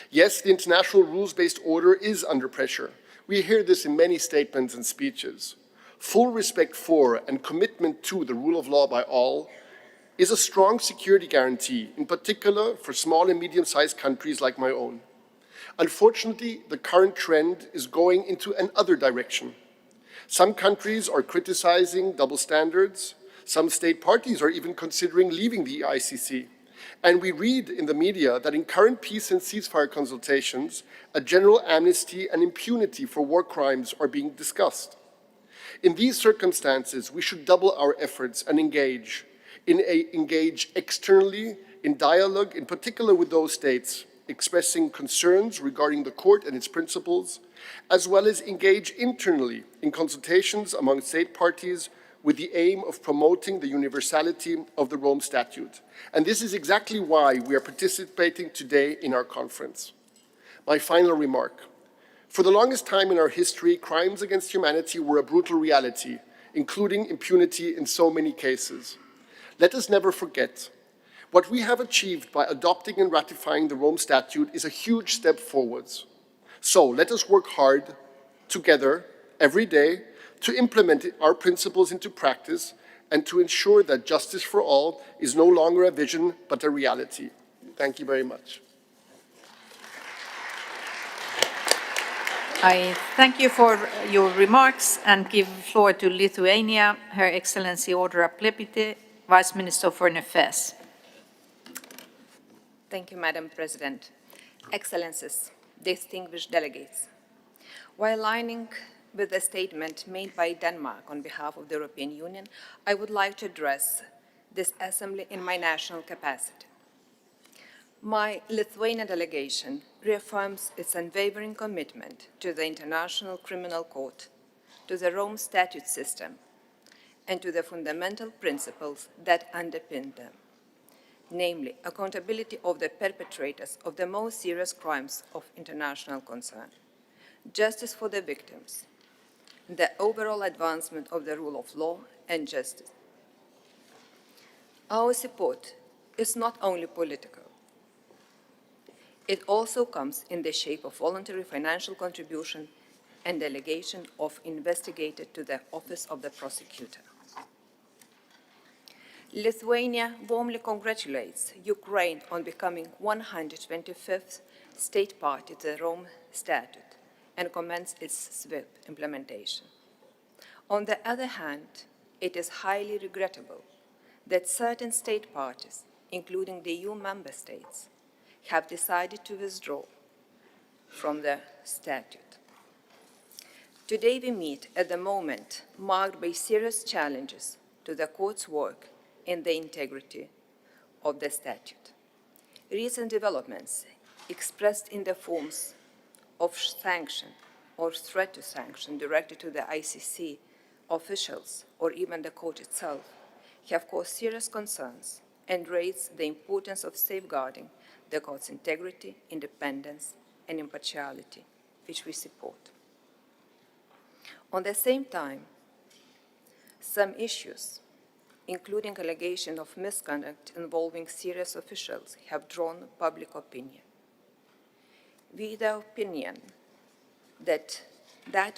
Yes, the international rules-based order is under pressure. We hear this in many statements and speeches. Full respect for and commitment to the rule of law by all is a strong security guarantee, in particular for small and medium-sized countries like my own. Unfortunately, the current trend is going into another direction. Some countries are criticizing double standards. Some state parties are even considering leaving the ICC. And we read in the media that in current peace and ceasefire consultations, a general amnesty and impunity for war crimes are being discussed. In these circumstances, we should double our efforts and engage externally in dialogue, in particular with those states expressing concerns regarding the court and its principles, as well as engage internally in consultations among state parties with the aim of promoting the universality of the Rome Statute. And this is exactly why we are participating today in our conference. My final remark. For the longest time in our history, crimes against humanity were a brutal reality, including impunity in so many cases. Let us never forget. What we have achieved by adopting and ratifying the Rome Statute is a huge step forwards. So let us work hard, together, every day, to implement our principles into practice and to ensure that justice for all is no longer a vision, but a reality. Thank you very much. I thank you for your remarks and give the floor to Lithuania, Her Excellency Audra Plepite, Vice Minister of Foreign Affairs. Thank you, Madam President. Excellencies, distinguished delegates. While aligning with the statement made by Denmark on behalf of the European Union, I would like to address this Assembly in my national capacity. My Lithuanian delegation reaffirms its unwavering commitment to the International Criminal Court, to the Rome Statute system, and to the fundamental principles that underpin them, namely accountability of the perpetrators of the most serious crimes of international concern, justice for the victims, the overall advancement of the rule of law and justice. Our support is not only political. It also comes in the shape of voluntary financial contribution and delegation of investigator to the Office of the Prosecutor. Lithuania warmly congratulates Ukraine on becoming 125th state party to the Rome Statute and commends its swift implementation. On the other hand, it is highly regrettable that certain state parties, including the EU member states, have decided to withdraw from the statute. Today we meet at the moment marked by serious challenges to the court's work and the integrity of the statute. Recent developments expressed in the forms of sanction or threat to sanction directed to the ICC officials or even the court itself have caused serious concerns and raised the importance of safeguarding the court's integrity, independence, and impartiality, which we support. On the same time, some issues, including allegations of misconduct involving serious officials, have drawn public opinion. We the opinion that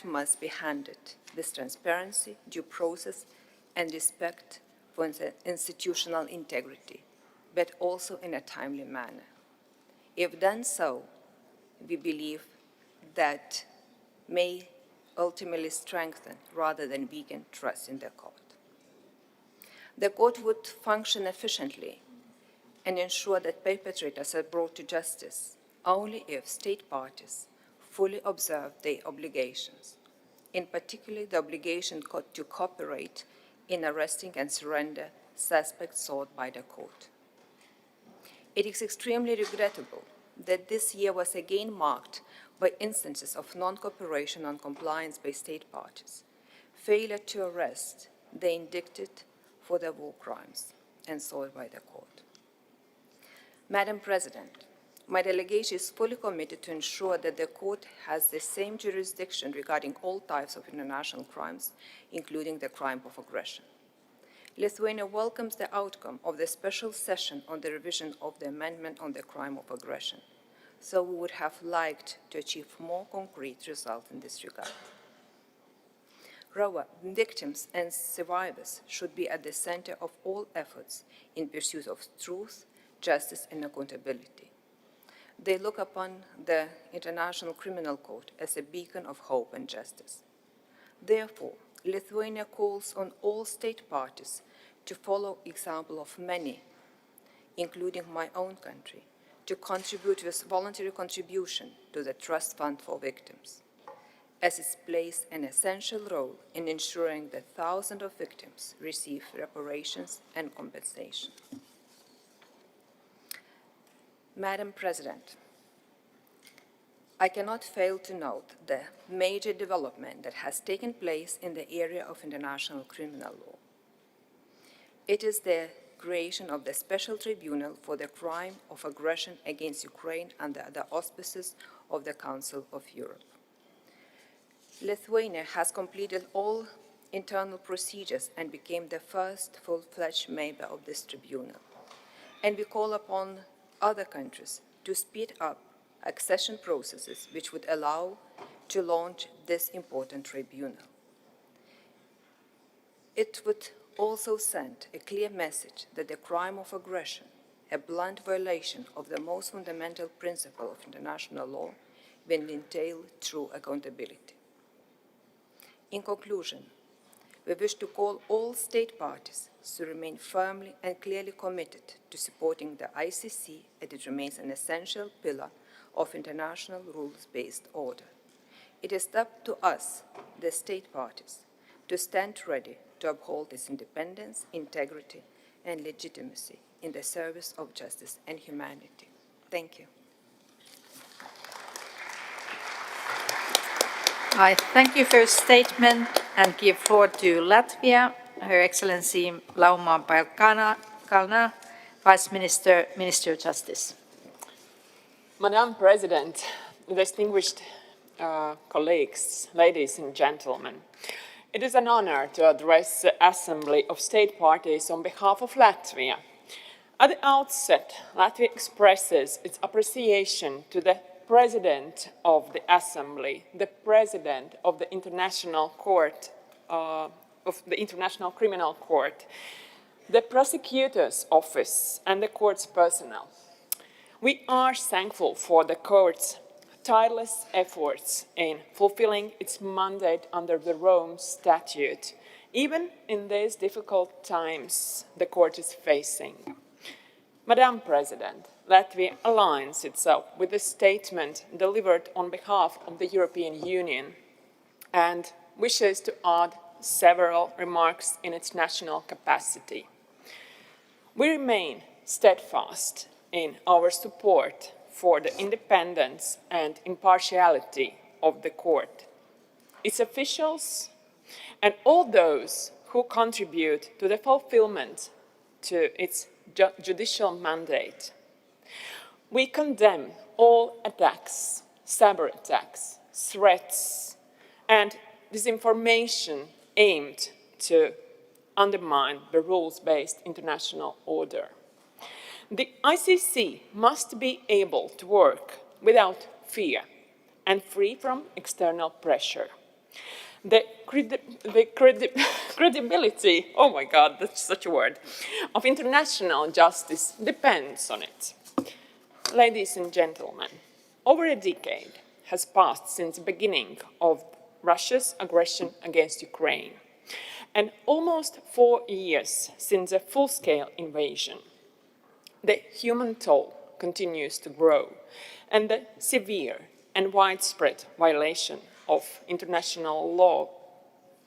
must be handled with transparency, due process, and respect for institutional integrity, but also in a timely manner. If done so, we believe that may ultimately strengthen rather than weaken trust in the court. The court would function efficiently and ensure that perpetrators are brought to justice only if state parties fully observe their obligations, in particular the obligation to cooperate in arresting and surrender suspects sought by the court. It is extremely regrettable that this year was again marked by instances of non-cooperation and compliance by state parties, failure to arrest the indicted for the war crimes and sought by the court. Madam President, my delegation is fully committed to ensure that the court has the same jurisdiction regarding all types of international crimes, including the crime of aggression. Lithuania welcomes the outcome of the special session on the revision of the amendment on the crime of aggression, so we would have liked to achieve more concrete results in this regard. However, victims and survivors should be at the center of all efforts in pursuit of truth, justice, and accountability. They look upon the International Criminal Court as a beacon of hope and justice. Therefore, Lithuania calls on all state parties to follow the example of many including my own country, to contribute with voluntary contribution to the Trust Fund for Victims, as it plays an essential role in ensuring that thousands of victims receive reparations and compensation. Madam President, I cannot fail to note the major development that has taken place in the area of international criminal law. It is the creation of the Special Tribunal for the crime of aggression against Ukraine under the auspices of the Council of Europe. Lithuania has completed all internal procedures and became the first full-fledged member of this tribunal. And we call upon other countries to speed up accession processes which would allow to launch this important tribunal. It would also send a clear message that the crime of aggression, a blunt violation of the most fundamental principle of international law, will entail true accountability. In conclusion, we wish to call all state parties to remain firmly and clearly committed to supporting the ICC as it remains an essential pillar of international rules-based order. It is up to us, the state parties, to stand ready to uphold its independence, integrity, and legitimacy in the service of justice and humanity. Thank you. I thank you for your statement and give floor to Latvia, Her Excellency Lauma Kalna, Vice Minister, Minister of Justice. Madam President, distinguished colleagues, ladies and gentlemen, it is an honor to address the Assembly of State Parties on behalf of Latvia. At the outset, Latvia expresses its appreciation to the President of the Assembly, the President of the International Court, of the International Criminal Court, the Prosecutor's Office, and the Court's personnel. We are thankful for the Court's tireless efforts in fulfilling its mandate under the Rome Statute, even in these difficult times the Court is facing. Madam President, Latvia aligns itself with the statement delivered on behalf of the European Union and wishes to add several remarks in its national capacity. We remain steadfast in our support for the independence and impartiality of the Court, its officials, and all those who contribute to the fulfillment to its judicial mandate. We condemn all attacks, cyber attacks, threats, and disinformation aimed to undermine the rules-based international order. The ICC must be able to work without fear and free from external pressure. The credibility, oh my God, that's such a word, of international justice depends on it. Ladies and gentlemen, over a decade has passed since the beginning of Russia's aggression against Ukraine, and almost 4 years since a full-scale invasion. The human toll continues to grow, and the severe and widespread violation of international law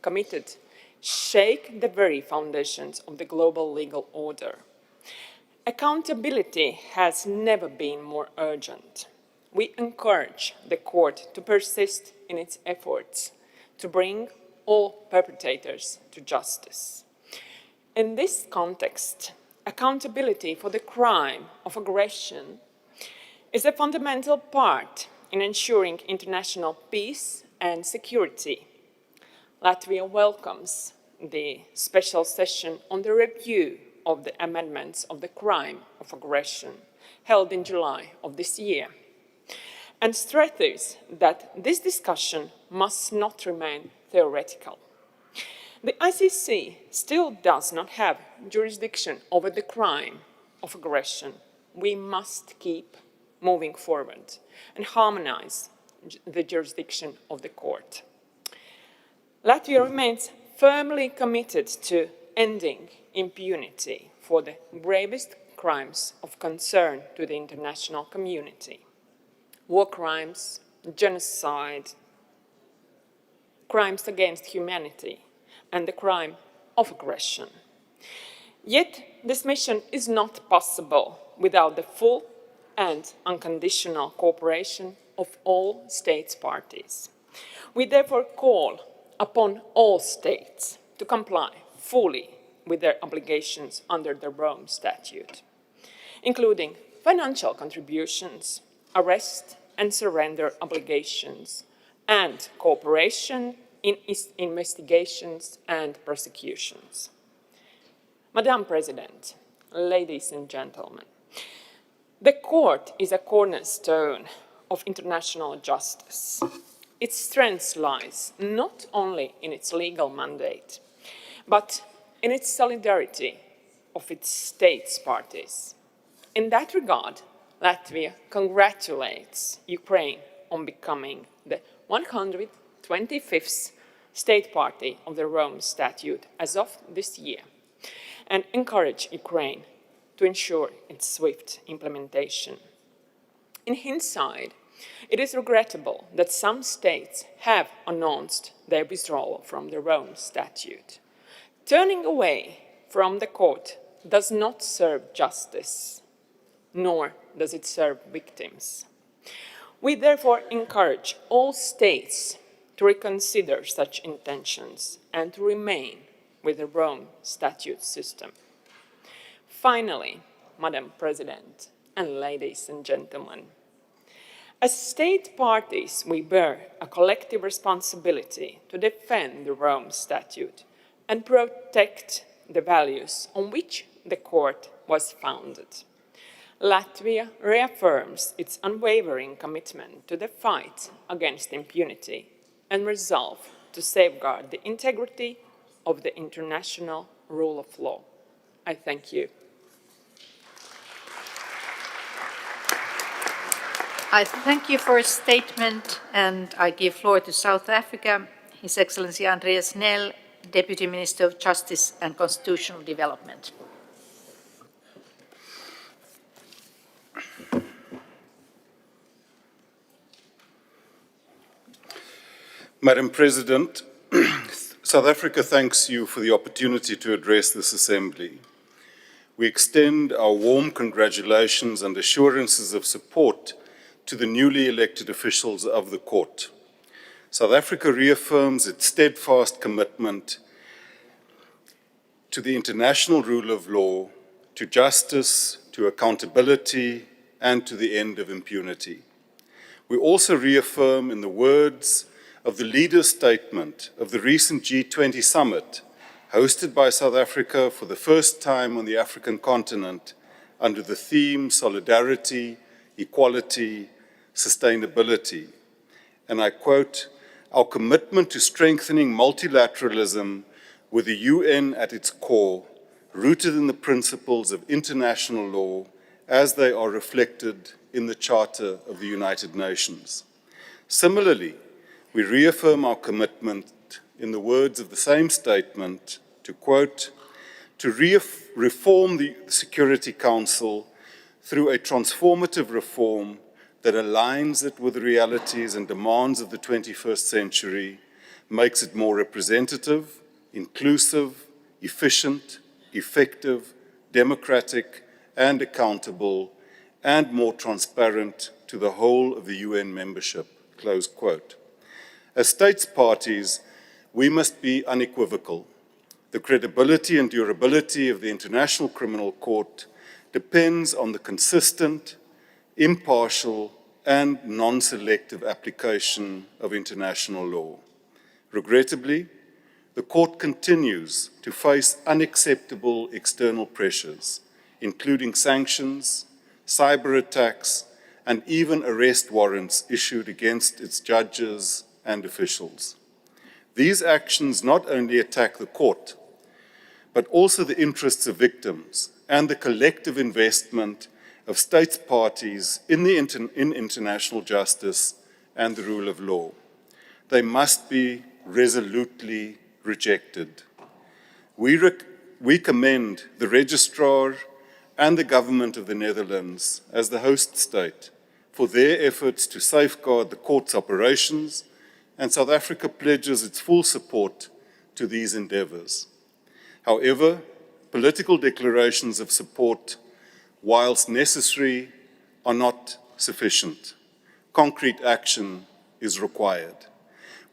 committed shake the very foundations of the global legal order. Accountability has never been more urgent. We encourage the Court to persist in its efforts to bring all perpetrators to justice. In this context, accountability for the crime of aggression is a fundamental part in ensuring international peace and security. Latvia welcomes the special session on the review of the amendments of the crime of aggression held in July of this year, and stresses that this discussion must not remain theoretical. The ICC still does not have jurisdiction over the crime of aggression. We must keep moving forward and harmonize the jurisdiction of the Court. Latvia remains firmly committed to ending impunity for the gravest crimes of concern to the international community: war crimes, genocide, crimes against humanity, and the crime of aggression. Yet, this mission is not possible without the full and unconditional cooperation of all states parties. We therefore call upon all states to comply fully with their obligations under the Rome Statute, including financial contributions, arrest and surrender obligations, and cooperation in investigations and prosecutions. Madam President, ladies and gentlemen, the court is a cornerstone of international justice. Its strength lies not only in its legal mandate, but in its solidarity of its states parties. In that regard, Latvia congratulates Ukraine on becoming the 125th state party of the Rome Statute as of this year, and encourage Ukraine to ensure its swift implementation. In hindsight, it is regrettable that some states have announced their withdrawal from the Rome Statute. Turning away from the court does not serve justice, nor does it serve victims. We therefore encourage all states to reconsider such intentions and to remain with the Rome Statute system. Finally, Madam President and ladies and gentlemen, as state parties, we bear a collective responsibility to defend the Rome Statute and protect the values on which the court was founded. Latvia reaffirms its unwavering commitment to the fight against impunity and resolve to safeguard the integrity of the international rule of law. I thank you. I thank you for a statement, and I give floor to South Africa, His Excellency Andreas Nel, Deputy Minister of Justice and Constitutional Development. Madam President, South Africa thanks you for the opportunity to address this Assembly. We extend our warm congratulations and assurances of support to the newly elected officials of the court. South Africa reaffirms its steadfast commitment to the international rule of law, to justice, to accountability, and to the end of impunity. We also reaffirm, in the words of the leader's statement of the recent G20 summit, hosted by South Africa for the first time on the African continent under the theme Solidarity, Equality, Sustainability. And I quote, "Our commitment to strengthening multilateralism with the UN at its core, rooted in the principles of international law as they are reflected in the Charter of the United Nations." Similarly, we reaffirm our commitment, in the words of the same statement, to quote, "to reform the Security Council through a transformative reform that aligns it with the realities and demands of the 21st century, makes it more representative, inclusive, efficient, effective, democratic, and accountable, and more transparent to the whole of the UN membership," close quote. As states parties, we must be unequivocal. The credibility and durability of the International Criminal Court depends on the consistent, impartial, and non-selective application of international law. Regrettably, the court continues to face unacceptable external pressures, including sanctions, cyber attacks, and even arrest warrants issued against its judges and officials. These actions not only attack the court, but also the interests of victims and the collective investment of states parties in international justice and the rule of law. They must be resolutely rejected. We commend the Registrar and the government of the Netherlands as the host state for their efforts to safeguard the court's operations, and South Africa pledges its full support to these endeavours. However, political declarations of support, whilst necessary, are not sufficient. Concrete action is required.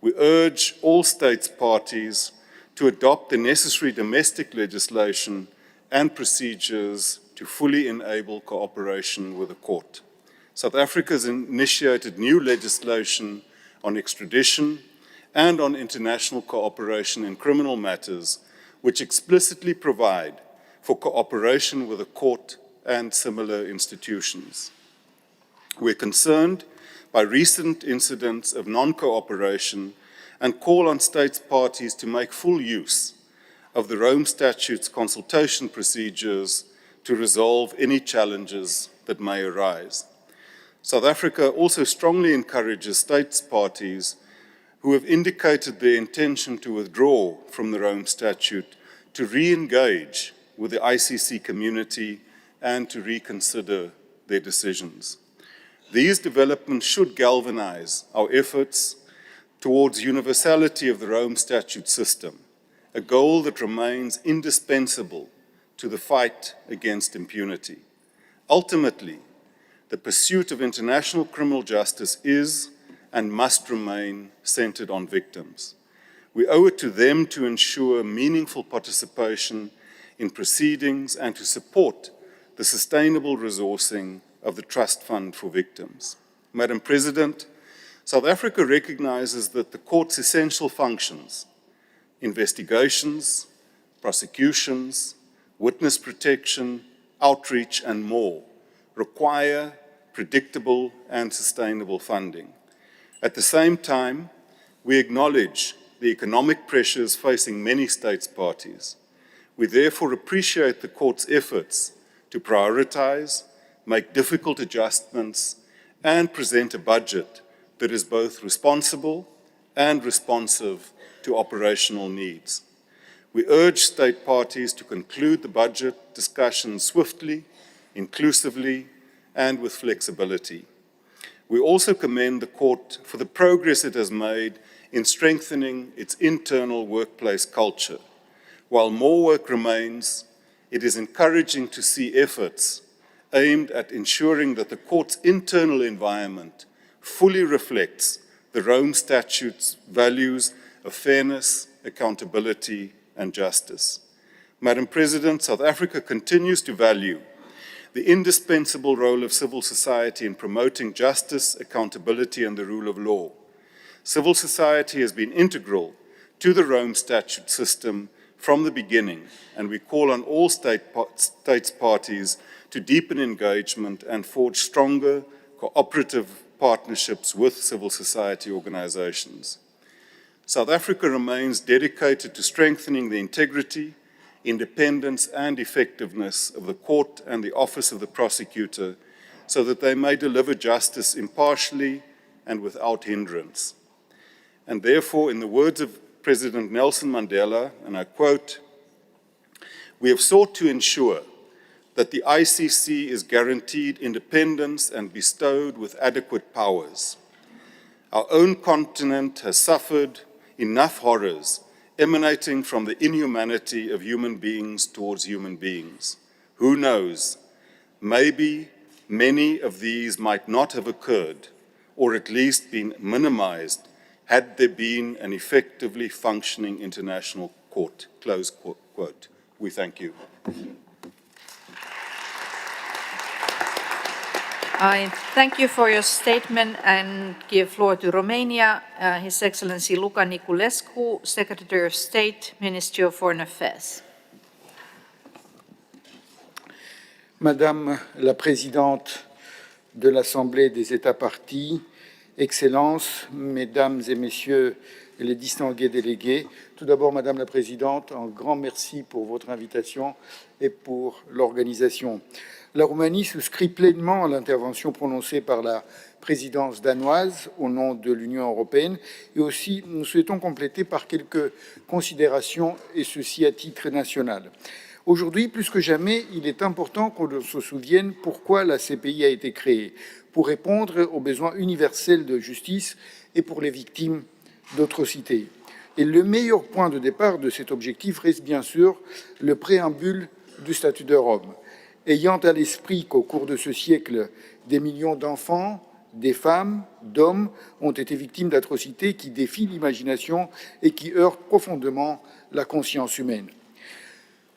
We urge all states parties to adopt the necessary domestic legislation and procedures to fully enable cooperation with the court. South Africa has initiated new legislation on extradition and on international cooperation in criminal matters, which explicitly provide for cooperation with the court and similar institutions. We're concerned by recent incidents of non-cooperation and call on states parties to make full use of the Rome Statute's consultation procedures to resolve any challenges that may arise. South Africa also strongly encourages states parties who have indicated their intention to withdraw from the Rome Statute to re-engage with the ICC community and to reconsider their decisions. These developments should galvanize our efforts towards universality of the Rome Statute system, a goal that remains indispensable to the fight against impunity. Ultimately, the pursuit of international criminal justice is and must remain centered on victims. We owe it to them to ensure meaningful participation in proceedings and to support the sustainable resourcing of the Trust Fund for Victims. Madam President, South Africa recognizes that the court's essential functions, investigations, prosecutions, witness protection, outreach, and more, require predictable and sustainable funding. At the same time, we acknowledge the economic pressures facing many states parties. We therefore appreciate the court's efforts to prioritize, make difficult adjustments, and present a budget that is both responsible and responsive to operational needs. We urge state parties to conclude the budget discussions swiftly, inclusively, and with flexibility. We also commend the court for the progress it has made in strengthening its internal workplace culture. While more work remains, it is encouraging to see efforts aimed at ensuring that the court's internal environment fully reflects the Rome Statute's values of fairness, accountability, and justice. Madam President, South Africa continues to value the indispensable role of civil society in promoting justice, accountability, and the rule of law. Civil society has been integral to the Rome Statute system from the beginning, and we call on all states parties to deepen engagement and forge stronger cooperative partnerships with civil society organizations. South Africa remains dedicated to strengthening the integrity, independence, and effectiveness of the court and the office of the prosecutor so that they may deliver justice impartially and without hindrance. And therefore, in the words of President Nelson Mandela, and I quote, "We have sought to ensure that the ICC is guaranteed independence and bestowed with adequate powers. Our own continent has suffered enough horrors emanating from the inhumanity of human beings towards human beings. Who knows, maybe many of these might not have occurred, or at least been minimized, had there been an effectively functioning international court." Close quote. We thank you. I thank you for your statement and give floor to Romania, His Excellency Luca Niculescu, Secretary of State, Ministry of Foreign Affairs. Madame la Présidente de l'Assemblée des États parties, Excellences, Mesdames et Messieurs les distingués délégués, tout d'abord, Madame la Présidente, un grand merci pour votre invitation et pour l'organisation. La Roumanie souscrit pleinement à l'intervention prononcée par la présidence danoise au nom de l'Union européenne et aussi nous souhaitons compléter par quelques considérations et ceci à titre national. Aujourd'hui, plus que jamais, il est important qu'on se souvienne pourquoi la CPI a été créée, pour répondre aux besoins universels de justice et pour les victimes d'atrocités. Et le meilleur point de départ de cet objectif reste bien sûr le préambule du statut de Rome, ayant à l'esprit qu'au cours de ce siècle, des millions d'enfants, des femmes, d'hommes ont été victimes d'atrocités qui défient l'imagination et qui heurtent profondément la conscience humaine.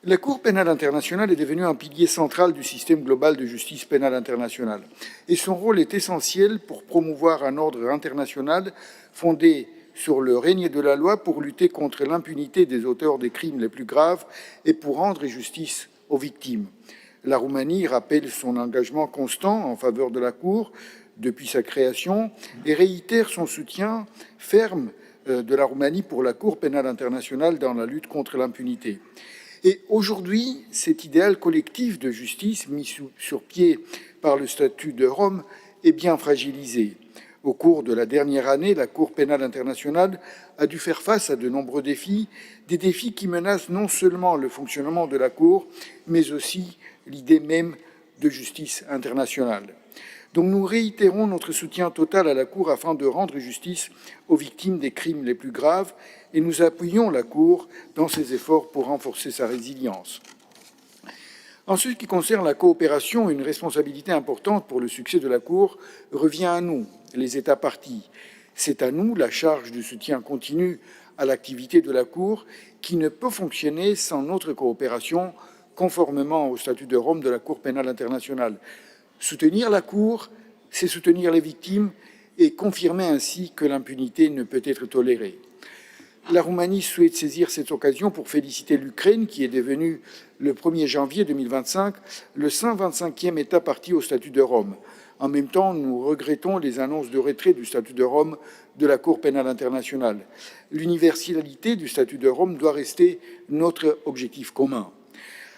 La Cour pénale internationale est devenue un pilier central du système global de justice pénale internationale et son rôle est essentiel pour promouvoir un ordre international fondé sur le règne de la loi pour lutter contre l'impunité des auteurs des crimes les plus graves et pour rendre justice aux victimes. La Roumanie rappelle son engagement constant en faveur de la Cour depuis sa création et réitère son soutien ferme de la Roumanie pour la Cour pénale internationale dans la lutte contre l'impunité. Et aujourd'hui, cet idéal collectif de justice mis sur pied par le statut de Rome est bien fragilisé. Au cours de la dernière année, la Cour pénale internationale a dû faire face à de nombreux défis, des défis qui menacent non seulement le fonctionnement de la Cour, mais aussi l'idée même de justice internationale. Donc nous réitérons notre soutien total à la Cour afin de rendre justice aux victimes des crimes les plus graves et nous appuyons la Cour dans ses efforts pour renforcer sa résilience. En ce qui concerne la coopération, une responsabilité importante pour le succès de la Cour revient à nous, les États parties. C'est à nous la charge du soutien continu à l'activité de la Cour qui ne peut fonctionner sans notre coopération conformément au statut de Rome de la Cour pénale internationale. Soutenir la Cour, c'est soutenir les victimes et confirmer ainsi que l'impunité ne peut être tolérée. La Roumanie souhaite saisir cette occasion pour féliciter l'Ukraine, qui est devenue, le 1er janvier 2025, le 125e État partie au statut de Rome. En même temps, nous regrettons les annonces de retrait du statut de Rome de la Cour pénale internationale. L'universalité du statut de Rome doit rester notre objectif commun.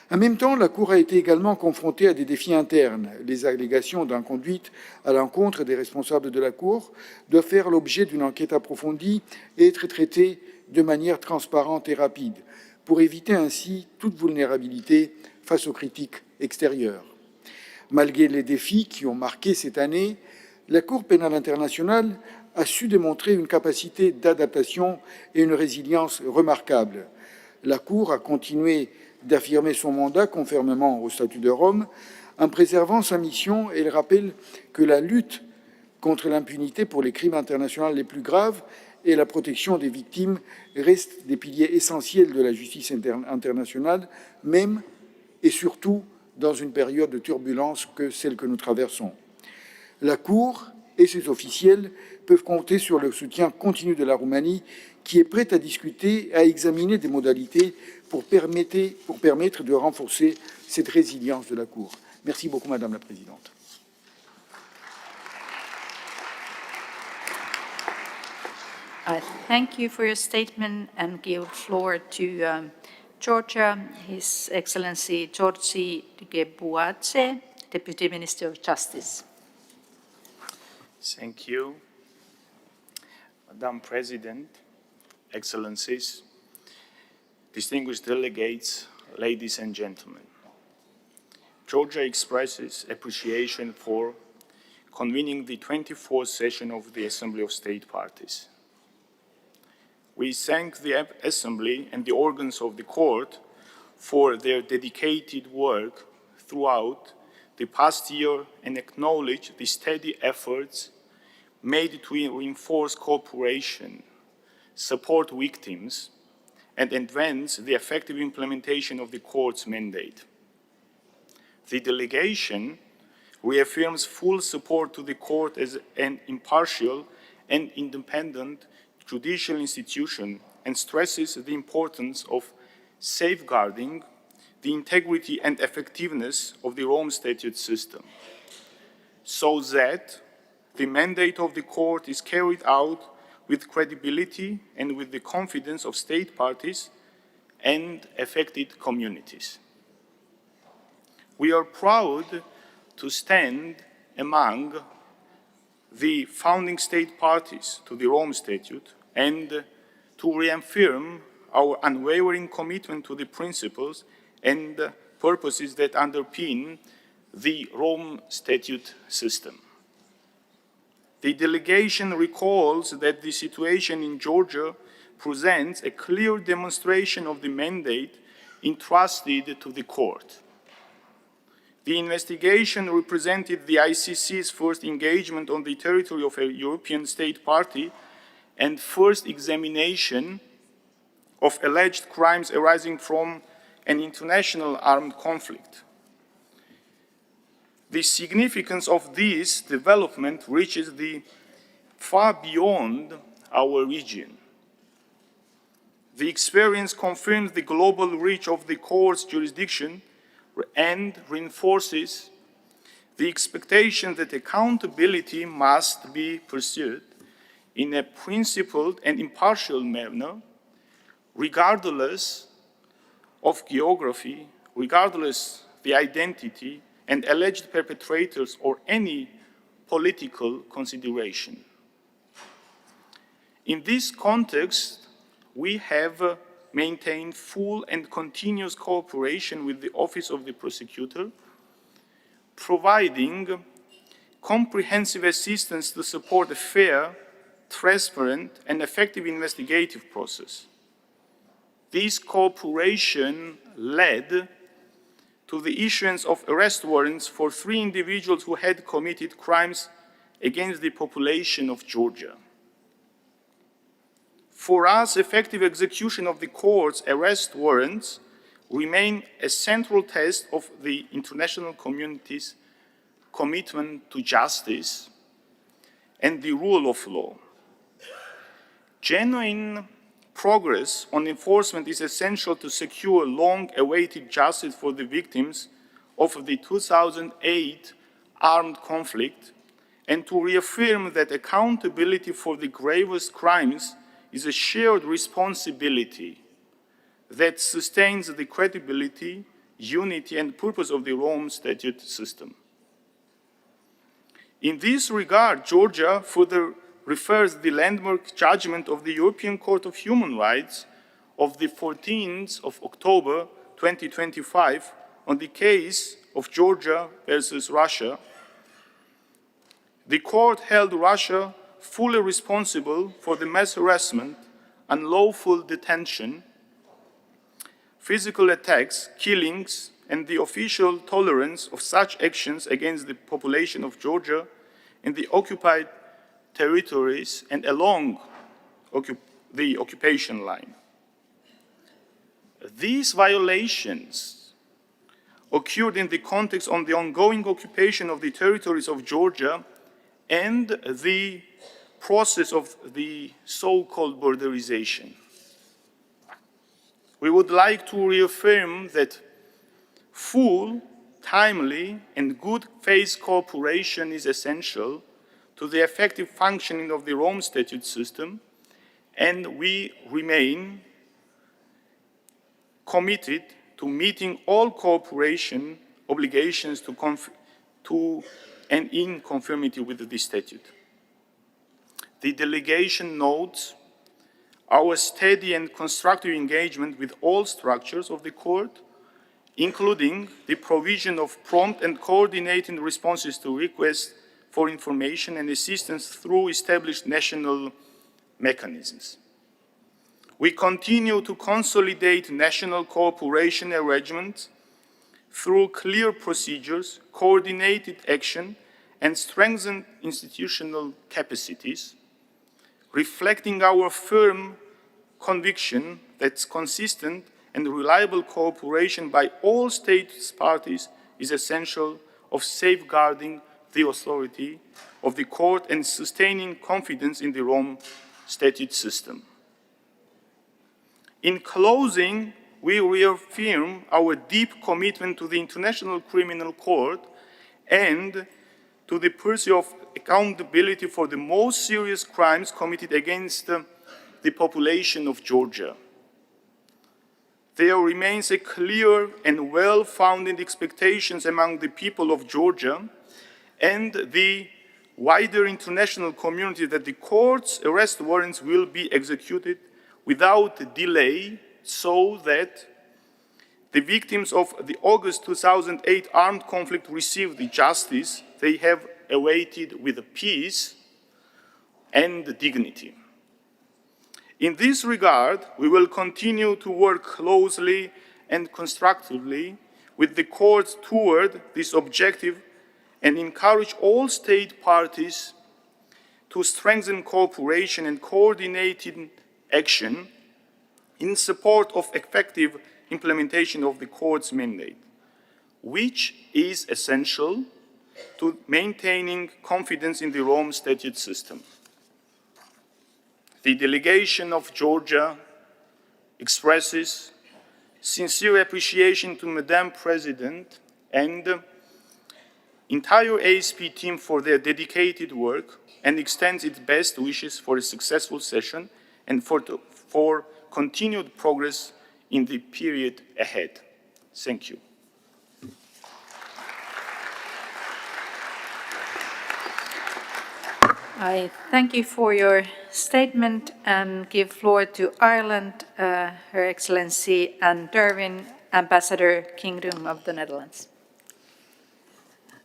En même temps, la Cour a été également confrontée à des défis internes. Les allégations d'inconduite à l'encontre des responsables de la Cour doivent faire l'objet d'une enquête approfondie et être traitées de manière transparente et rapide, pour éviter ainsi toute vulnérabilité face aux critiques extérieures. Malgré les défis qui ont marqué cette année, la Cour pénale internationale a su démontrer une capacité d'adaptation et une résilience remarquables. La Cour a continué d'affirmer son mandat conformément au statut de Rome. En préservant sa mission, elle rappelle que la lutte contre l'impunité pour les crimes internationaux les plus graves et la protection des victimes restent des piliers essentiels de la justice internationale, même et surtout dans une période de turbulence que celle que nous traversons. La Cour et ses officiels peuvent compter sur le soutien continu de la Roumanie, qui est prête à discuter, à examiner des modalités pour permettre de renforcer cette résilience de la Cour. Merci beaucoup, Madame la Présidente. Thank you for your statement and give floor to Georgia, His Excellency Georgi Gebuadze, Deputy Minister of Justice. Thank you. Madam President, Excellencies, distinguished delegates, ladies and gentlemen. Georgia expresses appreciation for convening the 24th session of the Assembly of State Parties. We thank the Assembly and the organs of the Court for their dedicated work throughout the past year and acknowledge the steady efforts made to reinforce cooperation, support victims, and advance the effective implementation of the Court's mandate. The delegation reaffirms full support to the Court as an impartial and independent judicial institution and stresses the importance of safeguarding the integrity and effectiveness of the Rome Statute system, so that the mandate of the Court is carried out with credibility and with the confidence of state parties and affected communities. We are proud to stand among the founding state parties to the Rome Statute and to reaffirm our unwavering commitment to the principles and purposes that underpin the Rome Statute system. The delegation recalls that the situation in Georgia presents a clear demonstration of the mandate entrusted to the court. The investigation represented the ICC's first engagement on the territory of a European state party and first examination of alleged crimes arising from an international armed conflict. The significance of this development reaches far beyond our region. The experience confirms the global reach of the court's jurisdiction and reinforces the expectation that accountability must be pursued in a principled and impartial manner, regardless of geography, regardless the identity and alleged perpetrators or any political consideration. In this context, we have maintained full and continuous cooperation with the Office of the Prosecutor, providing comprehensive assistance to support a fair, transparent, and effective investigative process. This cooperation led to the issuance of arrest warrants for 3 individuals who had committed crimes against the population of Georgia. For us, effective execution of the court's arrest warrants remain a central test of the international community's commitment to justice and the rule of law. Genuine progress on enforcement is essential to secure long-awaited justice for the victims of the 2008 armed conflict and to reaffirm that accountability for the gravest crimes is a shared responsibility that sustains the credibility, unity, and purpose of the Rome Statute system. In this regard, Georgia further refers the landmark judgment of the European Court of Human Rights of the 14th of October 2025 on the case of Georgia versus Russia. The court held Russia fully responsible for the mass harassment, unlawful detention, physical attacks, killings, and the official tolerance of such actions against the population of Georgia in the occupied territories and along the occupation line. These violations occurred in the context of the ongoing occupation of the territories of Georgia and the process of the so-called borderization. We would like to reaffirm that full, timely, and good faith cooperation is essential to the effective functioning of the Rome Statute system, and we remain committed to meeting all cooperation obligations and in conformity with the statute. The delegation notes our steady and constructive engagement with all structures of the court, including the provision of prompt and coordinating responses to requests for information and assistance through established national mechanisms. We continue to consolidate national cooperation arrangements through clear procedures, coordinated action, and strengthened institutional capacities, reflecting our firm conviction that consistent and reliable cooperation by all state parties is essential of safeguarding the authority of the court and sustaining confidence in the Rome Statute system. In closing, we reaffirm our deep commitment to the International Criminal Court and to the pursuit of accountability for the most serious crimes committed against the population of Georgia. There remains a clear and well-founded expectations among the people of Georgia and the wider international community that the court's arrest warrants will be executed without delay so that the victims of the August 2008 armed conflict receive the justice they have awaited with peace and dignity. In this regard, we will continue to work closely and constructively with the courts toward this objective and encourage all state parties to strengthen cooperation and coordinated action in support of effective implementation of the court's mandate, which is essential to maintaining confidence in the Rome Statute system. The delegation of Georgia expresses sincere appreciation to Madam President and the entire ASP team for their dedicated work and extends its best wishes for a successful session and for continued progress in the period ahead. Thank you. I thank you for your statement and give floor to Ireland, Her Excellency Anne Derwin, Ambassador, Kingdom of the Netherlands.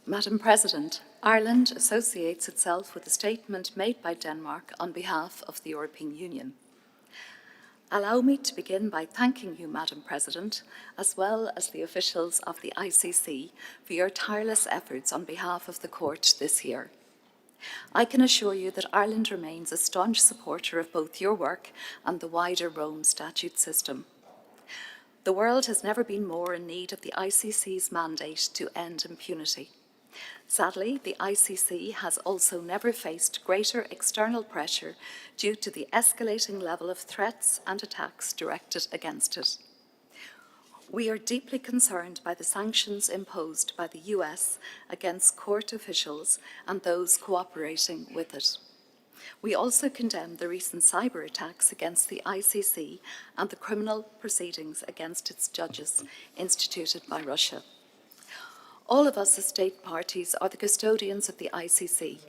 Madam President, Ireland associates itself with the statement made by Denmark on behalf of the European Union. Allow me to begin by thanking you, Madam President, as well as the officials of the ICC for your tireless efforts on behalf of the Court this year. I can assure you that Ireland remains a staunch supporter of both your work and the wider Rome Statute system. The world has never been more in need of the ICC's mandate to end impunity. Sadly, the ICC has also never faced greater external pressure due to the escalating level of threats and attacks directed against it. We are deeply concerned by the sanctions imposed by the US against court officials and those cooperating with it. We also condemn the recent cyber attacks against the ICC and the criminal proceedings against its judges instituted by Russia. All of us as state parties are the custodians of the ICC.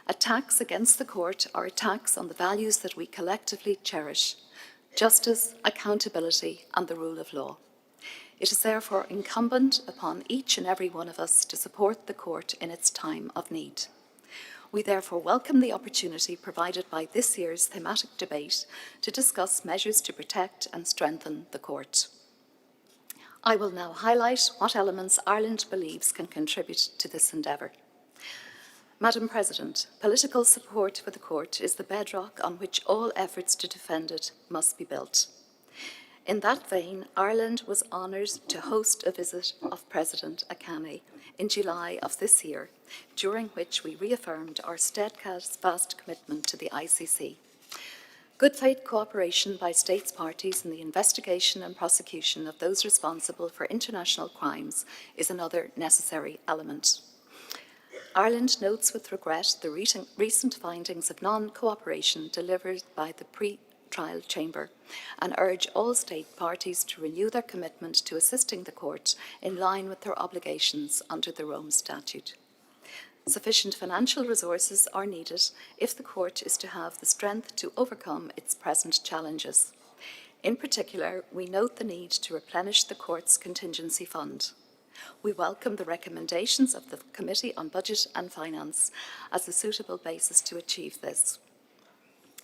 Attacks against the court are attacks on the values that we collectively cherish: justice, accountability, and the rule of law. It is therefore incumbent upon each and every one of us to support the court in its time of need. We therefore welcome the opportunity provided by this year's thematic debate to discuss measures to protect and strengthen the court. I will now highlight what elements Ireland believes can contribute to this endeavour. Madam President, political support for the court is the bedrock on which all efforts to defend it must be built. In that vein, Ireland was honoured to host a visit of President Akane in July of this year, during which we reaffirmed our steadfast commitment to the ICC. Good faith cooperation by states parties in the investigation and prosecution of those responsible for international crimes is another necessary element. Ireland notes with regret the recent findings of non-cooperation delivered by the pre-trial chamber and urge all state parties to renew their commitment to assisting the court in line with their obligations under the Rome Statute. Sufficient financial resources are needed if the court is to have the strength to overcome its present challenges. In particular, we note the need to replenish the court's contingency fund. We welcome the recommendations of the Committee on Budget and Finance as a suitable basis to achieve this.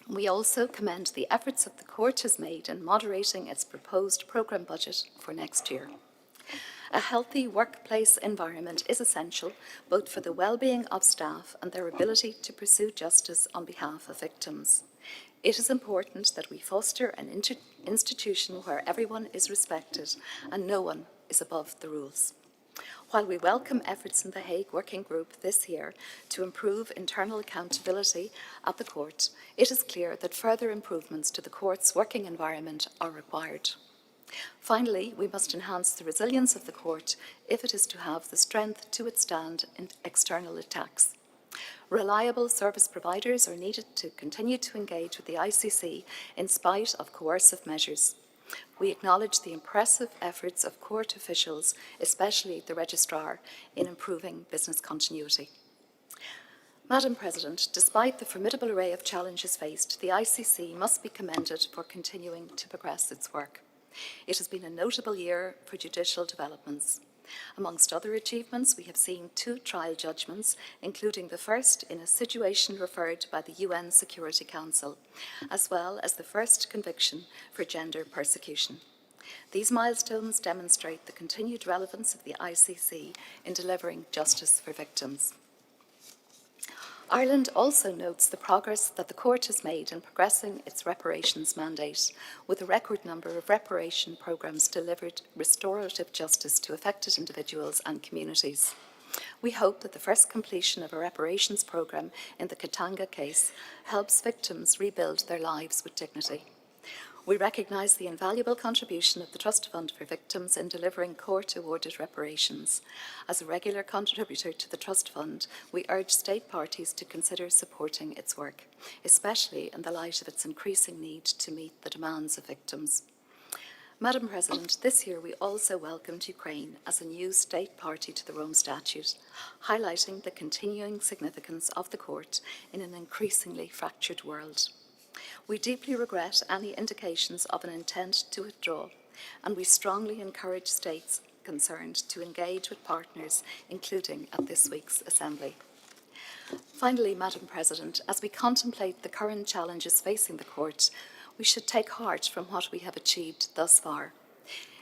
We also commend the efforts that the court has made in moderating its proposed programme budget for next year. A healthy workplace environment is essential both for the well-being of staff and their ability to pursue justice on behalf of victims. It is important that we foster an institution where everyone is respected and no one is above the rules. While we welcome efforts in the Hague Working Group this year to improve internal accountability at the court, it is clear that further improvements to the court's working environment are required. Finally, we must enhance the resilience of the court if it is to have the strength to withstand external attacks. Reliable service providers are needed to continue to engage with the ICC in spite of coercive measures. We acknowledge the impressive efforts of court officials, especially the registrar, in improving business continuity. Madam President, despite the formidable array of challenges faced, the ICC must be commended for continuing to progress its work. It has been a notable year for judicial developments. Amongst other achievements, we have seen 2 trial judgments, including the first in a situation referred by the UN Security Council, as well as the first conviction for gender persecution. These milestones demonstrate the continued relevance of the ICC in delivering justice for victims. Ireland also notes the progress that the Court has made in progressing its reparations mandate, with a record number of reparation programmes delivered restorative justice to affected individuals and communities. We hope that the first completion of a reparations programme in the Katanga case helps victims rebuild their lives with dignity. We recognise the invaluable contribution of the Trust Fund for Victims in delivering court-awarded reparations. As a regular contributor to the Trust Fund, we urge state parties to consider supporting its work, especially in the light of its increasing need to meet the demands of victims. Madam President, this year we also welcomed Ukraine as a new state party to the Rome Statute, highlighting the continuing significance of the court in an increasingly fractured world. We deeply regret any indications of an intent to withdraw, and we strongly encourage states concerned to engage with partners, including at this week's Assembly. Finally, Madam President, as we contemplate the current challenges facing the Court, we should take heart from what we have achieved thus far.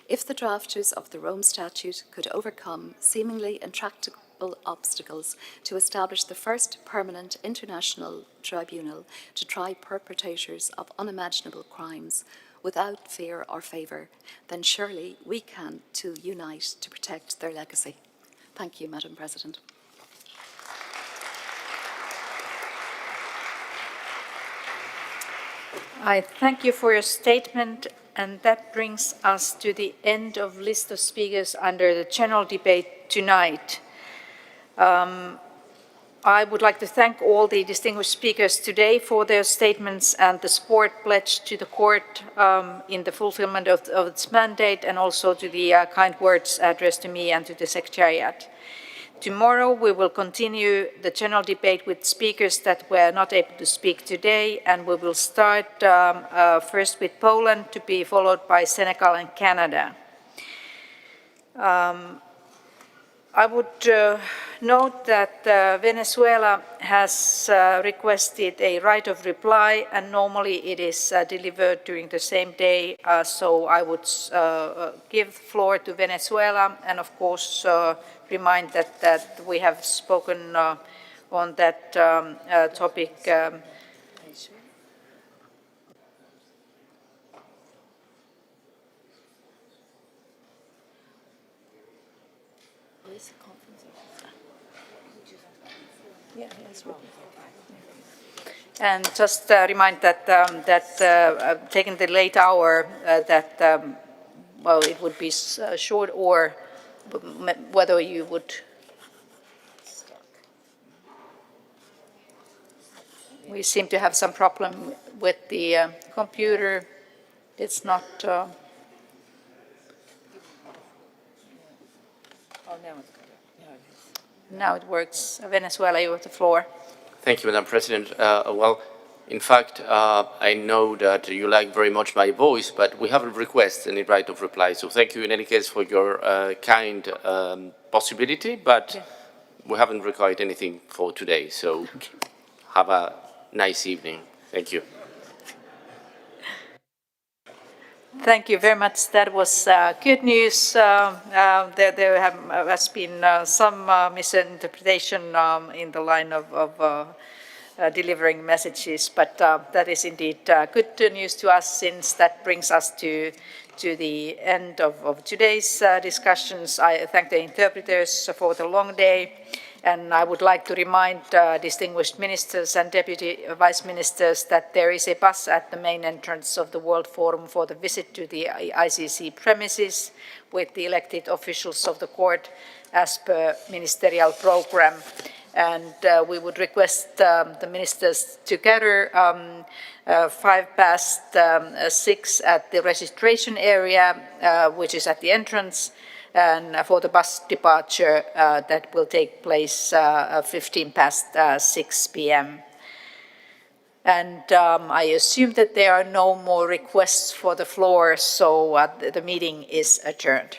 If the drafters of the Rome Statute could overcome seemingly intractable obstacles to establish the first permanent international tribunal to try perpetrators of unimaginable crimes without fear or favour, then surely we can too unite to protect their legacy. Thank you, Madam President. I thank you for your statement, and that brings us to the end of list of speakers under the general debate tonight. I would like to thank all the distinguished speakers today for their statements and the support pledged to the court in the fulfillment of its mandate, and also to the kind words addressed to me and to the Secretariat. Tomorrow we will continue the general debate with speakers that were not able to speak today, and we will start first with Poland, to be followed by Senegal and Canada. I would note that Venezuela has requested a right of reply, and normally it is delivered during the same day, so I would give the floor to Venezuela, and of course remind that we have spoken on that topic and just remind that taking the late hour, well, it would be short, or whether you would. We seem to have some problem with the computer. It's not. Now it works. Venezuela, you have the floor. Thank you, Madam President. Well, in fact, I know that you like very much my voice, but we haven't requested any right of reply. So thank you in any case for your kind possibility, but we haven't required anything for today. So have a nice evening. Thank you. Thank you very much. That was good news. There has been some misinterpretation in the line of delivering messages, but that is indeed good news to us, since that brings us to the end of today's discussions. I thank the interpreters for the long day, and I would like to remind distinguished ministers and deputy vice ministers that there is a bus at the main entrance of the World Forum for the visit to the ICC premises with the elected officials of the court as per ministerial program. And we would request the ministers to gather 6:05 at the registration area, which is at the entrance, and for the bus departure that will take place 6:15 p.m. And I assume that there are no more requests for the floor, so the meeting is adjourned.